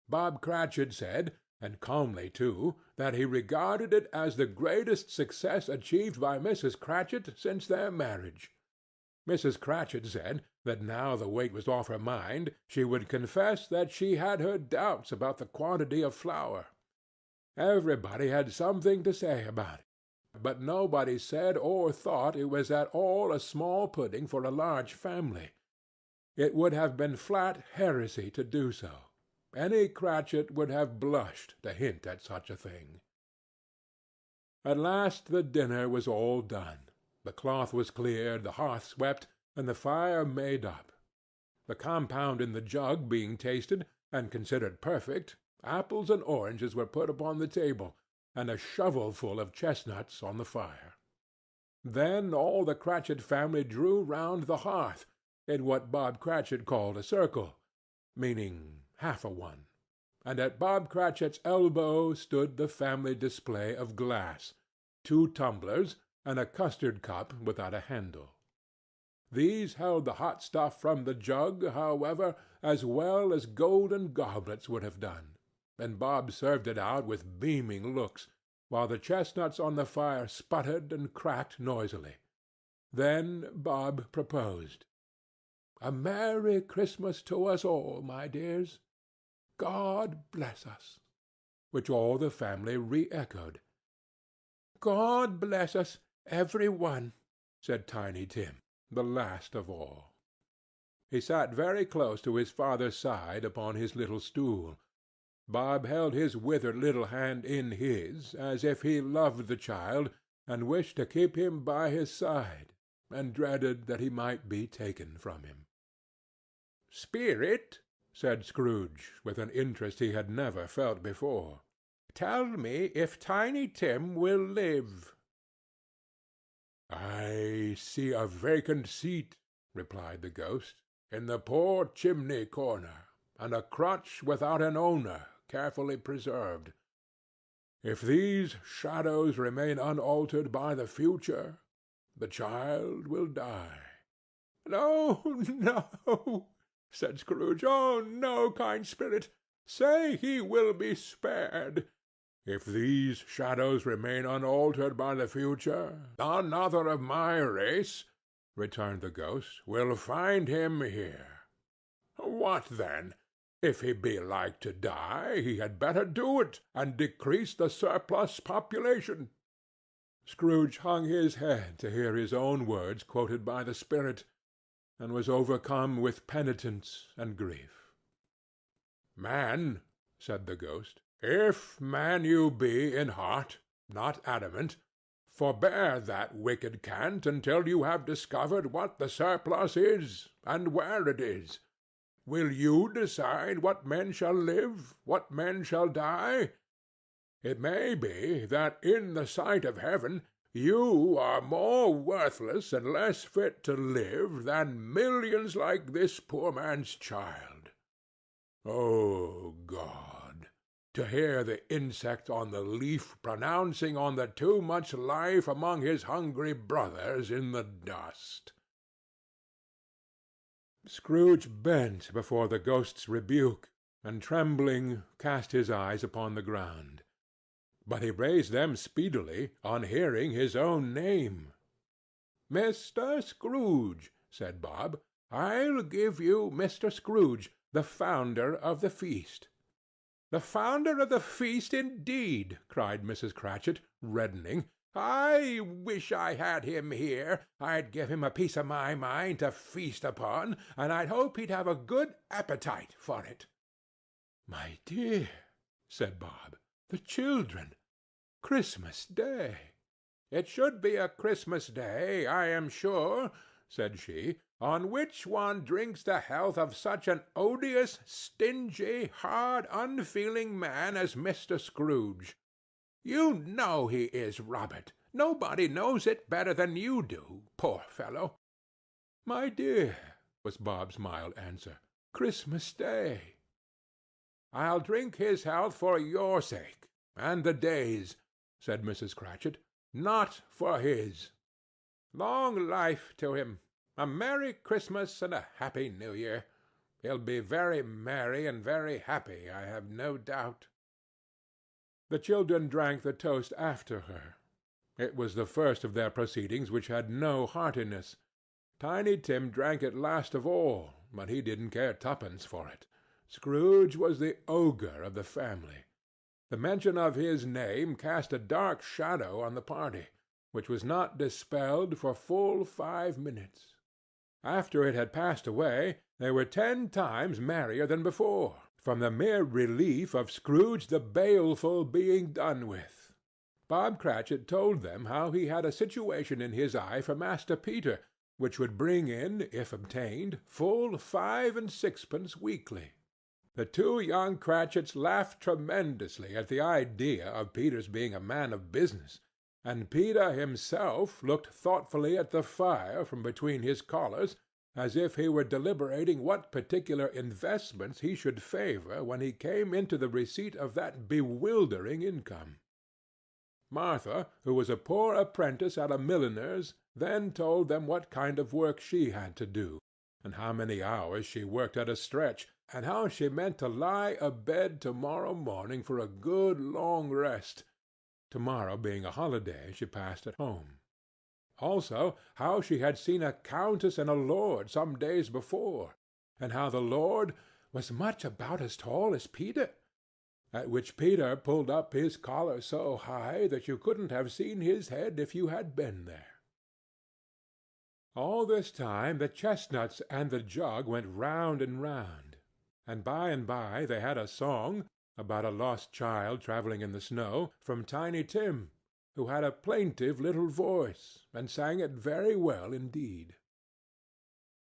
Bob Cratchit said, and calmly too, that he regarded it as the greatest success achieved by Mrs. Cratchit since their marriage. Mrs. Cratchit said that now the weight was off her mind, she would confess that she had her doubts about the quantity of flour. Everybody had something to say about it, but nobody said or thought it was at all a small pudding for a large family. It would have been flat heresy to do so. Any Cratchit would have blushed to hint at such a thing. At last the dinner was all done. The cloth was cleared, the hearth swept, and the fire made up. The compound in the jug being tasted, and considered perfect, apples and oranges were put upon the table, and a shovelful of chestnuts on the fire. Then all the Cratchit family drew round the hearth, in what Bob Cratchit called a circle, meaning half a one, and at Bob Cratchit's elbow stood the family display of glass, 2 tumblers, and a custard cup without a handle. These held the hot stuff from the jug, however, as well as golden goblets would have done, and Bob served it out with beaming looks, while the chestnuts on the fire sputtered and cracked noisily. Then Bob proposed. "A Merry Christmas to us all, my dears. God bless us," which all the family re-echoed. "God bless us, every one," said Tiny Tim, the last of all. He sat very close to his father's side upon his little stool. Bob held his withered little hand in his, as if he loved the child, and wished to keep him by his side, and dreaded that he might be taken from him. "Spirit," said Scrooge, with an interest he had never felt before, "tell me if Tiny Tim will live." "I see a vacant seat," replied the ghost, "in the poor chimney-corner, and a crutch without an owner, carefully preserved. If these shadows remain unaltered by the future, the child will die." "No, no," said Scrooge. "Oh, no, kind spirit! Say he will be spared." "If these shadows remain unaltered by the future, another of my race," returned the ghost, "will find him here. What then? If he be like to die, he had better do it, and decrease the surplus population." Scrooge hung his head to hear his own words quoted by the spirit, and was overcome with penitence and grief. "Man," said the ghost, "if man you be in heart, not adamant, forbear that wicked cant until you have discovered what the surplus is, and where it is. Will you decide what men shall live, what men shall die? It may be that in the sight of heaven you are more worthless and less fit to live than millions like this poor man's child. O God, to hear the insect on the leaf pronouncing on the too much life among his hungry brothers in the dust!" Scrooge bent before the ghost's rebuke, and trembling cast his eyes upon the ground. But he raised them speedily on hearing his own name. "Mr. Scrooge," said Bob. "I'll give you Mr. Scrooge, the founder of the feast." "The founder of the feast, indeed!" cried Mrs. Cratchit, reddening. "I wish I had him here. I'd give him a piece of my mind to feast upon, and I'd hope he'd have a good appetite for it." "My dear," said Bob, "the children! Christmas Day!" "It should be a Christmas Day, I am sure," said she, "on which one drinks the health of such an odious, stingy, hard, unfeeling man as Mr. Scrooge. You know he is, Robert. Nobody knows it better than you do, poor fellow." "My dear," was Bob's mild answer, "Christmas Day." "I'll drink his health for your sake, and the Day's," said Mrs. Cratchit, "not for his. Long life to him! A Merry Christmas and a Happy New Year! He'll be very merry and very happy, I have no doubt." The children drank the toast after her. It was the first of their proceedings which had no heartiness. Tiny Tim drank it last of all, but he didn't care twopence for it. Scrooge was the ogre of the family. The mention of his name cast a dark shadow on the party, which was not dispelled for full 5 minutes. After it had passed away, they were 10 times merrier than before, from the mere relief of Scrooge the baleful being done with. Bob Cratchit told them how he had a situation in his eye for Master Peter, which would bring in, if obtained, full 5 and 6pence weekly. The 2 young Cratchits laughed tremendously at the idea of Peter's being a man of business, and Peter himself looked thoughtfully at the fire from between his collars, as if he were deliberating what particular investments he should favor when he came into the receipt of that bewildering income. Martha, who was a poor apprentice at a milliner's, then told them what kind of work she had to do, and how many hours she worked at a stretch, and how she meant to lie abed to-morrow morning for a good long rest, to-morrow being a holiday she passed at home. Also, how she had seen a countess and a lord some days before, and how the lord was much about as tall as Peter, at which Peter pulled up his collar so high that you couldn't have seen his head if you had been there. All this time the chestnuts and the jug went round and round, and by they had a song, about a lost child travelling in the snow, from Tiny Tim, who had a plaintive little voice, and sang it very well indeed.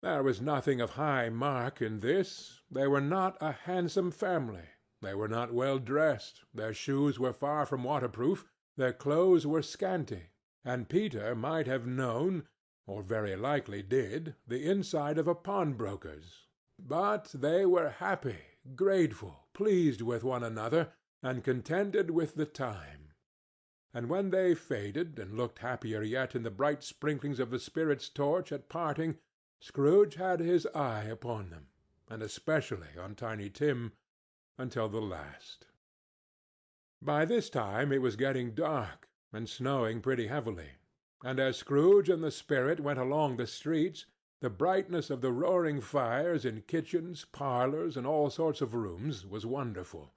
There was nothing of high mark in this. They were not a handsome family. They were not well dressed. Their shoes were far from waterproof. Their clothes were scanty, and Peter might have known, or very likely did, the inside of a pawnbroker's. But they were happy, grateful, pleased with one another, and contented with the time. And when they faded, and looked happier yet in the bright sprinklings of the spirit's torch at parting, Scrooge had his eye upon them, and especially on Tiny Tim, until the last. By this time it was getting dark, and snowing pretty heavily, and as Scrooge and the spirit went along the streets, the brightness of the roaring fires in kitchens, parlors, and all sorts of rooms was wonderful.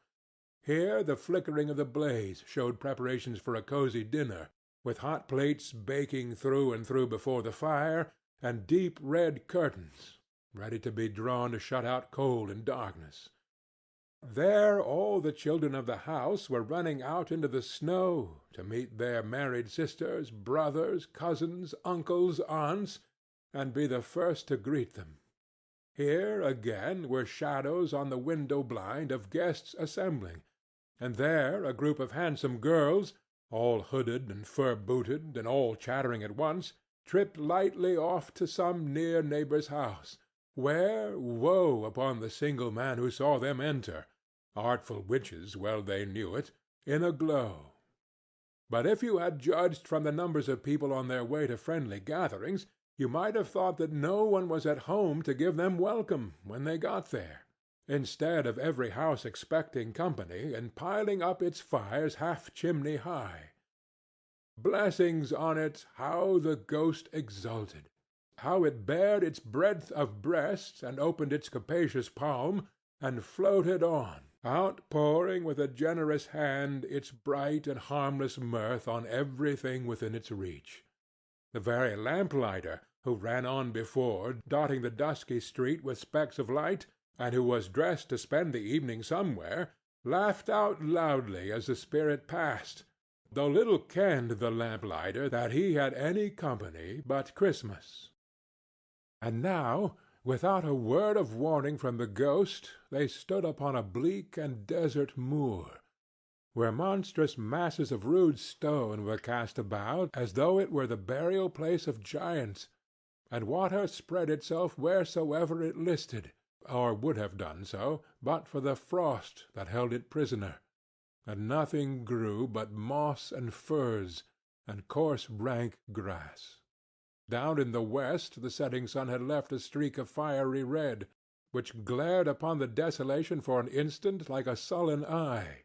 Here the flickering of the blaze showed preparations for a cosy dinner, with hot plates baking through and through before the fire, and deep red curtains, ready to be drawn to shut out cold and darkness. There all the children of the house were running out into the snow to meet their married sisters, brothers, cousins, uncles, aunts, and be the first to greet them. Here, again, were shadows on the window blind of guests assembling, and there a group of handsome girls, all hooded and fur-booted, and all chattering at once, tripped lightly off to some near neighbor's house, where, woe upon the single man who saw them enter, artful witches well they knew it, in a glow. But if you had judged from the numbers of people on their way to friendly gatherings, you might have thought that no one was at home to give them welcome when they got there, instead of every house expecting company and piling up its fires half chimney high. Blessings on it, how the ghost exulted! How it bared its breadth of breast, and opened its capacious palm, and floated on, outpouring with a generous hand its bright and harmless mirth on everything within its reach. The very lamplighter, who ran on before, dotting the dusky street with specks of light, and who was dressed to spend the evening somewhere, laughed out loudly as the spirit passed, though little kenned the lamplighter that he had any company but Christmas. And now, without a word of warning from the ghost, they stood upon a bleak and desert moor, where monstrous masses of rude stone were cast about as though it were the burial-place of giants, and water spread itself wheresoever it listed, or would have done so, but for the frost that held it prisoner, and nothing grew but moss and furze, and coarse rank grass. Down in the west the setting sun had left a streak of fiery red, which glared upon the desolation for an instant like a sullen eye,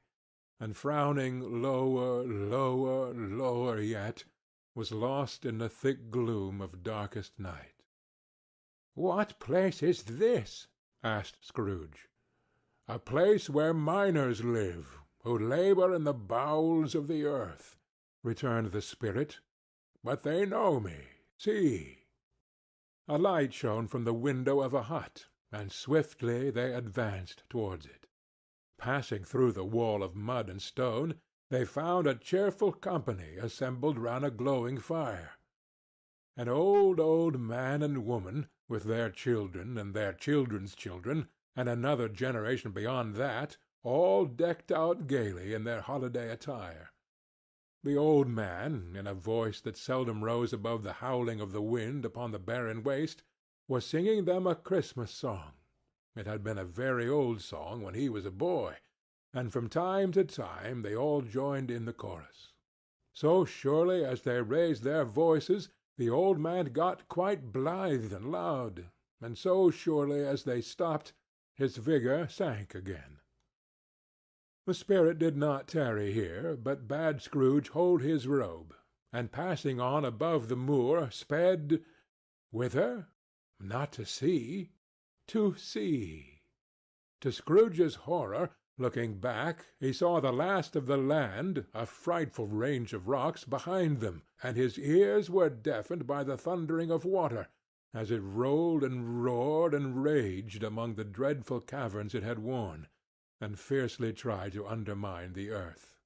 and frowning lower, lower, lower yet, was lost in the thick gloom of darkest night. "What place is this?" asked Scrooge. "A place where miners live, who labor in the bowels of the earth," returned the spirit. "But they know me. See!" A light shone from the window of a hut, and swiftly they advanced towards it. Passing through the wall of mud and stone, they found a cheerful company assembled round a glowing fire. An old man and woman, with their children and their children's children, and another generation beyond that, all decked out gaily in their holiday attire. The old man, in a voice that seldom rose above the howling of the wind upon the barren waste, was singing them a Christmas song. It had been a very old song when he was a boy, and from time to time they all joined in the chorus. So surely as they raised their voices, the old man got quite blithe and loud, and so surely as they stopped, his vigor sank again. The spirit did not tarry here, but bade Scrooge hold his robe, and passing on above the moor, sped whither? Not to see, to sea. To Scrooge's horror, looking back, he saw the last of the land, a frightful range of rocks, behind them, and his ears were deafened by the thundering of water, as it rolled and roared and raged among the dreadful caverns it had worn, and fiercely tried to undermine the earth.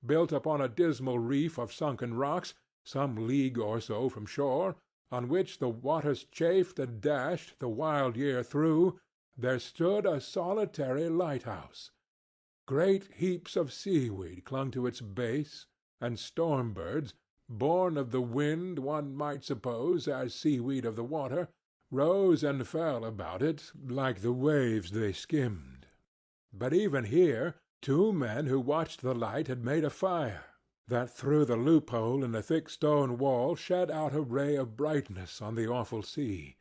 Built upon a dismal reef of sunken rocks, some league or so from shore, on which the waters chafed and dashed the wild year through, there stood a solitary lighthouse. Great heaps of seaweed clung to its base, and storm-birds, born of the wind, one might suppose, as seaweed of the water, rose and fell about it like the waves they skimmed. But even here 2 men who watched the light had made a fire, that through the loophole in the thick stone wall shed out a ray of brightness on the awful sea.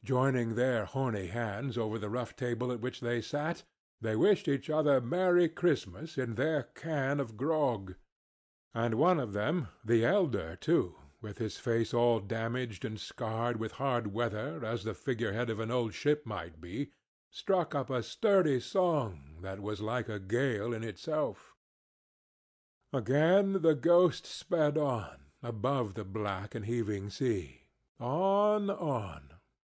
Joining their horny hands over the rough table at which they sat, they wished each other Merry Christmas in their can of grog. And one of them, the elder too, with his face all damaged and scarred with hard weather as the figurehead of an old ship might be, struck up a sturdy song that was like a gale in itself. Again the ghost sped on, above the black and heaving sea, on,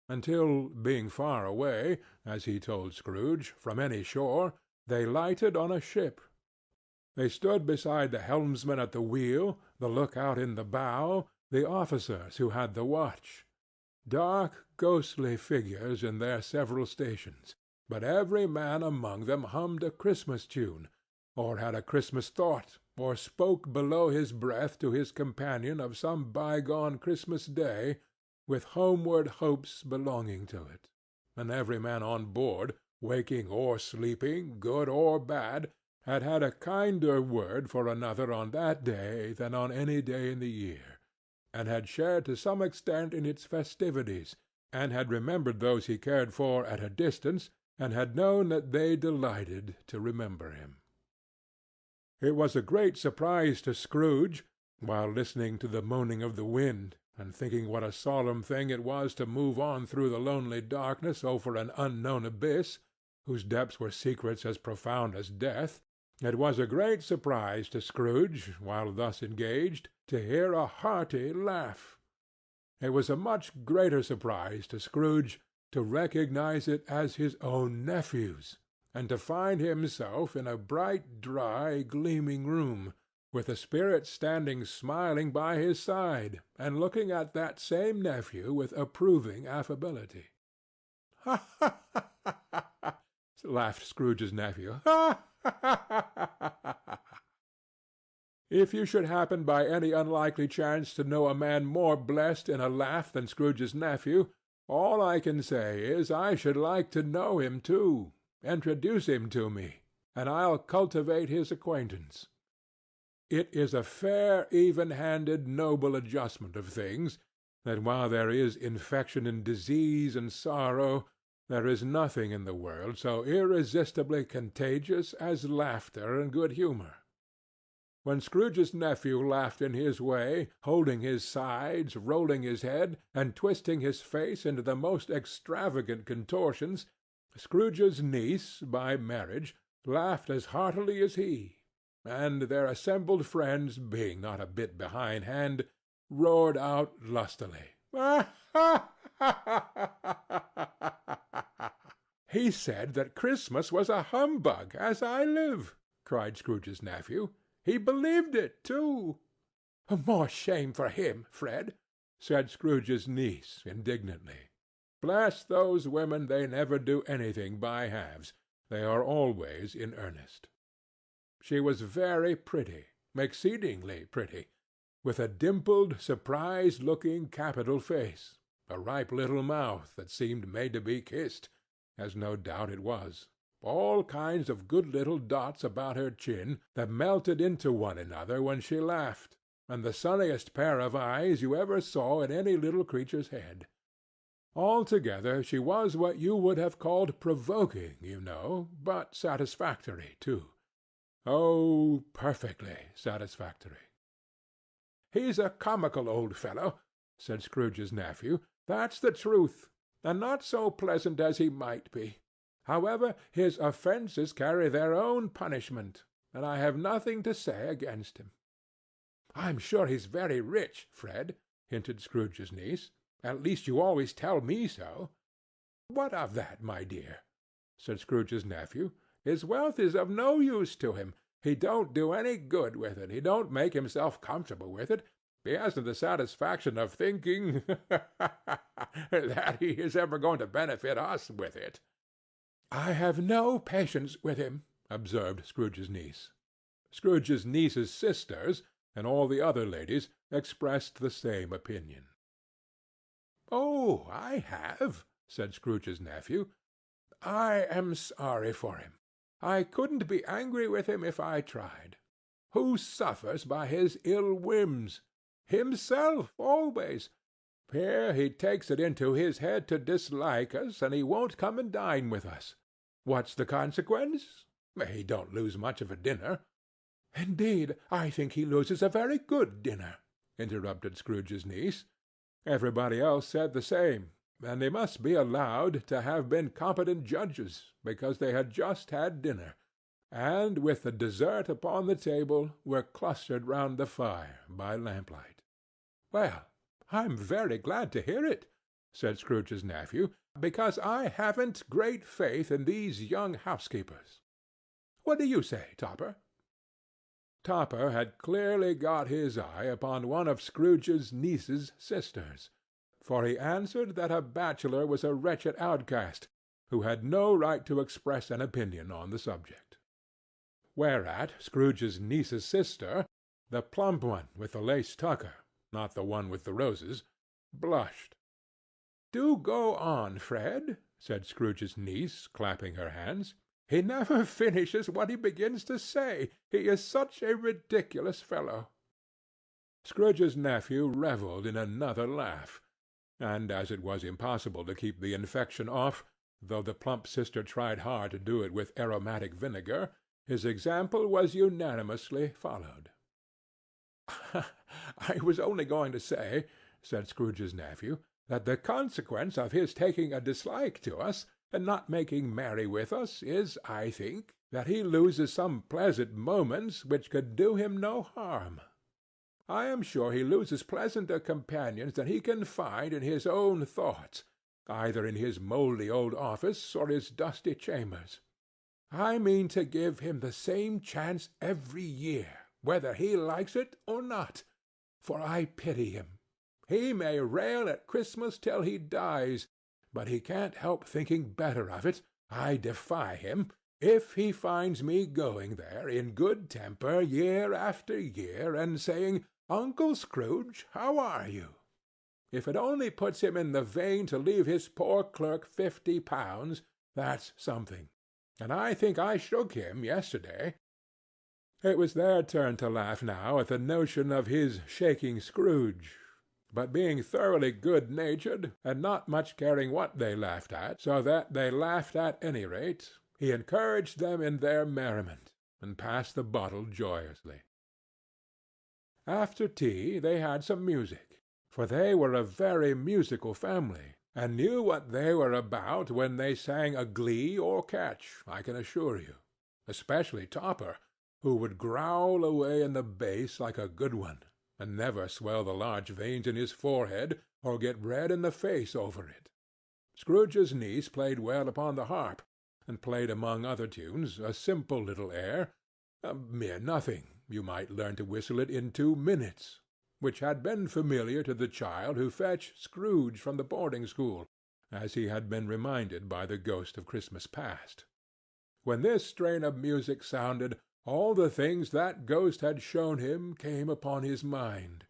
until, being far away, as he told Scrooge, from any shore, they lighted on a ship. They stood beside the helmsman at the wheel, the lookout in the bow, the officers who had the watch. Dark, ghostly figures in their several stations, but every man among them hummed a Christmas tune, or had a Christmas thought, or spoke below his breath to his companion of some bygone Christmas day, with homeward hopes belonging to it, and every man on board, waking or sleeping, good or bad, had had a kinder word for another on that day than on any day in the year, and had shared to some extent in its festivities, and had remembered those he cared for at a distance, and had known that they delighted to remember him. It was a great surprise to Scrooge, while listening to the moaning of the wind, and thinking what a solemn thing it was to move on through the lonely darkness over an unknown abyss, whose depths were secrets as profound as death. It was a great surprise to Scrooge, while thus engaged, to hear a hearty laugh. It was a much greater surprise to Scrooge to recognize it as his own nephew's, and to find himself in a bright, dry, gleaming room, with the spirit standing smiling by his side, and looking at that same nephew with approving affability. "Ha, ha, ha, ha, ha!" laughed Scrooge's nephew. "Ha, ha, ha, ha, ha, ha!" If you should happen by any unlikely chance to know a man more blessed in a laugh than Scrooge's nephew, all I can say is I should like to know him too. Introduce him to me, and I'll cultivate his acquaintance. It is a fair, even-handed, noble adjustment of things, that while there is infection and disease and sorrow, there is nothing in the world so irresistibly contagious as laughter and good humor. When Scrooge's nephew laughed in his way, holding his sides, rolling his head, and twisting his face into the most extravagant contortions, Scrooge's niece, by marriage, laughed as heartily as he, and their assembled friends, being not a bit behindhand, roared out lustily, "Ha, ha, ha, ha!" "He said that Christmas was a humbug, as I live!" cried Scrooge's nephew. "He believed it, too." "More shame for him, Fred," said Scrooge's niece, indignantly. "Bless those women, they never do anything by halves. They are always in earnest." She was very pretty, exceedingly pretty, with a dimpled, surprised-looking, capital face, a ripe little mouth that seemed made to be kissed, as no doubt it was, all kinds of good little dots about her chin that melted into one another when she laughed, and the sunniest pair of eyes you ever saw in any little creature's head. Altogether she was what you would have called provoking, you know, but satisfactory, too. Oh, perfectly satisfactory. "He's a comical old fellow," said Scrooge's nephew. "That's the truth, and not so pleasant as he might be. However, his offences carry their own punishment, and I have nothing to say against him." "I'm sure he's very rich, Fred," hinted Scrooge's niece. "At least you always tell me so." "What of that, my dear?" said Scrooge's nephew. "His wealth is of no use to him. He don't do any good with it. He don't make himself comfortable with it. He hasn't the satisfaction of thinking that he is ever going to benefit us with it." "I have no patience with him," observed Scrooge's niece. Scrooge's niece's sisters, and all the other ladies, expressed the same opinion. "Oh, I have," said Scrooge's nephew. "I am sorry for him. I couldn't be angry with him if I tried. Who suffers by his ill whims? Himself, always. Here he takes it into his head to dislike us, and he won't come and dine with us. What's the consequence? He don't lose much of a dinner." "Indeed, I think he loses a very good dinner," interrupted Scrooge's niece. Everybody else said the same, and they must be allowed to have been competent judges, because they had just had dinner, and with the dessert upon the table were clustered round the fire by lamplight. "Well, I'm very glad to hear it," said Scrooge's nephew, "because I haven't great faith in these young housekeepers. What do you say, Topper?" Topper had clearly got his eye upon one of Scrooge's niece's sisters, for he answered that a bachelor was a wretched outcast, who had no right to express an opinion on the subject. Whereat Scrooge's niece's sister, the plump one with the lace tucker, not the one with the roses, blushed. "Do go on, Fred," said Scrooge's niece, clapping her hands. "He never finishes what he begins to say. He is such a ridiculous fellow." Scrooge's nephew revelled in another laugh, and as it was impossible to keep the infection off, though the plump sister tried hard to do it with aromatic vinegar, his example was unanimously followed. "I was only going to say," said Scrooge's nephew, "that the consequence of his taking a dislike to us, and not making merry with us, is, I think, that he loses some pleasant moments which could do him no harm. I am sure he loses pleasanter companions than he can find in his own thoughts, either in his mouldy old office or his dusty chambers. I mean to give him the same chance every year, whether he likes it or not, for I pity him. He may rail at Christmas till he dies, but he can't help thinking better of it, I defy him, if he finds me going there in good temper year after year, and saying, 'Uncle Scrooge, how are you?' If it only puts him in the vein to leave his poor clerk £50, that's something. And I think I shook him yesterday." It was their turn to laugh now at the notion of his shaking Scrooge, but being thoroughly good-natured, and not much caring what they laughed at, so that they laughed at any rate, he encouraged them in their merriment, and passed the bottle joyously. After tea they had some music, for they were a very musical family, and knew what they were about when they sang a glee or catch, I can assure you, especially Topper, who would growl away in the bass like a good one, and never swell the large veins in his forehead, or get red in the face over it. Scrooge's niece played well upon the harp, and played among other tunes a simple little air, a mere nothing, you might learn to whistle it in 2 minutes, which had been familiar to the child who fetched Scrooge from the boarding-school, as he had been reminded by the ghost of Christmas past. When this strain of music sounded, all the things that ghost had shown him came upon his mind.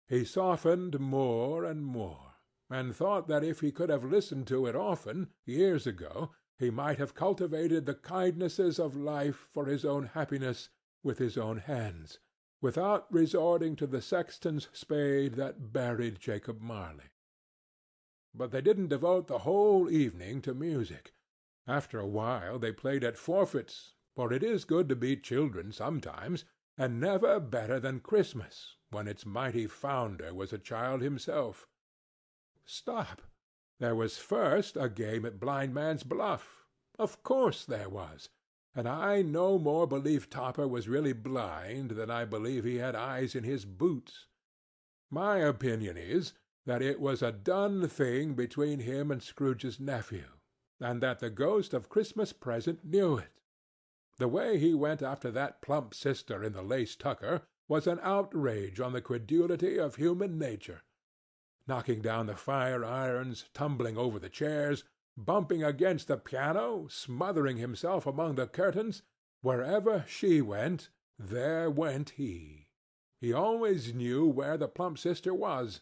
He softened more and more, and thought that if he could have listened to it often, years ago, he might have cultivated the kindnesses of life for his own happiness with his own hands, without resorting to the sexton's spade that buried Jacob Marley. But they didn't devote the whole evening to music. After a while they played at forfeits, for it is good to be children sometimes, and never better than Christmas, when its mighty founder was a child himself. Stop! There was first a game at blindman's buff. Of course there was. And I no more believe Topper was really blind than I believe he had eyes in his boots. My opinion is that it was a done thing between him and Scrooge's nephew, and that the ghost of Christmas Present knew it. The way he went after that plump sister in the lace tucker was an outrage on the credulity of human nature. Knocking down the fire-irons, tumbling over the chairs, bumping against the piano, smothering himself among the curtains, wherever she went, there went he. He always knew where the plump sister was.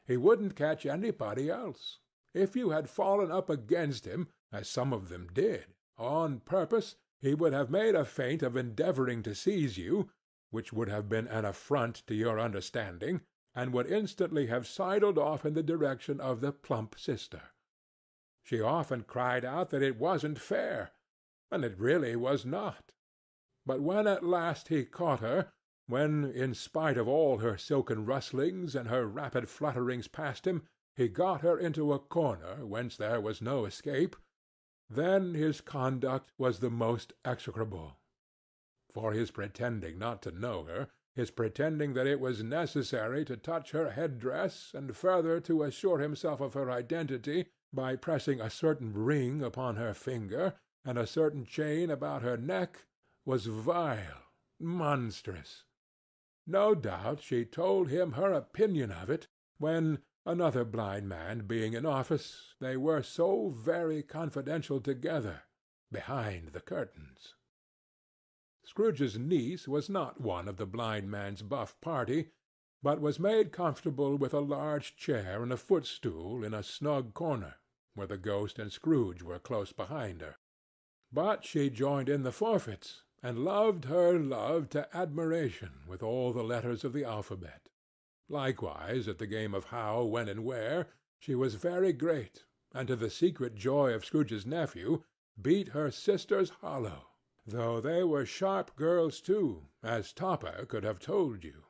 He wouldn't catch anybody else. If you had fallen up against him, as some of them did, on purpose, he would have made a feint of endeavoring to seize you, which would have been an affront to your understanding, and would instantly have sidled off in the direction of the plump sister. She often cried out that it wasn't fair, and it really was not. But when at last he caught her, when, in spite of all her silken rustlings and her rapid flutterings past him, he got her into a corner whence there was no escape, then his conduct was the most execrable, for his pretending not to know her, his pretending that it was necessary to touch her head-dress, and further to assure himself of her identity by pressing a certain ring upon her finger, and a certain chain about her neck, was vile, monstrous. No doubt she told him her opinion of it, when, another blind man being in office, they were so very confidential together, behind the curtains. Scrooge's niece was not one of the blind man's buff party, but was made comfortable with a large chair and a footstool in a snug corner, where the ghost and Scrooge were close behind her. But she joined in the forfeits, and loved her love to admiration with all the letters of the alphabet. Likewise, at the game of How, When, and Where, she was very great, and to the secret joy of Scrooge's nephew, beat her sisters hollow, though they were sharp girls too, as Topper could have told you.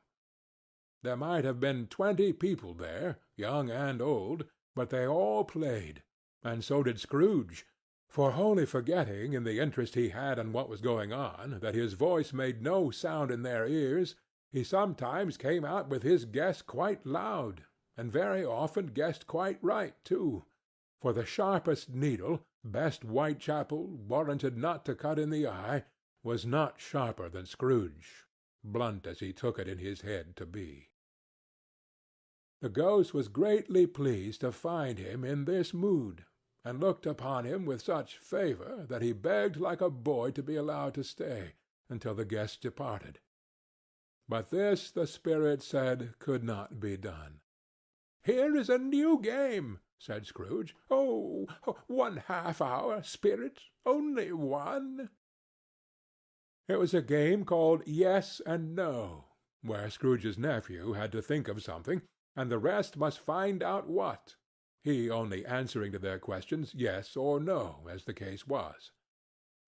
There might have been 20 people there, young and old, but they all played, and so did Scrooge, for wholly forgetting in the interest he had in what was going on that his voice made no sound in their ears, he sometimes came out with his guess quite loud, and very often guessed quite right too, for the sharpest needle, best Whitechapel, warranted not to cut in the eye, was not sharper than Scrooge, blunt as he took it in his head to be. The ghost was greatly pleased to find him in this mood, and looked upon him with such favor that he begged like a boy to be allowed to stay until the guests departed. But this the spirit said could not be done. "Here is a new game," said Scrooge. "Oh, 1/2 hour, spirit, only one." It was a game called Yes and No, where Scrooge's nephew had to think of something, and the rest must find out what, he only answering to their questions yes or no, as the case was.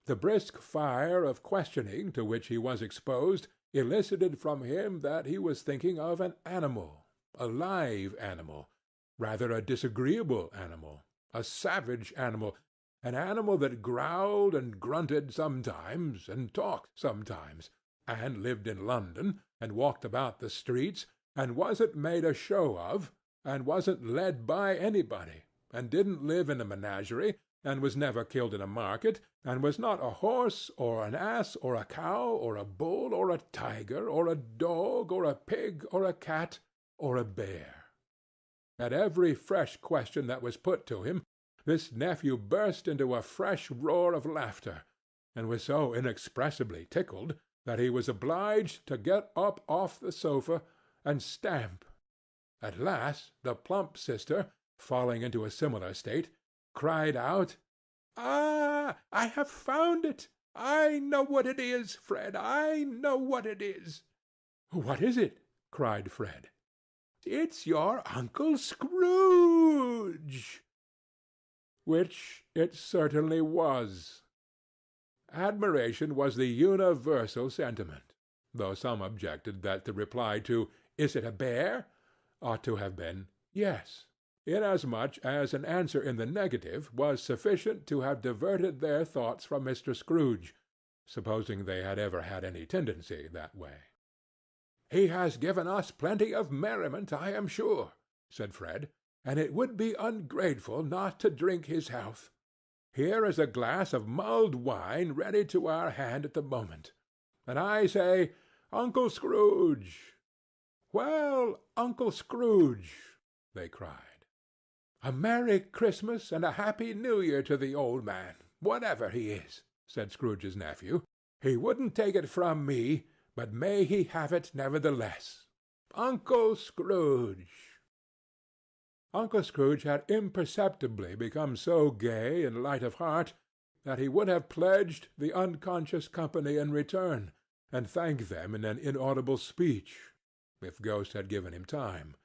The brisk fire of questioning to which he was exposed elicited from him that he was thinking of an animal, a live animal, rather a disagreeable animal, a savage animal, an animal that growled and grunted sometimes, and talked sometimes, and lived in London, and walked about the streets, and wasn't made a show of, and wasn't led by anybody, and didn't live in a menagerie, and was never killed in a market, and was not a horse, or an ass, or a cow, or a bull, or a tiger, or a dog, or a pig, or a cat, or a bear. At every fresh question that was put to him, this nephew burst into a fresh roar of laughter, and was so inexpressibly tickled that he was obliged to get up off the sofa and stamp. At last the plump sister, falling into a similar state, cried out, "Ah, I have found it! I know what it is, Fred, I know what it is." "What is it?" cried Fred. "It's your Uncle Scrooge." Which it certainly was. Admiration was the universal sentiment, though some objected that the reply to "Is it a bear?" ought to have been "Yes," inasmuch as an answer in the negative was sufficient to have diverted their thoughts from Mr. Scrooge, supposing they had ever had any tendency that way. "He has given us plenty of merriment, I am sure," said Fred, "and it would be ungrateful not to drink his health. Here is a glass of mulled wine ready to our hand at the moment, and I say, Uncle Scrooge!" "Well, Uncle Scrooge!" they cried. "A Merry Christmas and a Happy New Year to the old man, whatever he is," said Scrooge's nephew. "He wouldn't take it from me, but may he have it nevertheless. Uncle Scrooge!" Uncle Scrooge had imperceptibly become so gay and light of heart that he would have pledged the unconscious company in return, and thanked them in an inaudible speech, if Ghost had given him time.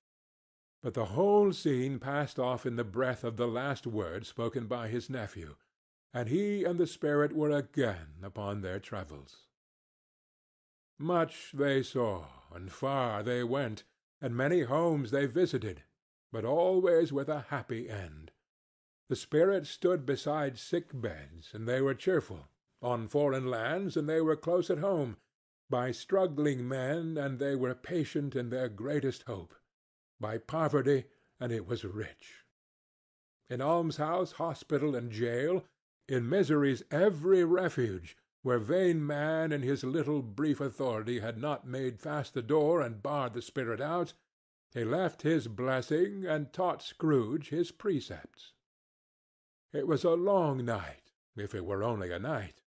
But the whole scene passed off in the breath of the last word spoken by his nephew, and he and the spirit were again upon their travels. Much they saw, and far they went, and many homes they visited, but always with a happy end. The spirit stood beside sick beds, and they were cheerful, on foreign lands, and they were close at home, by struggling men, and they were patient in their greatest hope, by poverty, and it was rich. In almshouse, hospital, and jail, in misery's every refuge, where vain man in his little brief authority had not made fast the door and barred the spirit out, he left his blessing and taught Scrooge his precepts. It was a long night, if it were only a night,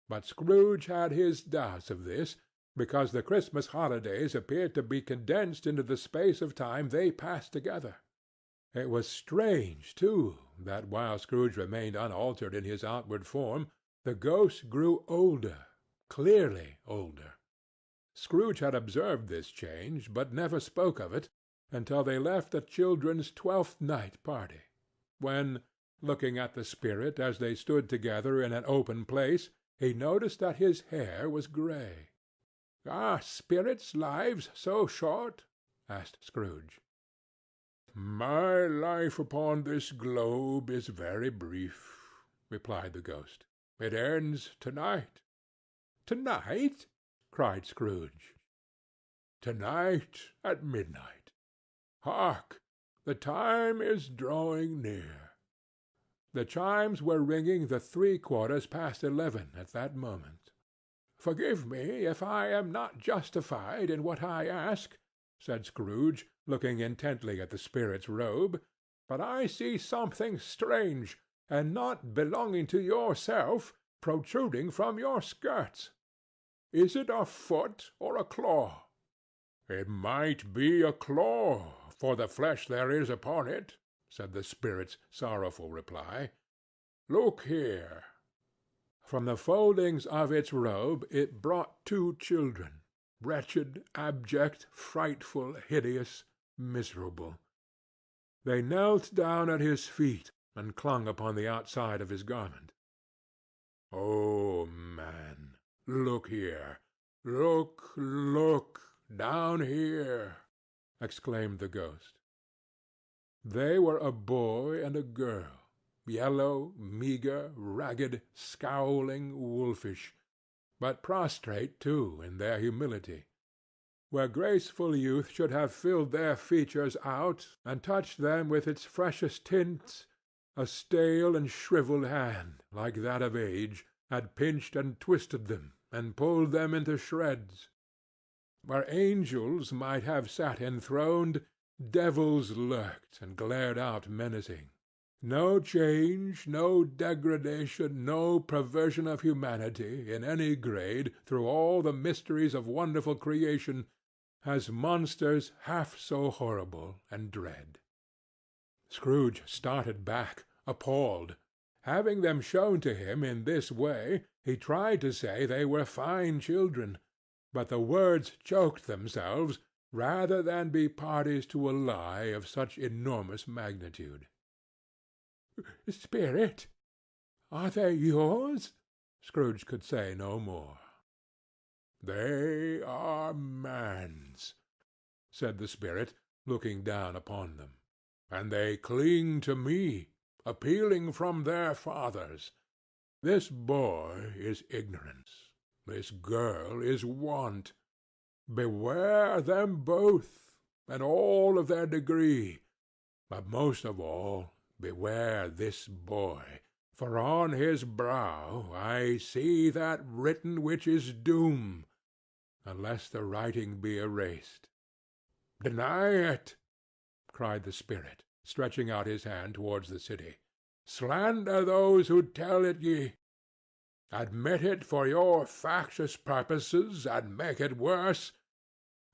but Scrooge had his doubts of this, because the Christmas holidays appeared to be condensed into the space of time they passed together. It was strange, too, that while Scrooge remained unaltered in his outward form, the ghost grew older, clearly older. Scrooge had observed this change, but never spoke of it until they left the children's 12th night party, when, looking at the spirit as they stood together in an open place, he noticed that his hair was gray. "Are spirits' lives so short?" asked Scrooge. "My life upon this globe is very brief," replied the ghost. "It ends to-night." "To-night?" cried Scrooge. "To-night at midnight. Hark! The time is drawing near." The chimes were ringing the 11:75 at that moment. "Forgive me if I am not justified in what I ask," said Scrooge, looking intently at the spirit's robe, "but I see something strange, and not belonging to yourself, protruding from your skirts. Is it a foot or a claw?" "It might be a claw, for the flesh there is upon it," said the spirit's sorrowful reply. "Look here." From the foldings of its robe it brought 2 children, wretched, abject, frightful, hideous, miserable. They knelt down at his feet and clung upon the outside of his garment. "Oh, man, look here! Look, look! Down here!" exclaimed the ghost. They were a boy and a girl, yellow, meagre, ragged, scowling, wolfish, but prostrate, too, in their humility. Where graceful youth should have filled their features out and touched them with its freshest tints, a stale and shriveled hand, like that of age, had pinched and twisted them and pulled them into shreds. Where angels might have sat enthroned, devils lurked and glared out menacing. No change, no degradation, no perversion of humanity, in any grade, through all the mysteries of wonderful creation, has monsters half so horrible and dread. Scrooge started back, appalled. Having them shown to him in this way, he tried to say they were fine children, but the words choked themselves rather than be parties to a lie of such enormous magnitude. "Spirit, are they yours?" Scrooge could say no more. "They are man's," said the spirit, looking down upon them, "and they cling to me, appealing from their fathers. This boy is ignorance. This girl is want. Beware them both, and all of their degree, but most of all beware this boy, for on his brow I see that written which is doom, unless the writing be erased. Deny it," cried the spirit, stretching out his hand towards the city. "Slander those who tell it ye. Admit it for your factious purposes, and make it worse,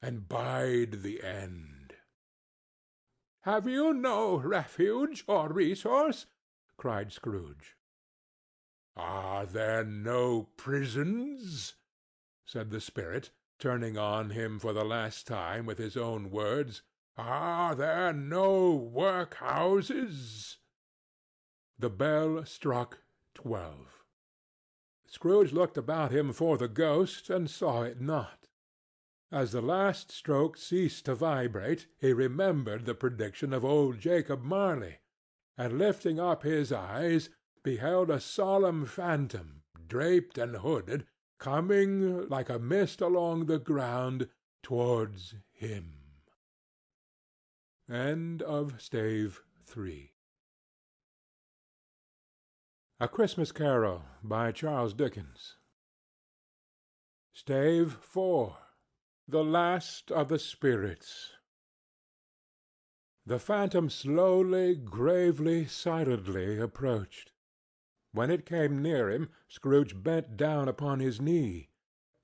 and bide the end." "Have you no refuge or resource?" cried Scrooge. "Are there no prisons?" said the spirit, turning on him for the last time with his own words. "Are there no workhouses?" The bell struck 12. Scrooge looked about him for the ghost, and saw it not. As the last stroke ceased to vibrate, he remembered the prediction of old Jacob Marley, and lifting up his eyes, beheld a solemn phantom, draped and hooded, coming like a mist along the ground towards him. End of Stave 3. A Christmas Carol by Charles Dickens. Stave 4. The Last of the Spirits. The phantom slowly, gravely, silently approached. When it came near him, Scrooge bent down upon his knee,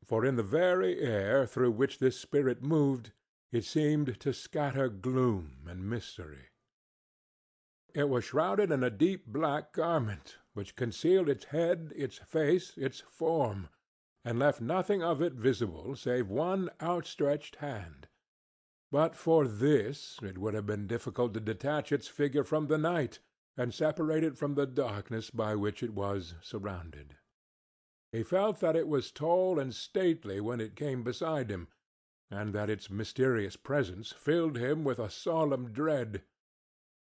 for in the very air through which this spirit moved, it seemed to scatter gloom and mystery. It was shrouded in a deep black garment, which concealed its head, its face, its form, and left nothing of it visible save one outstretched hand. But for this it would have been difficult to detach its figure from the night, and separate it from the darkness by which it was surrounded. He felt that it was tall and stately when it came beside him, and that its mysterious presence filled him with a solemn dread.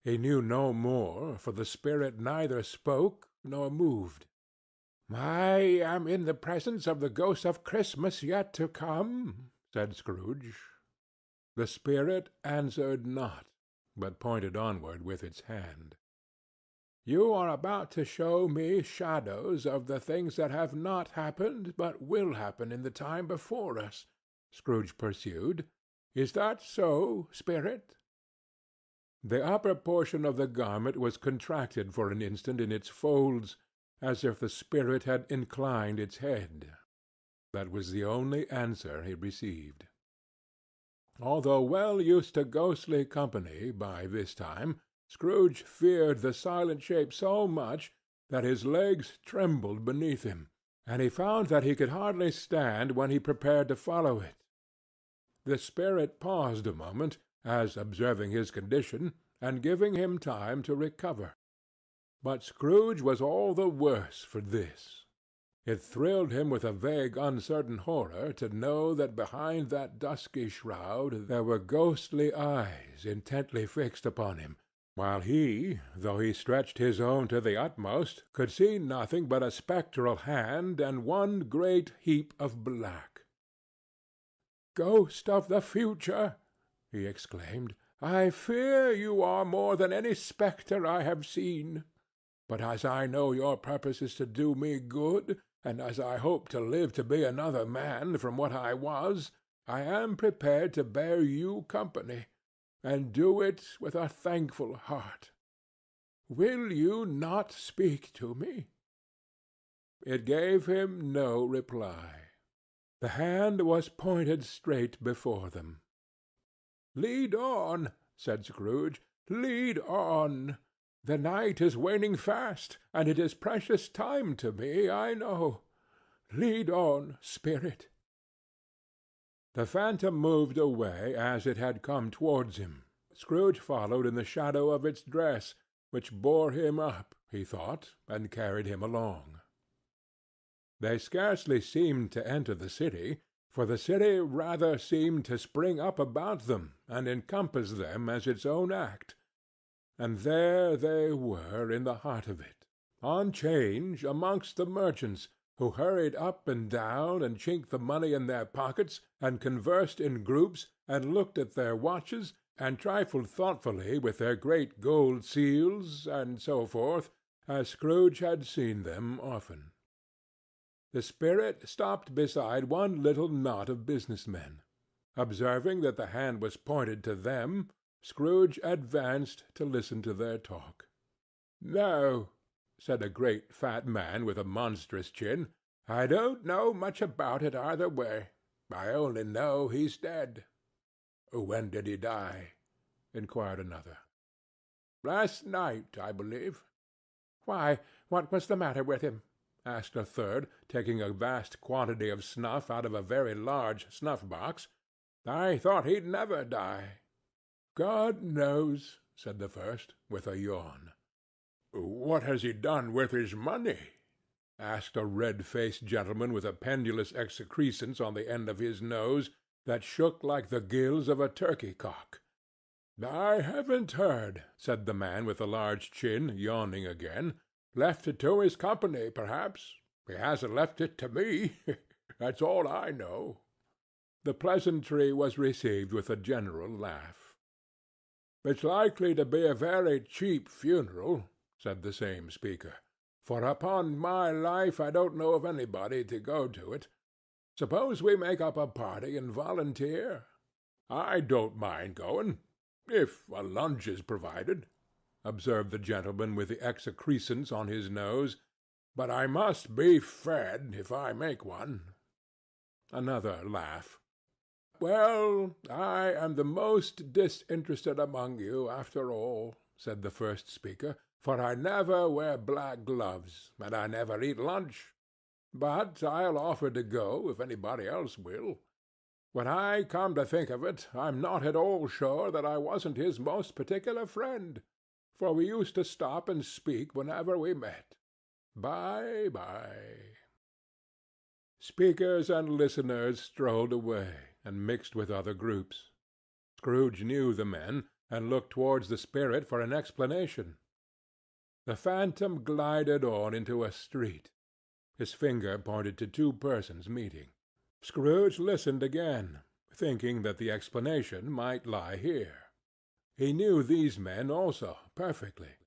He knew no more, for the spirit neither spoke nor moved. "I am in the presence of the ghost of Christmas yet to come," said Scrooge. The spirit answered not, but pointed onward with its hand. "You are about to show me shadows of the things that have not happened, but will happen in the time before us," Scrooge pursued. "Is that so, spirit?" The upper portion of the garment was contracted for an instant in its folds, as if the spirit had inclined its head. That was the only answer he received. Although well used to ghostly company by this time, Scrooge feared the silent shape so much that his legs trembled beneath him, and he found that he could hardly stand when he prepared to follow it. The spirit paused a moment, as observing his condition, and giving him time to recover. But Scrooge was all the worse for this. It thrilled him with a vague, uncertain horror to know that behind that dusky shroud there were ghostly eyes intently fixed upon him, while he, though he stretched his own to the utmost, could see nothing but a spectral hand and one great heap of black. "Ghost of the future," he exclaimed, "I fear you are more than any spectre I have seen. But as I know your purpose is to do me good, and as I hope to live to be another man from what I was, I am prepared to bear you company, and do it with a thankful heart. Will you not speak to me?" It gave him no reply. The hand was pointed straight before them. "Lead on," said Scrooge. "Lead on. The night is waning fast, and it is precious time to me, I know. Lead on, spirit." The phantom moved away as it had come towards him. Scrooge followed in the shadow of its dress, which bore him up, he thought, and carried him along. They scarcely seemed to enter the city, for the city rather seemed to spring up about them and encompass them as its own act. And there they were in the heart of it, on 'change amongst the merchants, who hurried up and down, and chinked the money in their pockets, and conversed in groups, and looked at their watches, and trifled thoughtfully with their great gold seals, and so forth, as Scrooge had seen them often. The spirit stopped beside one little knot of business men. Observing that the hand was pointed to them, Scrooge advanced to listen to their talk. "No," said a great fat man with a monstrous chin, "I don't know much about it either way. I only know he's dead." "When did he die?" inquired another. "Last night, I believe." "Why, what was the matter with him?" asked a third, taking a vast quantity of snuff out of a very large snuff-box. "I thought he'd never die." "God knows," said the first, with a yawn. "What has he done with his money?" asked a red-faced gentleman with a pendulous excrescence on the end of his nose that shook like the gills of a turkey-cock. "I haven't heard," said the man with the large chin, yawning again. "Left it to his company, perhaps. He hasn't left it to me. That's all I know." The pleasantry was received with a general laugh. "It's likely to be a very cheap funeral," said the same speaker, "for upon my life I don't know of anybody to go to it. Suppose we make up a party and volunteer? "I don't mind going, if a lunch is provided," observed the gentleman with the excrescence on his nose, "but I must be fed if I make one." Another laugh. "Well, I am the most disinterested among you, after all," said the first speaker, "for I never wear black gloves, and I never eat lunch. But I'll offer to go if anybody else will. When I come to think of it, I'm not at all sure that I wasn't his most particular friend, for we used to stop and speak whenever we met. Bye-bye." Speakers and listeners strolled away, and mixed with other groups. Scrooge knew the men, and looked towards the spirit for an explanation. The phantom glided on into a street. His finger pointed to two persons meeting. Scrooge listened again, thinking that the explanation might lie here. He knew these men also perfectly.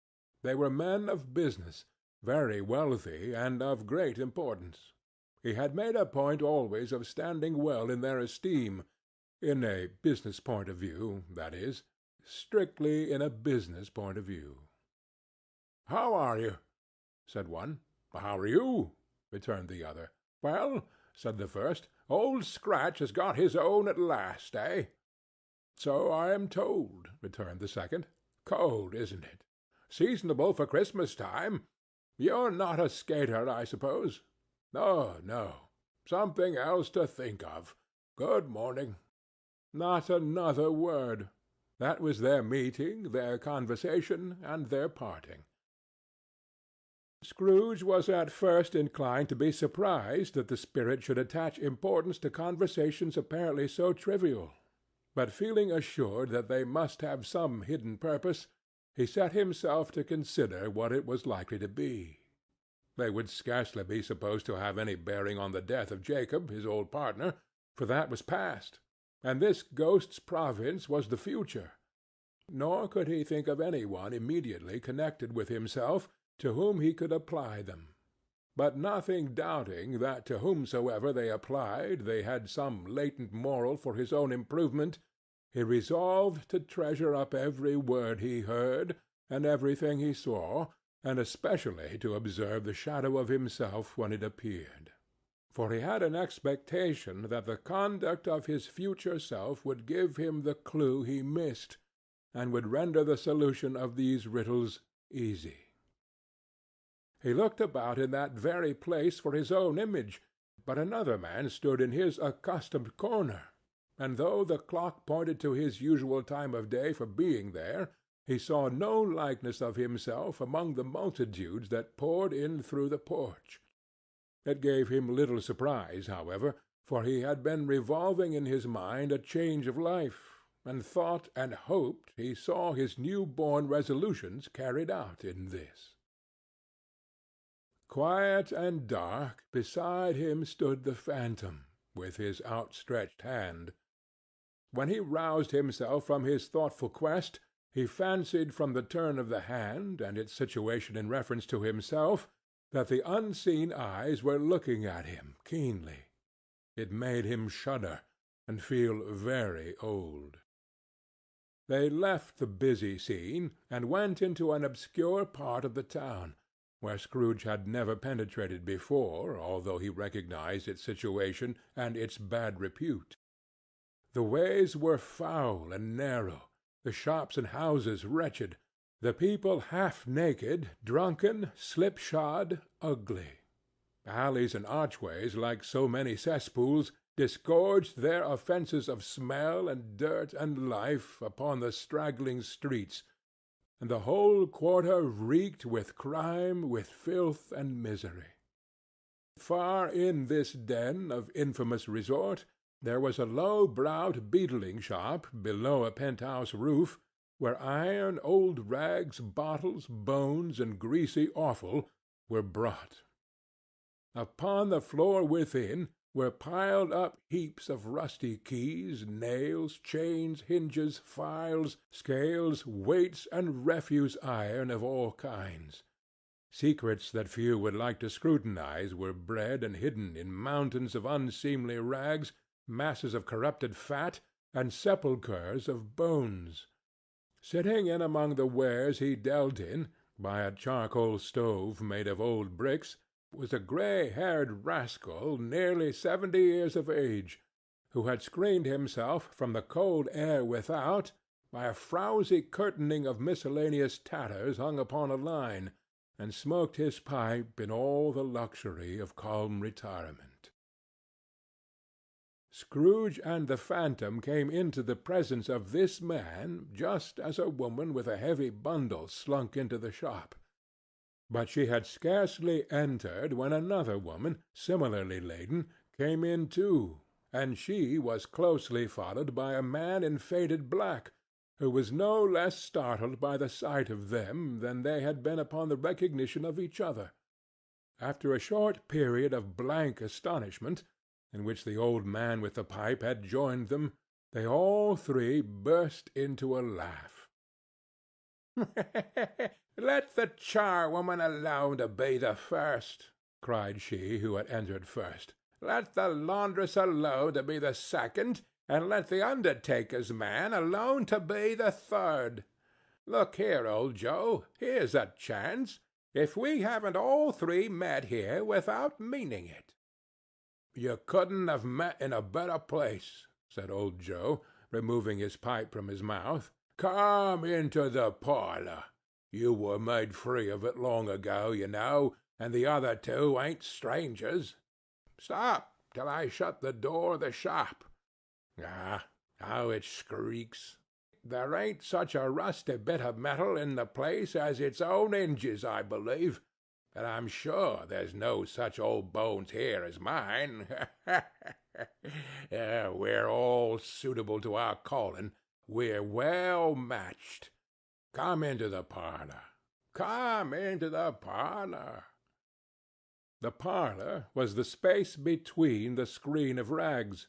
They were men of business, very wealthy, and of great importance. He had made a point always of standing well in their esteem, in a business point of view, that is, strictly in a business point of view. "How are you?" said one. "How are you?" returned the other. "Well," said the first, "Old Scratch has got his own at last, eh?" "So I am told," returned the second. "Cold, isn't it? Seasonable for Christmas time. You're not a skater, I suppose?" "No, no. Something else to think of. Good morning." Not another word. That was their meeting, their conversation, and their parting. Scrooge was at first inclined to be surprised that the spirit should attach importance to conversations apparently so trivial, but feeling assured that they must have some hidden purpose, he set himself to consider what it was likely to be. They would scarcely be supposed to have any bearing on the death of Jacob, his old partner, for that was past, and this ghost's province was the future. Nor could he think of any one immediately connected with himself to whom he could apply them. But nothing doubting that to whomsoever they applied they had some latent moral for his own improvement, he resolved to treasure up every word he heard, and everything he saw, and especially to observe the shadow of himself when it appeared. For he had an expectation that the conduct of his future self would give him the clue he missed, and would render the solution of these riddles easy. He looked about in that very place for his own image, but another man stood in his accustomed corner, and though the clock pointed to his usual time of day for being there, he saw no likeness of himself among the multitudes that poured in through the porch. It gave him little surprise, however, for he had been revolving in his mind a change of life, and thought and hoped he saw his new-born resolutions carried out in this. Quiet and dark, beside him stood the phantom, with his outstretched hand. When he roused himself from his thoughtful quest, he fancied from the turn of the hand, and its situation in reference to himself, that the unseen eyes were looking at him keenly. It made him shudder, and feel very old. They left the busy scene, and went into an obscure part of the town, where Scrooge had never penetrated before, although he recognized its situation and its bad repute. The ways were foul and narrow, the shops and houses wretched, the people half naked, drunken, slipshod, ugly. Alleys and archways, like so many cesspools, disgorged their offences of smell and dirt and life upon the straggling streets, and the whole quarter reeked with crime, with filth and misery. Far in this den of infamous resort there was a low-browed beetling shop below a penthouse roof, where iron, old rags, bottles, bones, and greasy offal were brought. Upon the floor within were piled up heaps of rusty keys, nails, chains, hinges, files, scales, weights, and refuse iron of all kinds. Secrets that few would like to scrutinize were bred and hidden in mountains of unseemly rags, masses of corrupted fat, and sepulchres of bones. Sitting in among the wares he dealt in, by a charcoal stove made of old bricks, was a grey-haired rascal nearly 70 years of age, who had screened himself from the cold air without by a frowsy curtaining of miscellaneous tatters hung upon a line, and smoked his pipe in all the luxury of calm retirement. Scrooge and the phantom came into the presence of this man just as a woman with a heavy bundle slunk into the shop. But she had scarcely entered when another woman, similarly laden, came in too, and she was closely followed by a man in faded black, who was no less startled by the sight of them than they had been upon the recognition of each other. After a short period of blank astonishment, in which the old man with the pipe had joined them, they all three burst into a laugh. "Let the charwoman alone to be the first," cried she who had entered first. "Let the laundress alone to be the second, and let the undertaker's man alone to be the third. Look here, old Joe, here's a chance, if we haven't all three met here without meaning it." "You couldn't have met in a better place," said old Joe, removing his pipe from his mouth. "Come into the parlor. You were made free of it long ago, you know, and the other two ain't strangers. Stop till I shut the door of the shop. Ah, how it skreeks! There ain't such a rusty bit of metal in the place as its own hinges, I believe, and I'm sure there's no such old bones here as mine. We're all suitable to our calling. We're well matched. Come into the parlor. Come into the parlor." The parlor was the space between the screen of rags.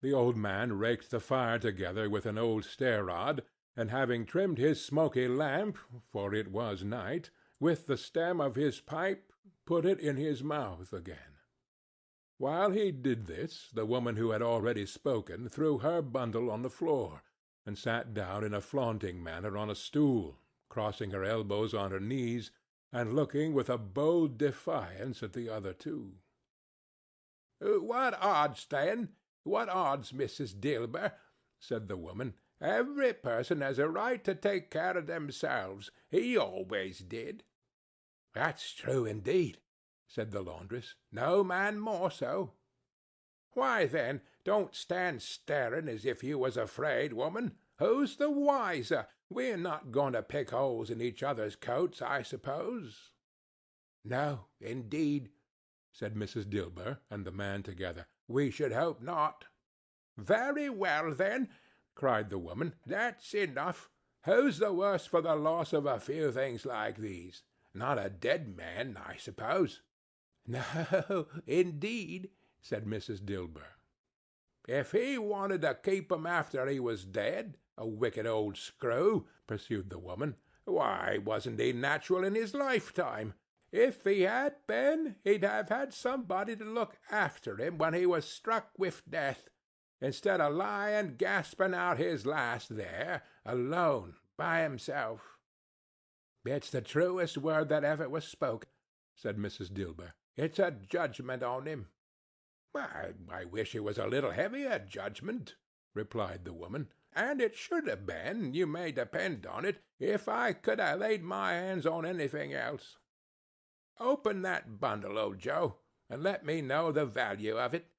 The old man raked the fire together with an old stair-rod, and having trimmed his smoky lamp, for it was night, with the stem of his pipe, put it in his mouth again. While he did this, the woman who had already spoken threw her bundle on the floor, and sat down in a flaunting manner on a stool, crossing her elbows on her knees, and looking with a bold defiance at the other two. "What odds, then? What odds, Mrs. Dilber?" said the woman. "Every person has a right to take care of themselves. He always did." "That's true, indeed," said the laundress. "No man more so." "Why, then, don't stand staring as if you was afraid, woman. Who's the wiser? We're not going to pick holes in each other's coats, I suppose." "No, indeed," said Mrs. Dilber and the man together. "We should hope not." "Very well, then," cried the woman. "That's enough. Who's the worse for the loss of a few things like these? Not a dead man, I suppose?" "No, indeed," said Mrs. Dilber. "If he wanted to keep 'em after he was dead, a wicked old screw," pursued the woman, "why, wasn't he natural in his lifetime? If he had been, he'd have had somebody to look after him when he was struck with death, instead of lying gasping out his last there, alone, by himself." "It's the truest word that ever was spoken," said Mrs. Dilber. "It's a judgment on him." "I wish it was a little heavier judgment," replied the woman. "And it should have been, you may depend on it, if I could have laid my hands on anything else. Open that bundle, old Joe, and let me know the value of it.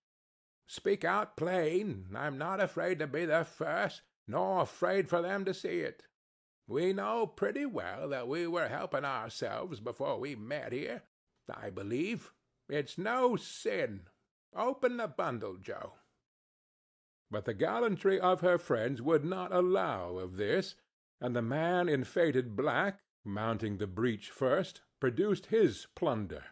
Speak out plain. I'm not afraid to be the first, nor afraid for them to see it. We know pretty well that we were helping ourselves before we met here, I believe. It's no sin. Open the bundle, Joe." But the gallantry of her friends would not allow of this, and the man in faded black, mounting the breach first, produced his plunder.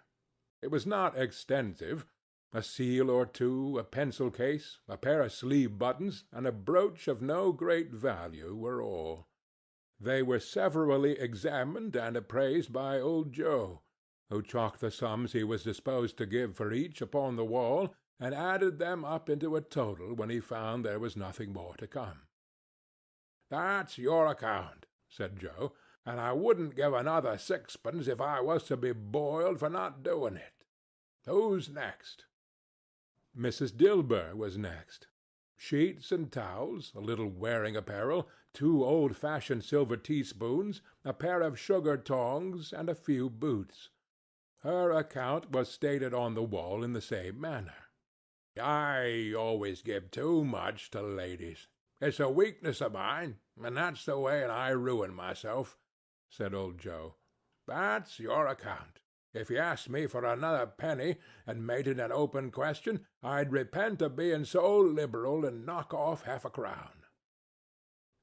It was not extensive. A seal or two, a pencil case, a pair of sleeve buttons, and a brooch of no great value were all. They were severally examined and appraised by old Joe, who chalked the sums he was disposed to give for each upon the wall, and added them up into a total when he found there was nothing more to come. "That's your account," said Joe, "and I wouldn't give another sixpence if I was to be boiled for not doing it. Who's next?" Mrs. Dilber was next. Sheets and towels, a little wearing apparel, 2 old-fashioned silver teaspoons, a pair of sugar tongs, and a few boots. Her account was stated on the wall in the same manner. "I always give too much to ladies. It's a weakness of mine, and that's the way I ruin myself," said old Joe. "That's your account. If you asked me for another penny, and made it an open question, I'd repent of being so liberal and knock off half-a-crown."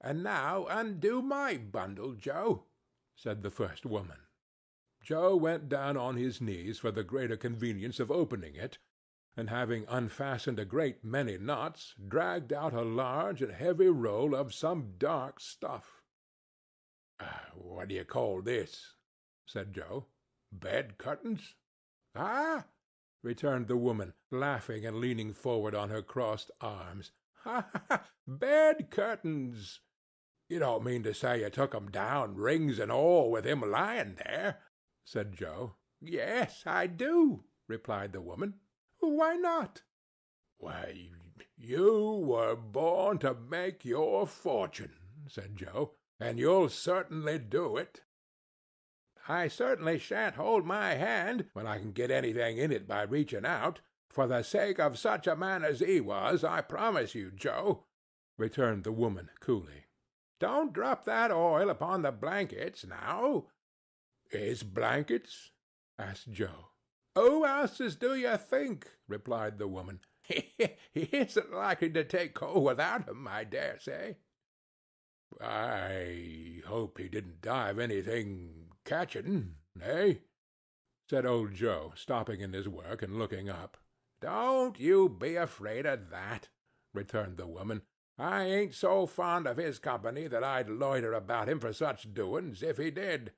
"And now undo my bundle, Joe," said the first woman. Joe went down on his knees for the greater convenience of opening it, and having unfastened a great many knots, dragged out a large and heavy roll of some dark stuff. "What do you call this?" said Joe. "Bed curtains?" "Ah!" returned the woman, laughing and leaning forward on her crossed arms. "Ha, ha, ha! Bed curtains! You don't mean to say you took 'em down, rings and all, with him lying there?" said Joe. "Yes, I do," replied the woman. "Why not?" "Why, you were born to make your fortune," said Joe, "and you'll certainly do it." "I certainly shan't hold my hand, when I can get anything in it by reaching out, for the sake of such a man as he was, I promise you, Joe," returned the woman coolly. "Don't drop that oil upon the blankets, now." "His blankets?" asked Joe. "Who else's do you think?" replied the woman. "He isn't likely to take cold without 'em, I dare say." "I hope he didn't die of anything catching, eh?" said old Joe, stopping in his work and looking up. "Don't you be afraid of that," returned the woman. "I ain't so fond of his company that I'd loiter about him for such doings, if he did.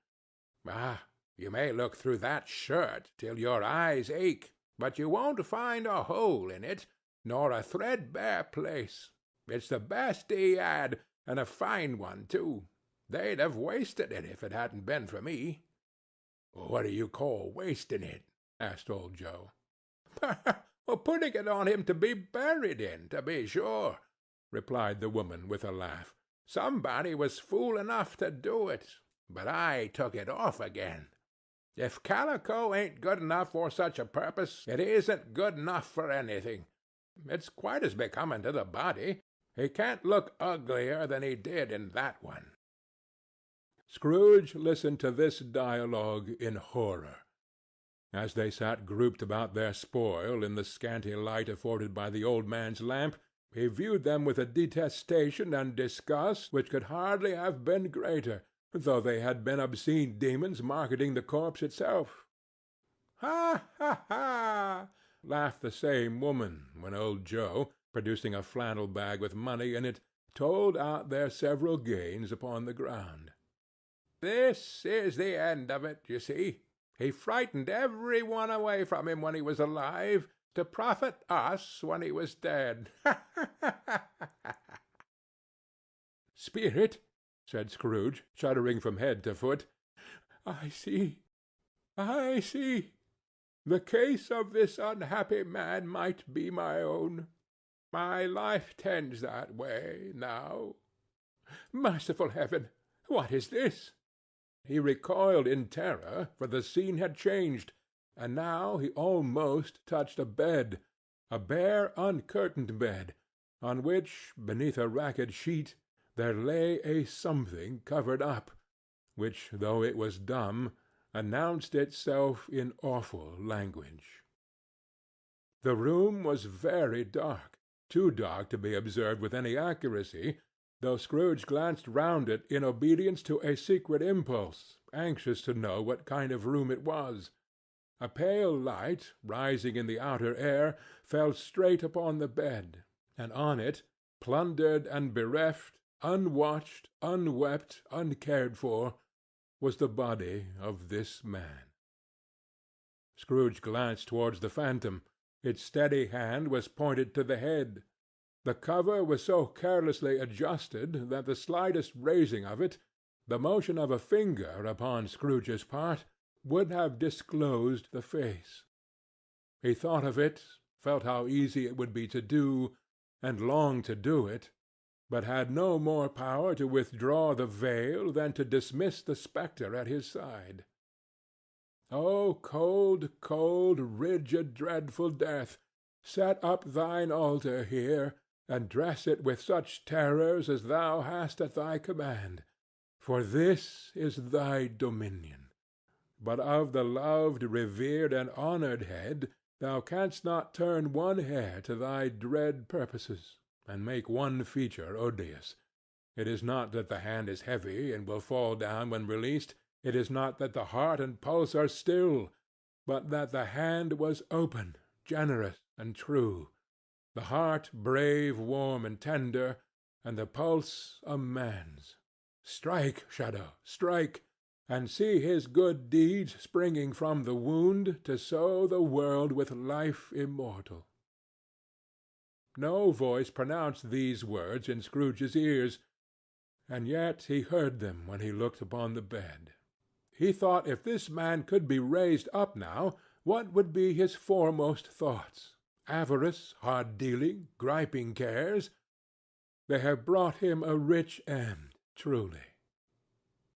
You may look through that shirt till your eyes ache, but you won't find a hole in it, nor a threadbare place. It's the best he had, and a fine one, too. They'd have wasted it if it hadn't been for me." "What do you call wasting it?" asked old Joe. "Putting it on him to be buried in, to be sure," replied the woman with a laugh. "Somebody was fool enough to do it, but I took it off again. If calico ain't good enough for such a purpose, it isn't good enough for anything. It's quite as becoming to the body. He can't look uglier than he did in that one." Scrooge listened to this dialogue in horror. As they sat grouped about their spoil in the scanty light afforded by the old man's lamp, he viewed them with a detestation and disgust which could hardly have been greater, though they had been obscene demons marketing the corpse itself. "Ha, ha, ha!" laughed the same woman, when old Joe, producing a flannel bag with money in it, told out their several gains upon the ground. "This is the end of it, you see. He frightened every one away from him when he was alive, to profit us when he was dead. Ha, ha, ha, ha!" "Spirit," said Scrooge, shuddering from head to foot, I see. The case of this unhappy man might be my own. My life tends that way now. Merciful heaven! What is this?" He recoiled in terror, for the scene had changed, and now he almost touched a bed, a bare uncurtained bed, on which, beneath a ragged sheet, there lay a something covered up, which, though it was dumb, announced itself in awful language. The room was very dark, too dark to be observed with any accuracy, though Scrooge glanced round it in obedience to a secret impulse, anxious to know what kind of room it was. A pale light, rising in the outer air, fell straight upon the bed, and on it, plundered and bereft, unwatched, unwept, uncared for, was the body of this man. Scrooge glanced towards the phantom. Its steady hand was pointed to the head. The cover was so carelessly adjusted that the slightest raising of it, the motion of a finger upon Scrooge's part, would have disclosed the face. He thought of it, felt how easy it would be to do, and longed to do it, but had no more power to withdraw the veil than to dismiss the spectre at his side. O cold, cold, rigid, dreadful death, set up thine altar here, and dress it with such terrors as thou hast at thy command, for this is thy dominion. But of the loved, revered, and honored head thou canst not turn one hair to thy dread purposes, and make one feature odious. It is not that the hand is heavy, and will fall down when released. It is not that the heart and pulse are still, but that the hand was open, generous, and true, the heart brave, warm, and tender, and the pulse a man's. Strike, Shadow, strike, and see his good deeds springing from the wound to sow the world with life immortal. No voice pronounced these words in Scrooge's ears, and yet he heard them when he looked upon the bed. He thought if this man could be raised up now, what would be his foremost thoughts? Avarice, hard-dealing, griping cares? They have brought him a rich end, truly.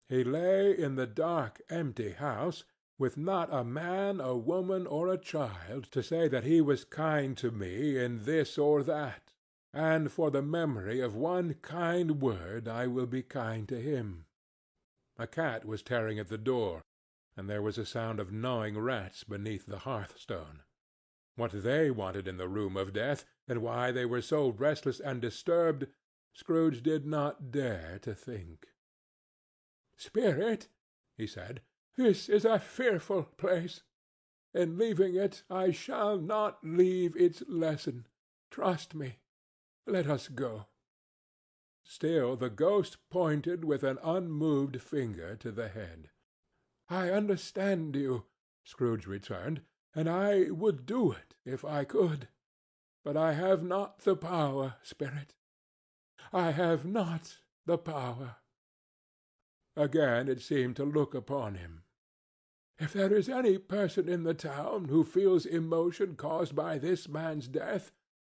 He lay in the dark, empty house, with not a man, a woman, or a child to say that he was kind to me in this or that, and for the memory of one kind word I will be kind to him. A cat was tearing at the door, and there was a sound of gnawing rats beneath the hearthstone. What they wanted in the room of death, and why they were so restless and disturbed, Scrooge did not dare to think. "Spirit," he said, "this is a fearful place. In leaving it, I shall not leave its lesson. Trust me. Let us go." Still the ghost pointed with an unmoved finger to the head. "I understand you," Scrooge returned, "and I would do it if I could. But I have not the power, Spirit. I have not the power." Again it seemed to look upon him. "If there is any person in the town who feels emotion caused by this man's death,"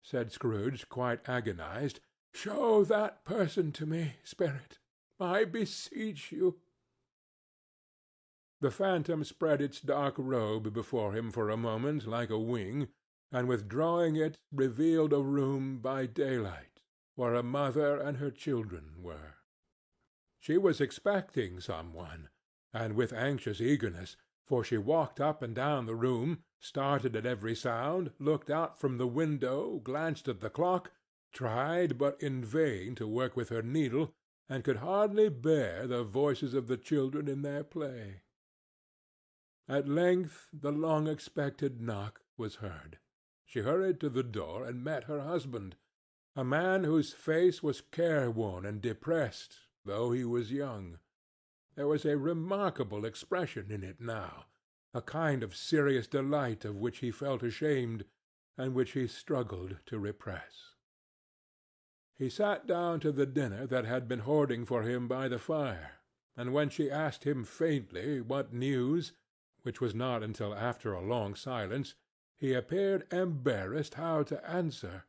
said Scrooge, quite agonized, "show that person to me, Spirit. I beseech you." The phantom spread its dark robe before him for a moment like a wing, and withdrawing it revealed a room by daylight, where a mother and her children were. She was expecting some one, and with anxious eagerness, for she walked up and down the room, started at every sound, looked out from the window, glanced at the clock, tried but in vain to work with her needle, and could hardly bear the voices of the children in their play. At length the long-expected knock was heard. She hurried to the door and met her husband, a man whose face was careworn and depressed, though he was young. There was a remarkable expression in it now, a kind of serious delight of which he felt ashamed, and which he struggled to repress. He sat down to the dinner that had been hoarding for him by the fire, and when she asked him faintly what news, which was not until after a long silence, he appeared embarrassed how to answer.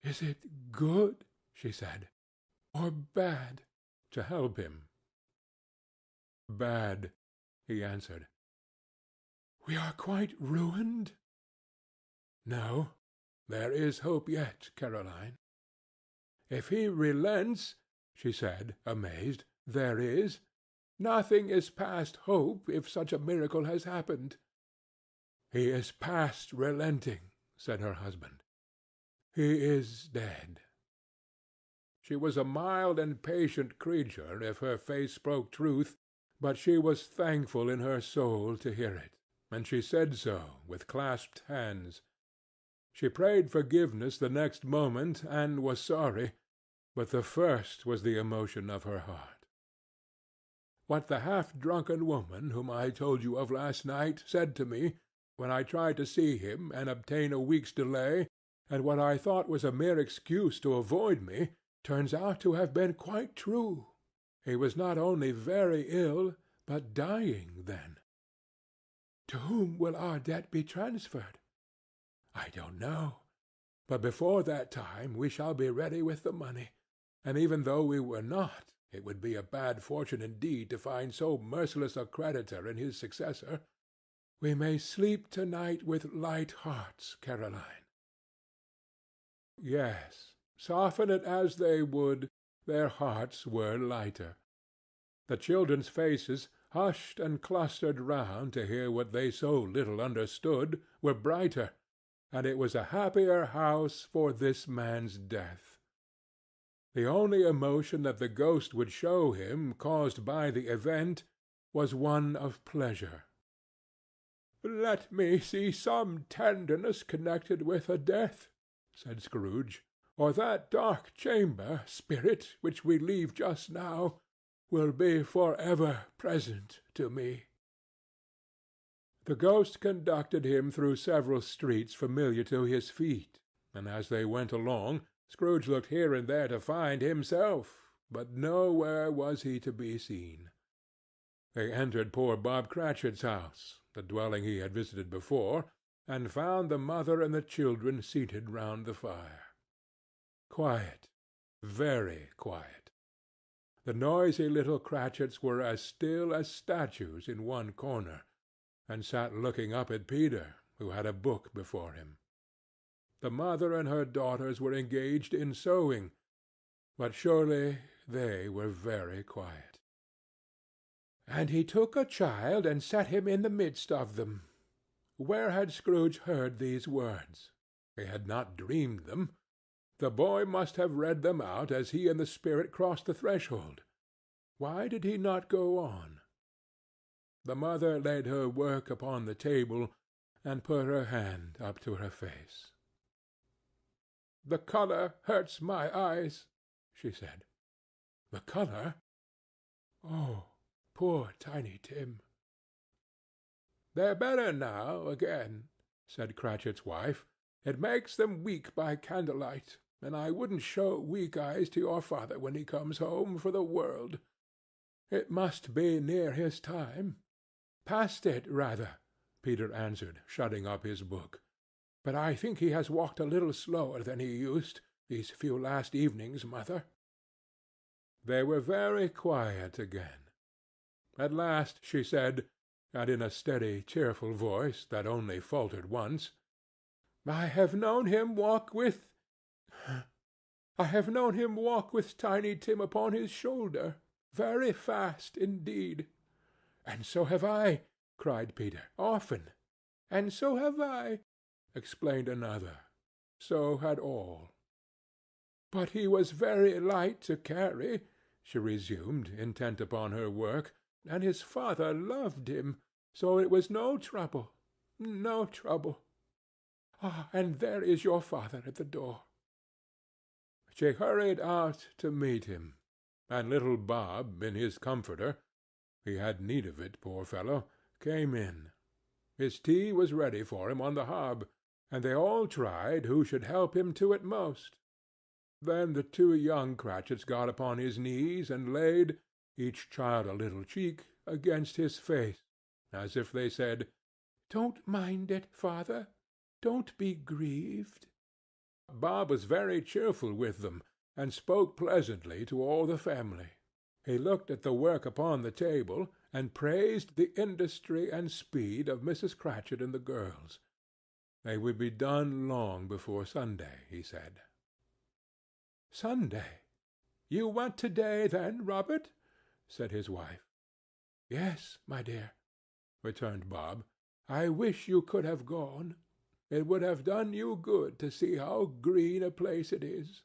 "Is it good," she said, "or bad?" to help him. "Bad," he answered. "We are quite ruined?" "No, there is hope yet, Caroline." "If he relents," she said, amazed, "there is? Nothing is past hope, if such a miracle has happened." "He is past relenting," said her husband. "He is dead." She was a mild and patient creature, if her face spoke truth, but she was thankful in her soul to hear it, and she said so with clasped hands. She prayed forgiveness the next moment, and was sorry, but the first was the emotion of her heart. What the half-drunken woman whom I told you of last night said to me, when I tried to see him and obtain a week's delay, and what I thought was a mere excuse to avoid me, turns out to have been quite true. He was not only very ill, but dying then. To whom will our debt be transferred? I don't know, but before that time we shall be ready with the money, and even though we were not, it would be a bad fortune indeed to find so merciless a creditor in his successor. We may sleep tonight with light hearts, Caroline. Yes, soften it as they would, their hearts were lighter. The children's faces, hushed and clustered round to hear what they so little understood, were brighter, and it was a happier house for this man's death. The only emotion that the ghost would show him, caused by the event, was one of pleasure. "Let me see some tenderness connected with a death," said Scrooge, "or that dark chamber, spirit, which we leave just now, will be for ever present to me." The ghost conducted him through several streets familiar to his feet, and as they went along, Scrooge looked here and there to find himself, but nowhere was he to be seen. They entered poor Bob Cratchit's house, the dwelling he had visited before, and found the mother and the children seated round the fire. Quiet, very quiet. The noisy little Cratchits were as still as statues in one corner, and sat looking up at Peter, who had a book before him. The mother and her daughters were engaged in sewing, but surely they were very quiet. "And he took a child and set him in the midst of them." Where had Scrooge heard these words? He had not dreamed them. The boy must have read them out as he and the spirit crossed the threshold. Why did he not go on? The mother laid her work upon the table, and put her hand up to her face. "The color hurts my eyes," she said. "The color? Oh, poor Tiny Tim!" "They're better now, again," said Cratchit's wife. "It makes them weak by candlelight, and I wouldn't show weak eyes to your father when he comes home, for the world. It must be near his time." "Past it, rather," Peter answered, shutting up his book. "But I think he has walked a little slower than he used, these few last evenings, mother." They were very quiet again. At last she said, and in a steady, cheerful voice that only faltered once, I have known him walk with Tiny Tim upon his shoulder, very fast indeed." "And so have I," cried Peter, "often." "And so have I," explained another. So had all. "But he was very light to carry," she resumed, intent upon her work, "and his father loved him, so it was no trouble, no trouble. Ah, and there is your father at the door." She hurried out to meet him, and little Bob, in his comforter—he had need of it, poor fellow—came in. His tea was ready for him on the hob, and they all tried who should help him to it most. Then the two young Cratchits got upon his knees and laid, each child a little cheek, against his face, as if they said, "Don't mind it, father. Don't be grieved." Bob was very cheerful with them, and spoke pleasantly to all the family. He looked at the work upon the table, and praised the industry and speed of Mrs. Cratchit and the girls. They would be done long before Sunday, he said. "Sunday? You went to-day, then, Robert?" said his wife. "Yes, my dear," returned Bob. "I wish you could have gone. It would have done you good to see how green a place it is.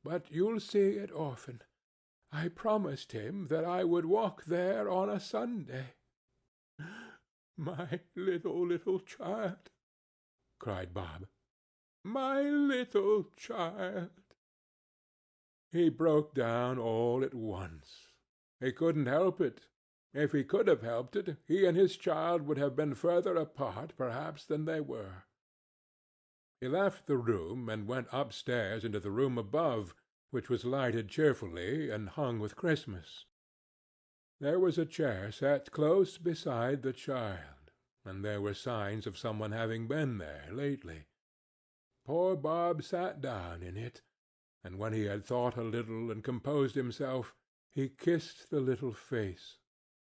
But you'll see it often. I promised him that I would walk there on a Sunday." My little child!" cried Bob. "My little child!" He broke down all at once. He couldn't help it. If he could have helped it, he and his child would have been further apart, perhaps, than they were. He left the room and went upstairs into the room above, which was lighted cheerfully and hung with Christmas. There was a chair set close beside the child, and there were signs of someone having been there lately. Poor Bob sat down in it, and when he had thought a little and composed himself, he kissed the little face.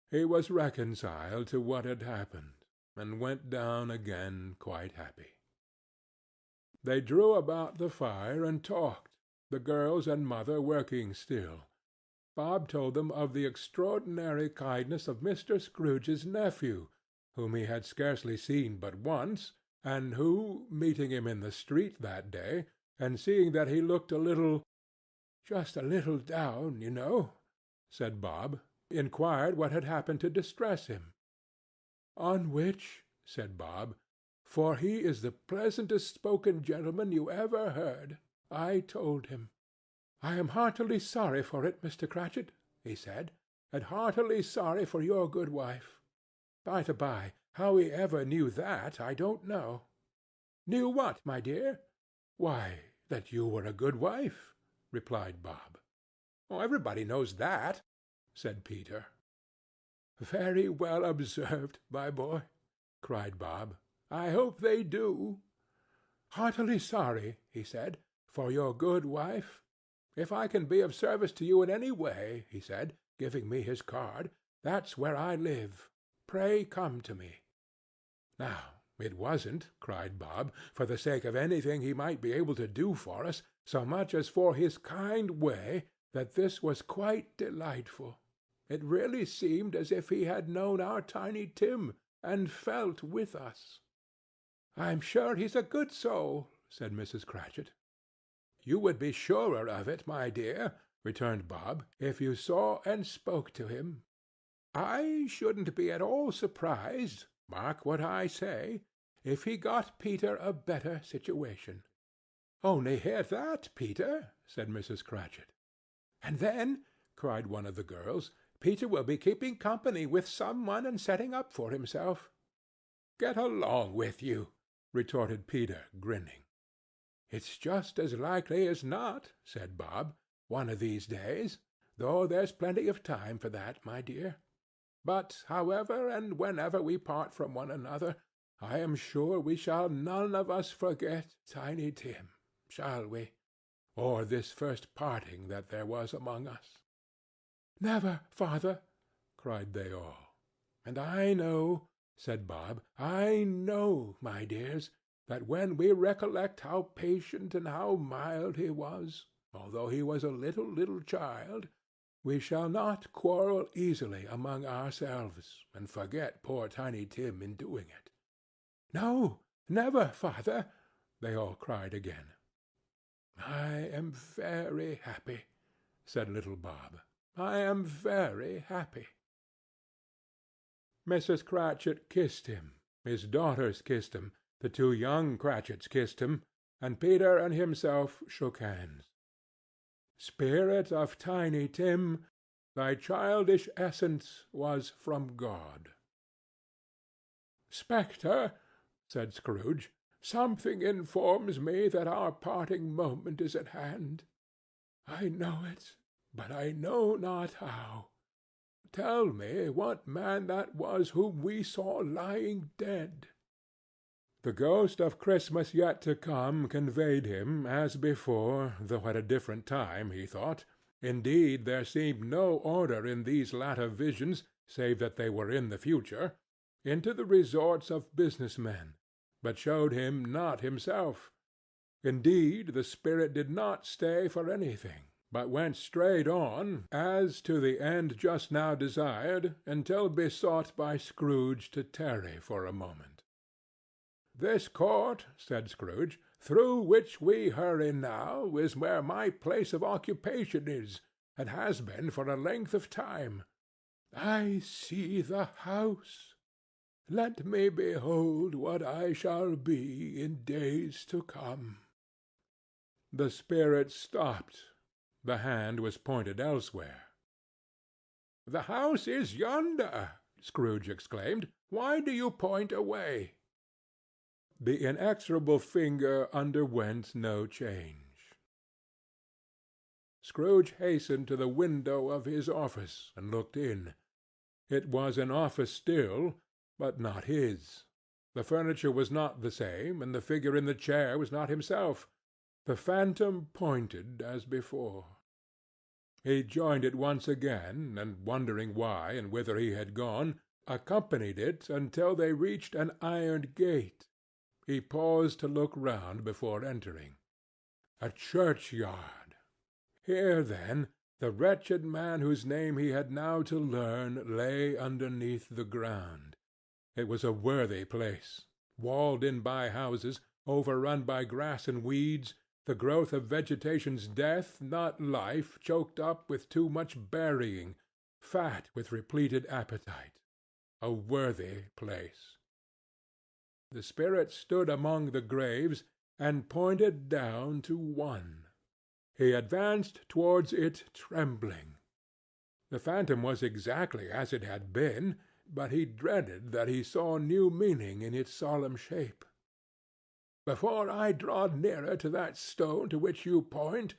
He was reconciled to what had happened, and went down again quite happy. They drew about the fire and talked, the girls and mother working still. Bob told them of the extraordinary kindness of Mr. Scrooge's nephew, whom he had scarcely seen but once, and who, meeting him in the street that day, and seeing that he looked just a little down, you know, said Bob, inquired what had happened to distress him. On which, said Bob, for he is the pleasantest spoken gentleman you ever heard, I told him. I am heartily sorry for it, Mr. Cratchit, he said, and heartily sorry for your good wife. By the by, how he ever knew that, I don't know. Knew what, my dear? Why, that you were a good wife, replied Bob. Oh, everybody knows that, said Peter. Very well observed, my boy, cried Bob. I hope they do. Heartily sorry, he said, for your good wife. If I can be of service to you in any way, he said, giving me his card, that's where I live. Pray come to me. Now, it wasn't, cried Bob, for the sake of anything he might be able to do for us, so much as for his kind way, that this was quite delightful. It really seemed as if he had known our Tiny Tim, and felt with us. I'm sure he's a good soul, said Mrs. Cratchit. You would be surer of it, my dear, returned Bob, if you saw and spoke to him. I shouldn't be at all surprised, mark what I say, if he got Peter a better situation. Only hear that, Peter, said Mrs. Cratchit. And then, cried one of the girls, Peter will be keeping company with someone and setting up for himself. Get along with you, retorted Peter, grinning. It's just as likely as not, said Bob, one of these days, though there's plenty of time for that, my dear. But however and whenever we part from one another, I am sure we shall none of us forget Tiny Tim, shall we? Or this first parting that there was among us. Never, father, cried they all. And I know, said Bob, I know, my dears, that when we recollect how patient and how mild he was, although he was a little child, we shall not quarrel easily among ourselves, and forget poor Tiny Tim in doing it. No, never, father, they all cried again. I am very happy, said little Bob. I am very happy. Mrs. Cratchit kissed him, his daughters kissed him, the two young Cratchits kissed him, and Peter and himself shook hands. Spirit of Tiny Tim, thy childish essence was from God. Spectre, said Scrooge, something informs me that our parting moment is at hand. I know it, but I know not how. Tell me what man that was whom we saw lying dead. The ghost of Christmas yet to come conveyed him, as before, though at a different time, he thought. Indeed, there seemed no order in these latter visions, save that they were in the future, into the resorts of business men, but showed him not himself. Indeed, the spirit did not stay for anything, but went straight on, as to the end just now desired, until besought by Scrooge to tarry for a moment. This court, said Scrooge, through which we hurry now, is where my place of occupation is, and has been for a length of time. I see the house. Let me behold what I shall be in days to come." The spirit stopped. The hand was pointed elsewhere. "The house is yonder," Scrooge exclaimed. "Why do you point away?" The inexorable finger underwent no change. Scrooge hastened to the window of his office, and looked in. It was an office still, but not his. The furniture was not the same, and the figure in the chair was not himself. The phantom pointed as before. He joined it once again, and wondering why and whither he had gone, accompanied it until they reached an iron gate. He paused to look round before entering. A churchyard! Here, then, the wretched man whose name he had now to learn lay underneath the ground. It was a worthy place, walled in by houses, overrun by grass and weeds, the growth of vegetation's death, not life, choked up with too much burying, fat with repleted appetite. A worthy place. The spirit stood among the graves, and pointed down to one. He advanced towards it trembling. The phantom was exactly as it had been, but he dreaded that he saw new meaning in its solemn shape. "Before I draw nearer to that stone to which you point,"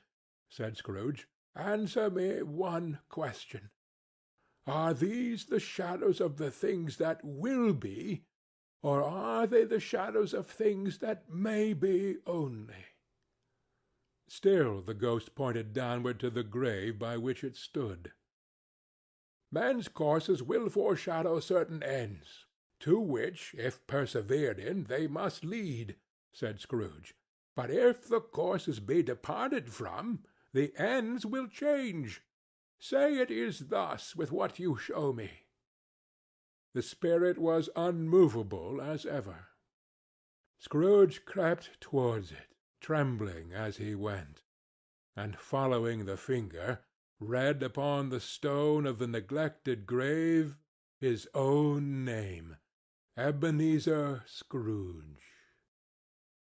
said Scrooge, "answer me one question. Are these the shadows of the things that will be, or are they the shadows of things that may be only?" Still the ghost pointed downward to the grave by which it stood. "Men's courses will foreshadow certain ends, to which, if persevered in, they must lead," said Scrooge. "But if the courses be departed from, the ends will change. Say it is thus with what you show me." The spirit was unmovable as ever. Scrooge crept towards it, trembling as he went, and, following the finger, read upon the stone of the neglected grave his own name, Ebenezer Scrooge.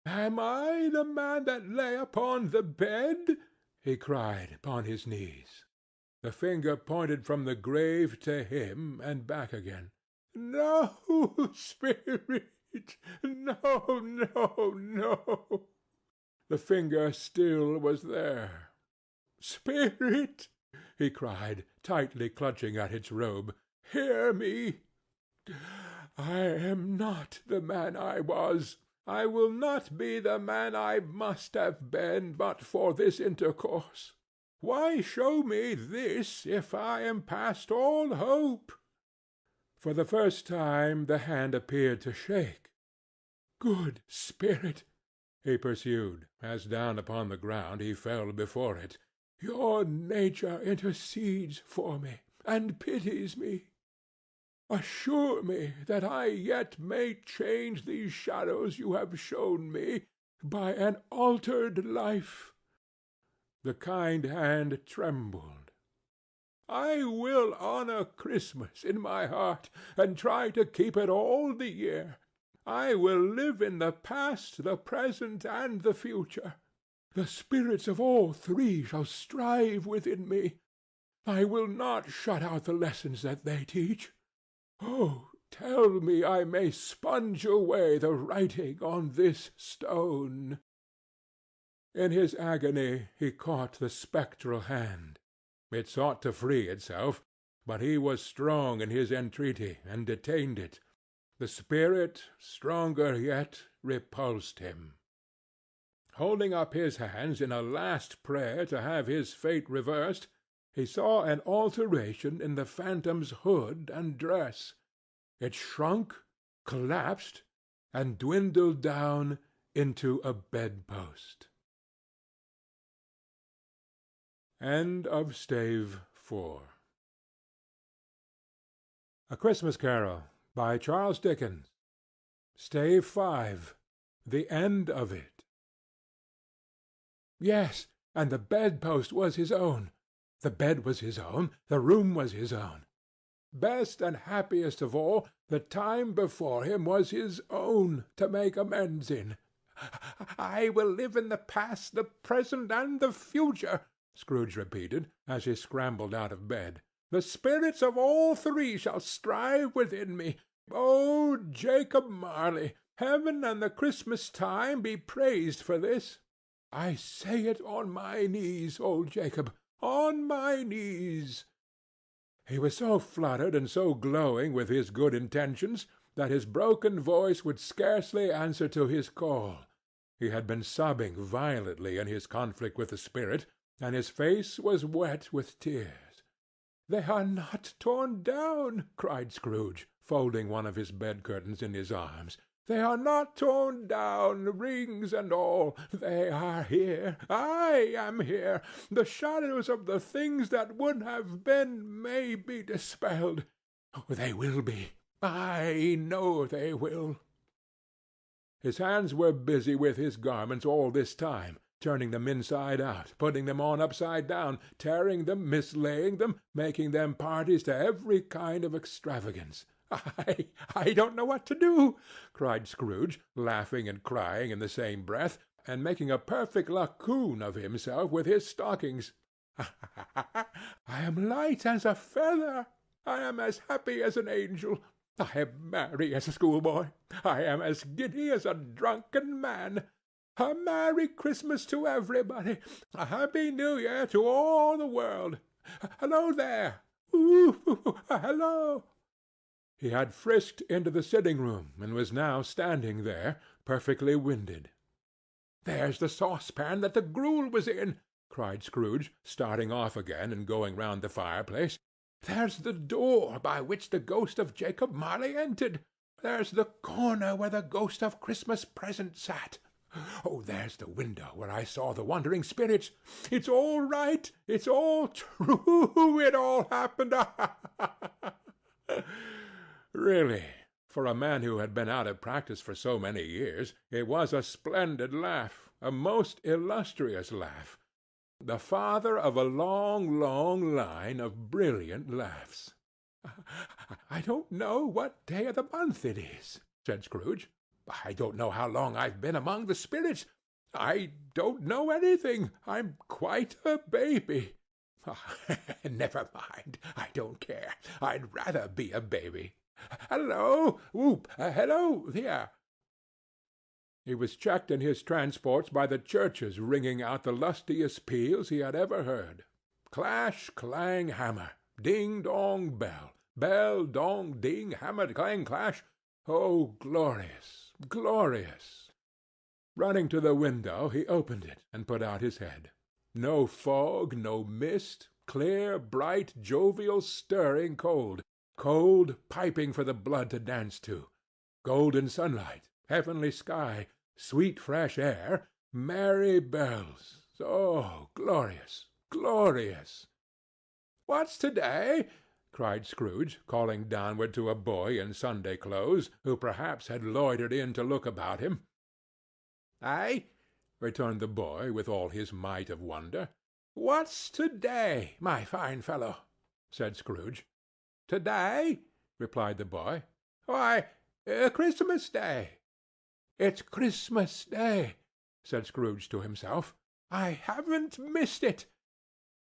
"Am I the man that lay upon the bed?" he cried upon his knees. The finger pointed from the grave to him and back again. "No, spirit! No, no, no!" The finger still was there. "Spirit!" he cried, tightly clutching at its robe. "Hear me! I am not the man I was. I will not be the man I must have been but for this intercourse. Why show me this if I am past all hope?" For the first time the hand appeared to shake. "Good spirit," he pursued, as down upon the ground he fell before it, "your nature intercedes for me, and pities me. Assure me that I yet may change these shadows you have shown me by an altered life." The kind hand trembled. "I will honor Christmas in my heart, and try to keep it all the year. I will live in the past, the present, and the future. The spirits of all three shall strive within me. I will not shut out the lessons that they teach. Oh, tell me I may sponge away the writing on this stone." In his agony he caught the spectral hand. It sought to free itself, but he was strong in his entreaty, and detained it. The spirit, stronger yet, repulsed him. Holding up his hands in a last prayer to have his fate reversed, he saw an alteration in the phantom's hood and dress. It shrunk, collapsed, and dwindled down into a bedpost. End of Stave 4. A Christmas Carol by Charles Dickens. Stave 5. The End of It. Yes, and the bedpost was his own. The bed was his own. The room was his own. Best and happiest of all, the time before him was his own to make amends in. "I will live in the past, the present, and the future," Scrooge repeated, as he scrambled out of bed. "The spirits of all three shall strive within me. Oh, Jacob Marley, heaven and the Christmas time be praised for this! I say it on my knees, old Jacob, on my knees." He was so fluttered and so glowing with his good intentions that his broken voice would scarcely answer to his call. He had been sobbing violently in his conflict with the spirit, and his face was wet with tears. "They are not torn down," cried Scrooge, folding one of his bed-curtains in his arms. "They are not torn down, rings and all. They are here. I am here. The shadows of the things that would have been may be dispelled. They will be. I know they will." His hands were busy with his garments all this time, turning them inside out, putting them on upside down, tearing them, mislaying them, making them parties to every kind of extravagance. I don't know what to do," cried Scrooge, laughing and crying in the same breath, and making a perfect raccoon of himself with his stockings. "I am light as a feather. I am as happy as an angel. I am merry as a schoolboy. I am as giddy as a drunken man. A Merry Christmas to everybody. A Happy New Year to all the world. Hello there! Hello!" He had frisked into the sitting-room, and was now standing there, perfectly winded. "There's the saucepan that the gruel was in," cried Scrooge, starting off again and going round the fireplace. "There's the door by which the ghost of Jacob Marley entered. There's the corner where the ghost of Christmas Present sat. Oh, there's the window where I saw the wandering spirits. It's all right. It's all true. It all happened. Really, for a man who had been out of practice for so many years, it was a splendid laugh, a most illustrious laugh, the father of a long, long line of brilliant laughs. "I don't know what day of the month it is," said Scrooge. "I don't know how long I've been among the spirits. I don't know anything. I'm quite a baby. Never mind. I don't care. I'd rather be a baby. Hello! Whoop! Hello there!" He was checked in his transports by the churches ringing out the lustiest peals he had ever heard. Clash, clang, hammer! Ding, dong, bell! Bell, dong, ding, hammer, clang, clash! Oh, glorious, glorious! Running to the window, he opened it and put out his head. No fog, no mist, clear, bright, jovial, stirring cold, cold, piping for the blood to dance to, golden sunlight, heavenly sky, sweet fresh air, merry bells. Oh, glorious, glorious! "What's to-day?" cried Scrooge, calling downward to a boy in Sunday clothes, who perhaps had loitered in to look about him. "Aye," returned the boy, with all his might of wonder. "What's to-day, my fine fellow?" said Scrooge. "To-day?" replied the boy. "Why, Christmas Day." "It's Christmas Day," said Scrooge to himself. "I haven't missed it.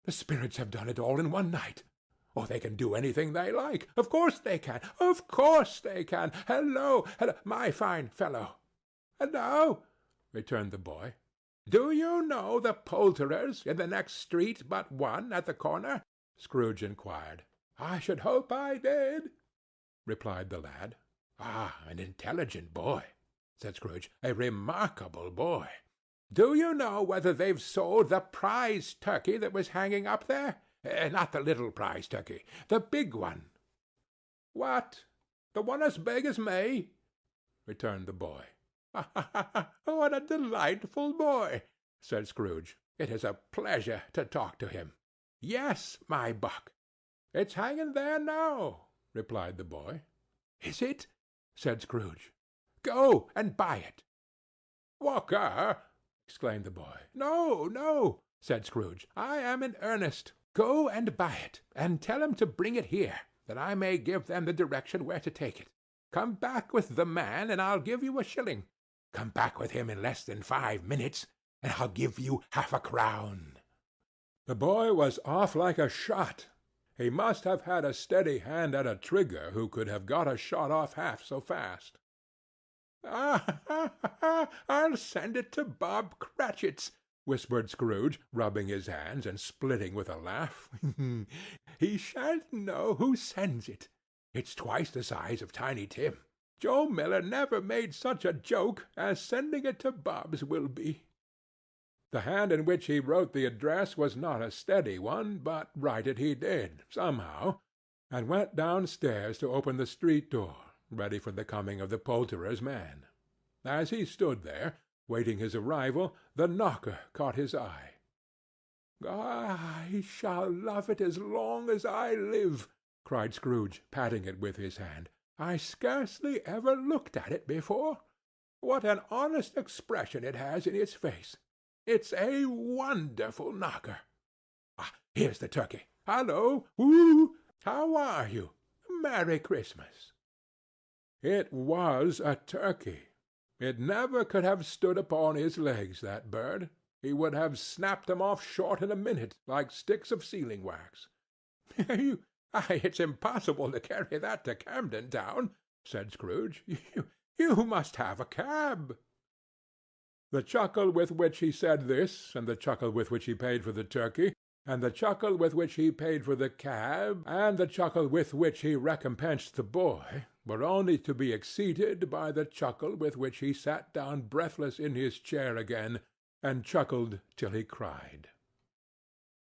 The spirits have done it all in one night. Oh, they can do anything they like. Of course they can. Of course they can. Hello, hello, my fine fellow." "Hello," returned the boy. "Do you know the poulterers in the next street but one at the corner?" Scrooge inquired. "I should hope I did," replied the lad. "Ah, an intelligent boy," said Scrooge. "A remarkable boy. Do you know whether they've sold the prize turkey that was hanging up there? Not the little prize turkey, the big one." "What, the one as big as me?" returned the boy. "What a delightful boy!" said Scrooge. "It is a pleasure to talk to him. Yes, my buck." "It's hanging there now," replied the boy. "Is it?" said Scrooge. "Go and buy it." "Walker!" exclaimed the boy. "No, no," said Scrooge. "I am in earnest. Go and buy it, and tell him to bring it here. that I may give them the direction where to take it. Come back with the man, and I'll give you a shilling. Come back with him in less than 5 minutes, and I'll give you half-a-crown. The boy was off like a shot. He must have had a steady hand at a trigger who could have got a shot off half so fast. I'll send it to Bob Cratchit's, whispered Scrooge, rubbing his hands and splitting with a laugh. He shan't know who sends it. It's twice the size of Tiny Tim. Joe Miller never made such a joke as sending it to Bob's will be. The hand in which he wrote the address was not a steady one, but write it he did, somehow, and went downstairs to open the street door, ready for the coming of the poulterer's man. As he stood there, waiting his arrival, the knocker caught his eye. "I shall love it as long as I live," cried Scrooge, patting it with his hand. "I scarcely ever looked at it before. What an honest expression it has in its face! It's a wonderful knocker. Here's the turkey. Hallo! Whoo! How are you? Merry Christmas!" It was a turkey. It never could have stood upon his legs, that bird. He would have snapped them off short in a minute, like sticks of sealing wax. It's impossible to carry that to Camden Town, said Scrooge. You must have a cab. The chuckle with which he said this, and the chuckle with which he paid for the turkey, and the chuckle with which he paid for the cab, and the chuckle with which he recompensed the boy, were only to be exceeded by the chuckle with which he sat down breathless in his chair again, and chuckled till he cried.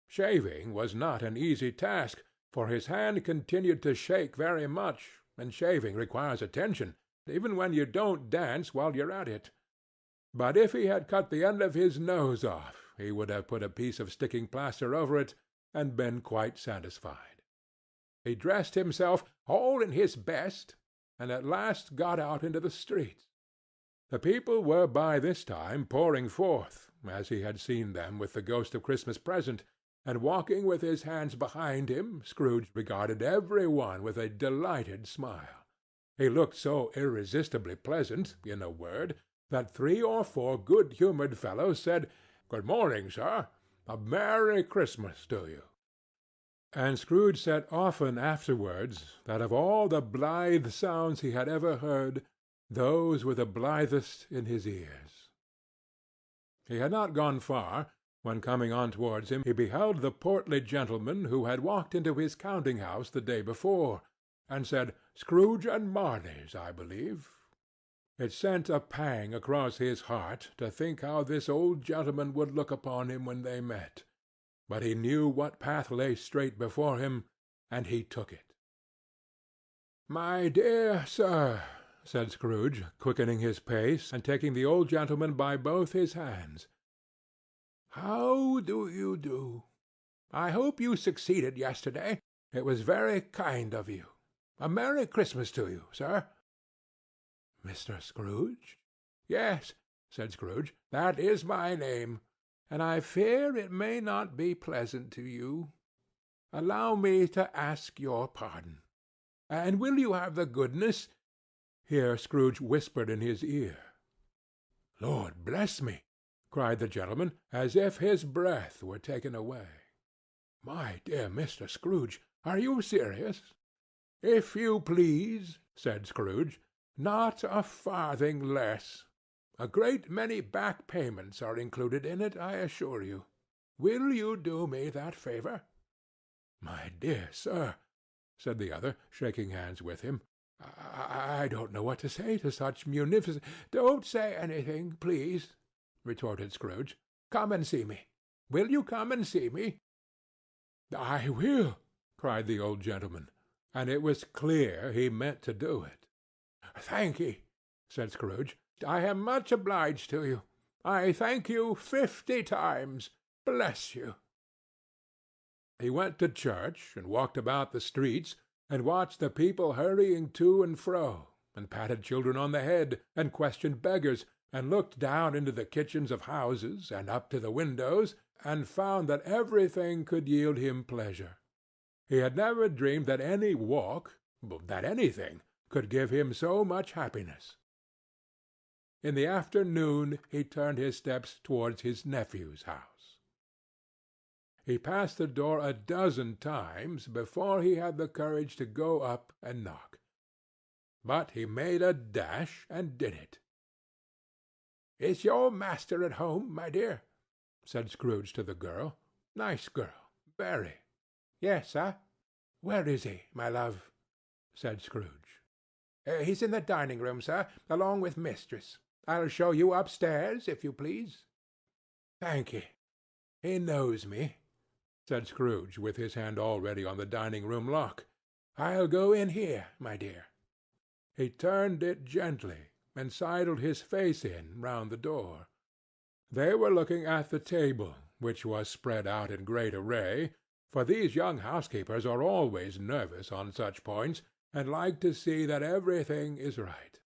Shaving was not an easy task, for his hand continued to shake very much, and shaving requires attention, even when you don't dance while you're at it. But if he had cut the end of his nose off, he would have put a piece of sticking plaster over it, and been quite satisfied. He dressed himself all in his best, and at last got out into the streets. The people were by this time pouring forth, as he had seen them with the ghost of Christmas Present, and walking with his hands behind him, Scrooge regarded every one with a delighted smile. He looked so irresistibly pleasant, in a word, that 3 or 4 good-humored fellows said, "Good morning, sir. A Merry Christmas to you." And Scrooge said often afterwards that of all the blithe sounds he had ever heard, those were the blithest in his ears. He had not gone far, when coming on towards him, he beheld the portly gentleman who had walked into his counting-house the day before, and said, "Scrooge and Marley's, I believe." It sent a pang across his heart to think how this old gentleman would look upon him when they met, but he knew what path lay straight before him, and he took it. "My dear sir," said Scrooge, quickening his pace, and taking the old gentleman by both his hands, "how do you do? I hope you succeeded yesterday. It was very kind of you. A Merry Christmas to you, sir." "Mr. Scrooge?" "Yes," said Scrooge, "that is my name, and I fear it may not be pleasant to you. Allow me to ask your pardon. And will you have the goodness—" Here Scrooge whispered in his ear. "Lord bless me!" cried the gentleman, as if his breath were taken away. "My dear Mr. Scrooge, are you serious?" "If you please," said Scrooge. "Not a farthing less. A great many back payments are included in it, I assure you. Will you do me that favor?" "My dear sir," said the other, shaking hands with him, I don't know what to say to such munificent—" "Don't say anything, please," retorted Scrooge. "Come and see me. Will you come and see me?" "I will," cried the old gentleman, and it was clear he meant to do it. "Thank ye," said Scrooge. "I am much obliged to you. I thank you 50 times. Bless you." He went to church, and walked about the streets, and watched the people hurrying to and fro, and patted children on the head, and questioned beggars, and looked down into the kitchens of houses, and up to the windows, and found that everything could yield him pleasure. He had never dreamed that any walk, that anything, could give him so much happiness. In the afternoon he turned his steps towards his nephew's house. He passed the door a dozen times before he had the courage to go up and knock. But he made a dash and did it. "Is your master at home, my dear?" said Scrooge to the girl. "Nice girl, very." "Yes, sir." "Where is he, my love?" said Scrooge. "He's in the dining-room, sir, along with mistress. I'll show you upstairs, if you please." "Thank ye. He knows me," said Scrooge, with his hand already on the dining-room lock. "I'll go in here, my dear." He turned it gently, and sidled his face in round the door. They were looking at the table, which was spread out in great array, for these young housekeepers are always nervous on such points, and like to see that everything is right.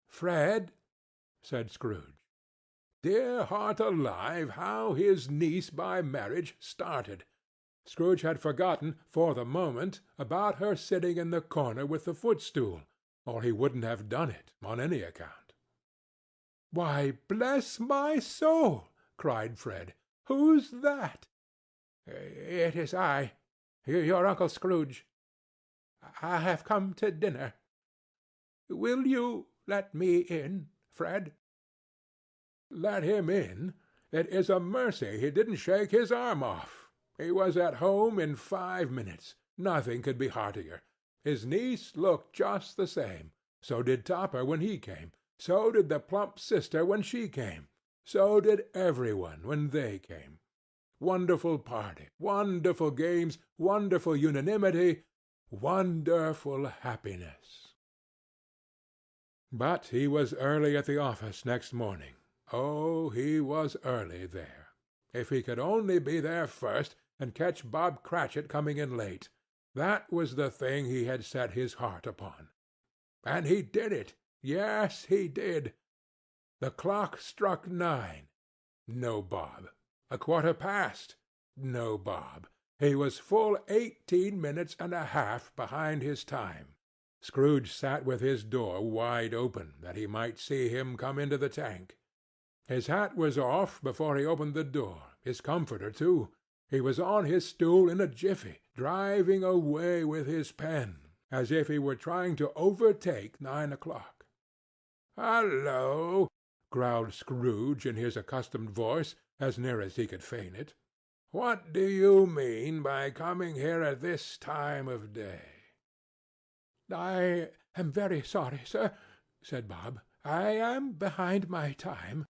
"Fred," said Scrooge. Dear heart alive, how his niece by marriage started! Scrooge had forgotten, for the moment, about her sitting in the corner with the footstool, or he wouldn't have done it on any account. "Why, bless my soul!" cried Fred. "Who's that?" "It is I, your Uncle Scrooge. I have come to dinner. Will you let me in, Fred?" Let him in? It is a mercy he didn't shake his arm off. He was at home in 5 minutes. Nothing could be heartier. His niece looked just the same. So did Topper when he came. So did the plump sister when she came. So did everyone when they came. Wonderful party, wonderful games, wonderful unanimity, wonderful happiness. But he was early at the office next morning. Oh, he was early there. If he could only be there first, and catch Bob Cratchit coming in late, that was the thing he had set his heart upon. And he did it. Yes, he did. The clock struck 9. No Bob. 1/4 past. No Bob. He was full 18 minutes and a half behind his time. Scrooge sat with his door wide open, that he might see him come into the tank. His hat was off before he opened the door, his comforter too. He was on his stool in a jiffy, driving away with his pen, as if he were trying to overtake 9 o'clock. "Hallo!" growled Scrooge in his accustomed voice, as near as he could feign it. "What do you mean by coming here at this time of day?" "I am very sorry, sir," said Bob. "I am behind my time."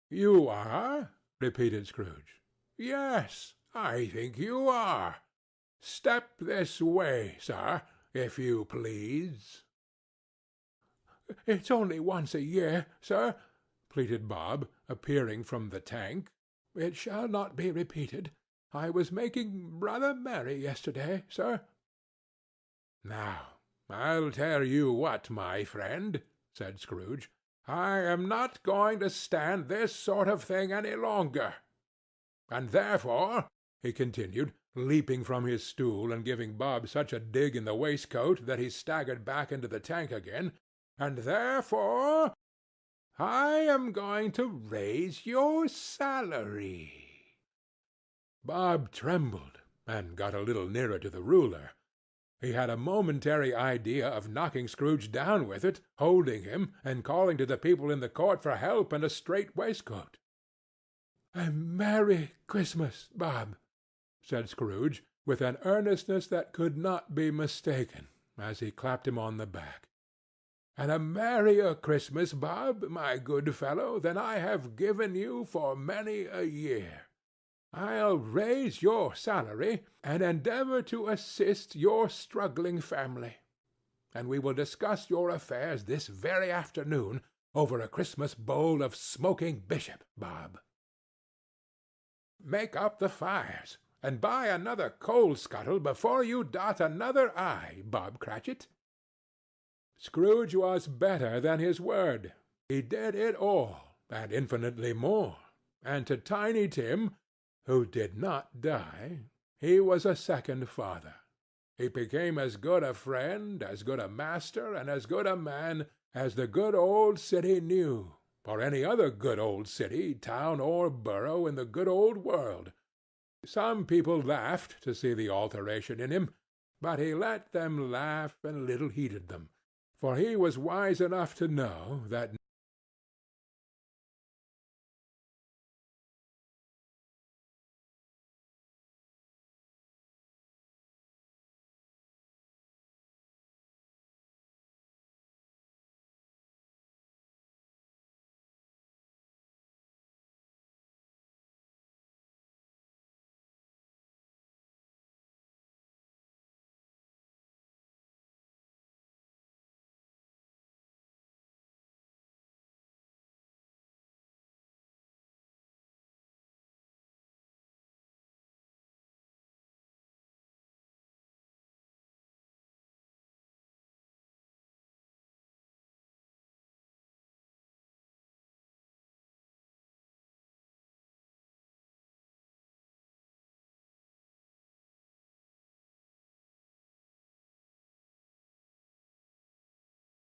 "You are?" repeated Scrooge. "Yes, I think you are. Step this way, sir, if you please." "It's only once a year, sir," pleaded Bob, appearing from the tank. "It shall not be repeated. I was making rather merry yesterday, sir." "Now, I'll tell you what, my friend," said Scrooge. "I am not going to stand this sort of thing any longer. And therefore," he continued, leaping from his stool and giving Bob such a dig in the waistcoat that he staggered back into the tank again, "and therefore I am going to raise your salary." Bob trembled, and got a little nearer to the ruler. He had a momentary idea of knocking Scrooge down with it, holding him, and calling to the people in the court for help and a strait waistcoat. "A Merry Christmas, Bob," said Scrooge, with an earnestness that could not be mistaken, as he clapped him on the back. "And a merrier Christmas, Bob, my good fellow, than I have given you for many a year. I'll raise your salary, and endeavor to assist your struggling family. And we will discuss your affairs this very afternoon over a Christmas bowl of smoking bishop, Bob. Make up the fires, and buy another coal-scuttle before you dot another I, Bob Cratchit." Scrooge was better than his word. He did it all, and infinitely more, and to Tiny Tim, who did not die, he was a second father, He became as good a friend, as good a master, and as good a man as the good old city knew, or any other good old city, town, or borough in the good old world. Some people laughed to see the alteration in him, but he let them laugh and little heeded them, for he was wise enough to know that